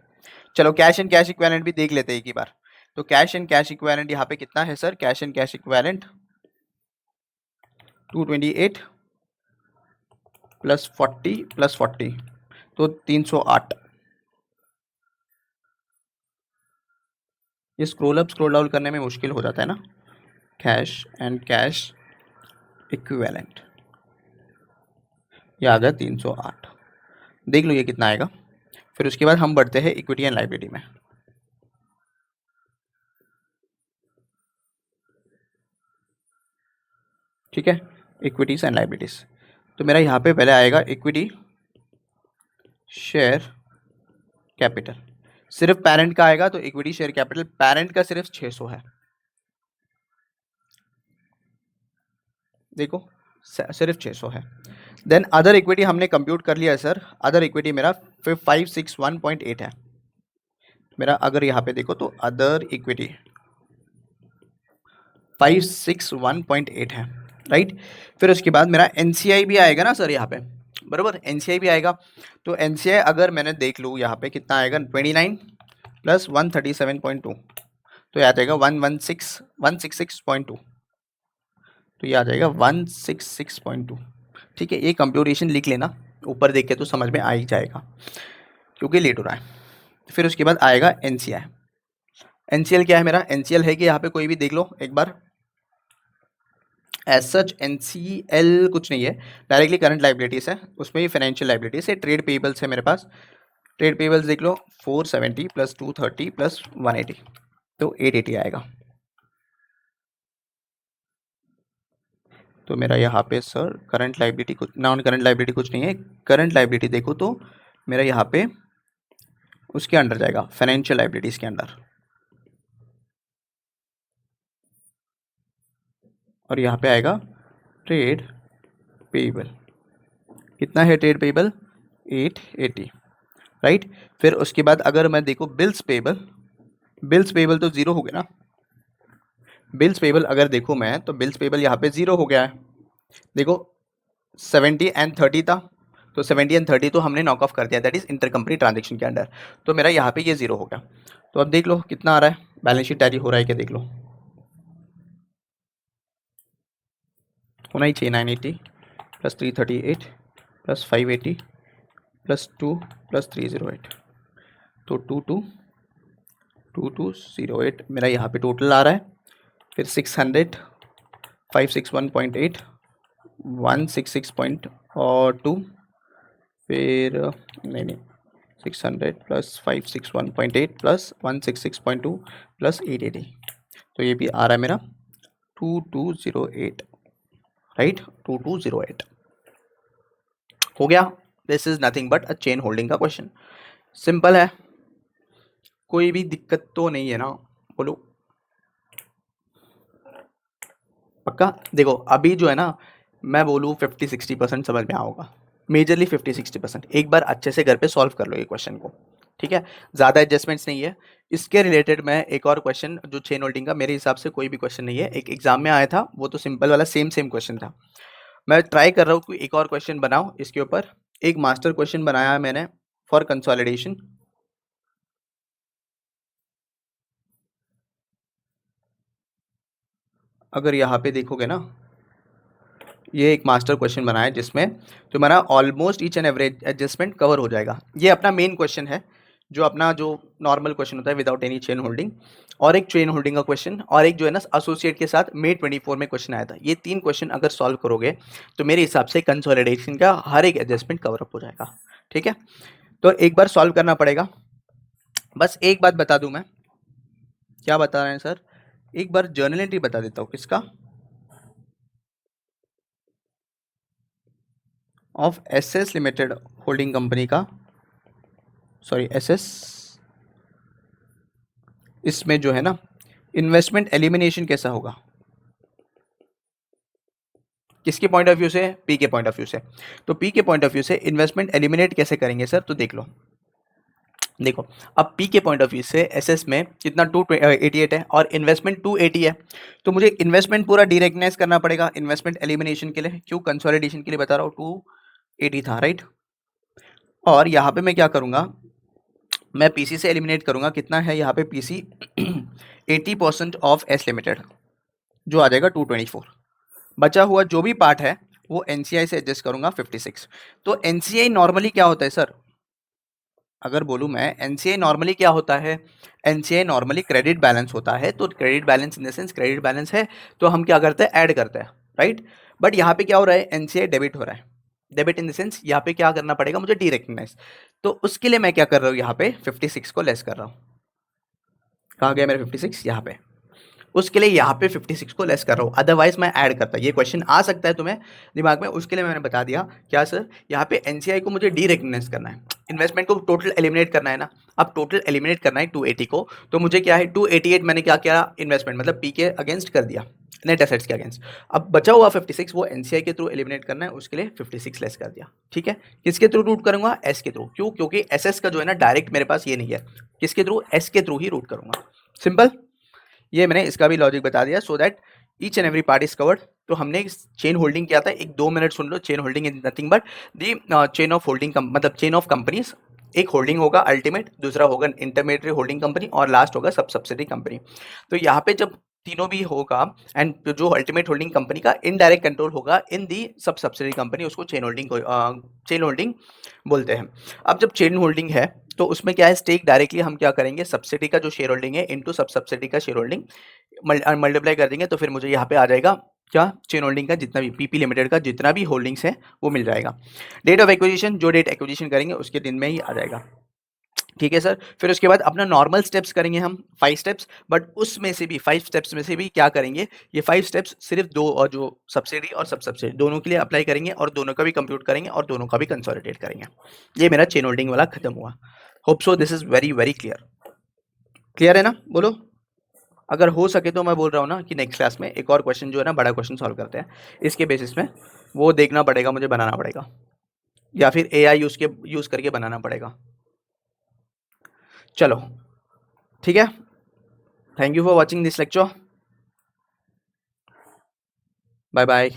चलो कैश एंड कैश इक्विवेलेंट भी देख लेते हैं एक ही बार। तो कैश एंड कैश इक्विवेलेंट यहाँ पे कितना है sir? Cash and cash equivalent 228 plus 40 plus 40, तो 308। ये स्क्रॉल अप स्क्रॉल डाउन करने में मुश्किल हो जाता है ना। कैश एंड कैश इक्विवेलेंट, ये आ गया 308। देख लो ये कितना आएगा। फिर उसके बाद हम बढ़ते हैं इक्विटी एंड लाइबिलिटी में। ठीक है, इक्विटीज एंड लाइबिलिटीज। तो मेरा यहाँ पे पहले आएगा इक्विटी शेयर कैपिटल, सिर्फ पेरेंट का आएगा। तो इक्विटी शेयर कैपिटल पेरेंट का सिर्फ 600 है, देखो सिर्फ 600 है। देन अदर इक्विटी हमने कंप्यूट कर लिया है सर। अदर इक्विटी मेरा 561.8 है मेरा। अगर यहाँ पे देखो तो अदर इक्विटी 561.8 है, राइट। फिर उसके बाद मेरा एनसीआई भी आएगा ना सर यहाँ पे, बराबर। एनसीआई भी आएगा। तो एनसीआई अगर मैंने देख लूँ यहाँ पे कितना आएगा, 29 प्लस 137.2, तो ये आ जाएगा 166.2। तो ये आ जाएगा 166.2। ठीक है, ये कंप्यूटेशन लिख लेना, ऊपर देख के तो समझ में आ ही जाएगा क्योंकि लेट हो रहा है। फिर उसके बाद आएगा एनसीआई। एनसीएल क्या है मेरा? एनसीएल है कि यहाँ पे कोई भी देख लो एक बार, एज सच एनसीएल कुछ नहीं है, डायरेक्टली करंट लाइबिलिटीज है, उसमें भी फाइनेंशियल लाइबिलिटीज है। ट्रेड पेबल्स है मेरे पास, ट्रेड पेबल्स देख लो 470 प्लस 230 प्लस 180, तो 880 आएगा। तो मेरा यहाँ पे सर करंट लाइबिलिटी कुछ, नॉन करंट लाइबिलिटी कुछ नहीं है, करंट लाइबिलिटी देखो तो मेरा यहाँ पे उसके अंडर जाएगा, फाइनेंशियल लाइबिलिटीज के अंडर। और यहाँ पे आएगा ट्रेड पेएबल। कितना है ट्रेड पेएबल? 880, राइट। फिर उसके बाद अगर मैं देखो बिल्स पेएबल, बिल्स पेएबल तो जीरो हो गया ना। बिल्स पेएबल अगर देखो मैं तो बिल्स पेएबल यहाँ पे जीरो हो गया है। देखो 70 एंड 30 था, तो 70 एंड 30 तो हमने नॉक ऑफ कर दिया, that is inter company transaction के अंडर। तो मेरा यहाँ पे ये जीरो हो गया। तो अब देख लो कितना आ रहा है, बैलेंस शीट टैली हो रहा है क्या, देख लो। होना ही चाहिए 980 प्लस 338 प्लस 580 प्लस 2 प्लस 308, तो 2208 मेरा यहाँ पे टोटल आ रहा है। फिर 600 561.8 166.2, फिर नहीं 600 प्लस 561.8 प्लस 166.2 प्लस 880, तो ये भी आ रहा है मेरा 2208, राइट। 2208 हो गया। This is nothing but a chain holding का क्वेश्चन, सिंपल है, कोई भी दिक्कत तो नहीं है ना, बोलो। पक्का? देखो अभी जो है ना, मैं बोलूँ 50-60% समझ में आओगा, मेजरली 50-60%। एक बार अच्छे से घर पे सॉल्व कर लो ये क्वेश्चन को, ठीक है। ज़्यादा एडजस्टमेंट्स नहीं है। इसके रिलेटेड मैं एक और क्वेश्चन जो चेन होल्डिंग का, मेरे हिसाब से कोई भी क्वेश्चन नहीं है, एक एग्जाम में आया था, वो तो सिंपल वाला सेम क्वेश्चन था। मैं ट्राई कर रहा हूँ कि एक और क्वेश्चन बनाऊँ इसके ऊपर। एक मास्टर क्वेश्चन बनाया है मैंने फॉर कंसोलिडेशन। अगर यहाँ पे देखोगे ना, ये एक मास्टर क्वेश्चन बनाया है जिसमें तुम्हारा almost each and average adjustment cover हो जाएगा। ये अपना मेन क्वेश्चन है, जो अपना जो नॉर्मल क्वेश्चन होता है विदाउट एनी चेन होल्डिंग, और एक चेन होल्डिंग का क्वेश्चन, और एक जो है ना एसोसिएट के साथ May 24 में क्वेश्चन आया था। ये 3 क्वेश्चन अगर सॉल्व करोगे तो मेरे हिसाब से कंसोलिडेशन का हर एक एडजस्टमेंट कवर अप हो जाएगा, ठीक है। तो एक बार सॉल्व करना पड़ेगा। बस एक बात बता दूं मैं, क्या बता रहे हैं सर, एक बार जर्नल एंट्री बता देता हूँ किसका, of SS limited holding company का, सॉरी एसएस, इसमें जो है ना इन्वेस्टमेंट एलिमिनेशन कैसा होगा, किसके पॉइंट ऑफ व्यू से? पी के पॉइंट ऑफ व्यू से। तो पी के पॉइंट ऑफ व्यू से इन्वेस्टमेंट एलिमिनेट कैसे करेंगे सर, तो देख लो। देखो अब पी के पॉइंट ऑफ व्यू से एसएस में कितना 288 है और इन्वेस्टमेंट 280 है, तो मुझे इन्वेस्टमेंट पूरा डिरेकग्नाइज करना पड़ेगा इन्वेस्टमेंट एलिमिनेशन के लिए। क्यों? कंसोलिडेशन के लिए बता रहा हूँ, 280 था, राइट। और यहाँ पे मैं क्या करूँगा, मैं पीसी से एलिमिनेट करूँगा, कितना है यहाँ पे पीसी 80% ऑफ एस लिमिटेड, जो आ जाएगा 224। बचा हुआ जो भी पार्ट है वो एनसीआई से एडजस्ट करूँगा 56। तो एनसीआई नॉर्मली क्या होता है सर, अगर बोलूँ मैं, एनसीआई नॉर्मली क्या होता है, एनसीआई नॉर्मली क्रेडिट बैलेंस होता है। तो credit balance in the sense credit balance है तो हम क्या करते हैं, ऐड करते हैं, राइट। बट यहाँ पे क्या हो रहा है, एनसीआई डेबिट हो रहा है। डेबिट इन द सेंस यहाँ पे क्या करना पड़ेगा मुझे, डी रिकग्नाइज। तो उसके लिए मैं क्या कर रहा हूँ, यहाँ पे 56 को लेस कर रहा हूँ। कहाँ गया मेरा 56? यहाँ पे। उसके लिए यहाँ पे 56 को लेस कर रहा हूँ, अदरवाइज मैं ऐड करता। ये क्वेश्चन आ सकता है तुम्हें दिमाग में, उसके लिए मैंने बता दिया। क्या सर, यहाँ पे एनसीआई को मुझे डी रिकग्नाइज करना है, इन्वेस्टमेंट को टोटल एलिमिनेट करना है ना। अब टोटल एलिमिनेट करना है 280 को, तो मुझे क्या है 288 मैंने क्या किया, इन्वेस्टमेंट मतलब पी के अगेंस्ट कर दिया, नेट एसेट्स के अगेंस्ट। अब बचा हुआ 56 वो एनसीआई के थ्रू एलिमिनेट करना है, उसके लिए 56 लेस कर दिया, ठीक है। किसके थ्रू रूट करूंगा, एस के थ्रू। क्यों? क्योंकि एसएस का जो है ना डायरेक्ट मेरे पास ये नहीं है, किसके थ्रू, एस के थ्रू ही रूट करूंगा, सिंपल। ये मैंने इसका भी लॉजिक बता दिया, so that each and every part is covered. तो हमने चेन होल्डिंग किया था, एक 2 minute soon low. Chain holding is nothing but the chain of holding, मतलब चेन ऑफ कंपनीज। एक होल्डिंग होगा अल्टीमेट, दूसरा होगा इंटरमीडिएट होल्डिंग कंपनी, और लास्ट होगा सब सब्सिडी कंपनी। तो यहाँ पे जब तीनों भी होगा, एंड जो अल्टीमेट होल्डिंग कंपनी का इनडायरेक्ट कंट्रोल होगा इन दी सब सब्सिडी कंपनी, उसको चेन होल्डिंग चेन होल्डिंग बोलते हैं। अब जब चेन होल्डिंग है तो उसमें क्या है, स्टेक डायरेक्टली हम क्या करेंगे, सब्सिडी का जो शेयर होल्डिंग है इनटू सब सब्सिडी का शेयर होल्डिंग मल्टीप्लाई कर देंगे, तो फिर मुझे यहाँ पे आ जाएगा क्या, चेन होल्डिंग का जितना भी पीपी लिमिटेड का जितना भी होल्डिंग्स है वो मिल जाएगा। डेट ऑफ एक्विजिशन, जो डेट एक्विजिशन करेंगे उसके दिन में ही आ जाएगा। ठीक है सर। फिर उसके बाद अपना नॉर्मल स्टेप्स करेंगे हम 5 स्टेप्स, बट उसमें से भी 5 स्टेप्स में से भी क्या करेंगे, ये 5 स्टेप्स सिर्फ 2 और जो सब्सिडी और सब सब्सिडी दोनों के लिए अप्लाई करेंगे और दोनों का भी कंप्यूट करेंगे और दोनों का भी कंसोलिडेट करेंगे। ये मेरा चेन होल्डिंग वाला खत्म हुआ। Hope so this is very very clear. Clear है ना, बोलो। अगर हो सके तो मैं बोल रहा हूँ ना कि नेक्स्ट क्लास में एक और क्वेश्चन जो है ना, बड़ा क्वेश्चन सॉल्व करते हैं, इसके बेसिस में वो देखना पड़ेगा, मुझे बनाना पड़ेगा या फिर AI यूज करके बनाना पड़ेगा। चलो ठीक है, thank you for watching this lecture, bye bye.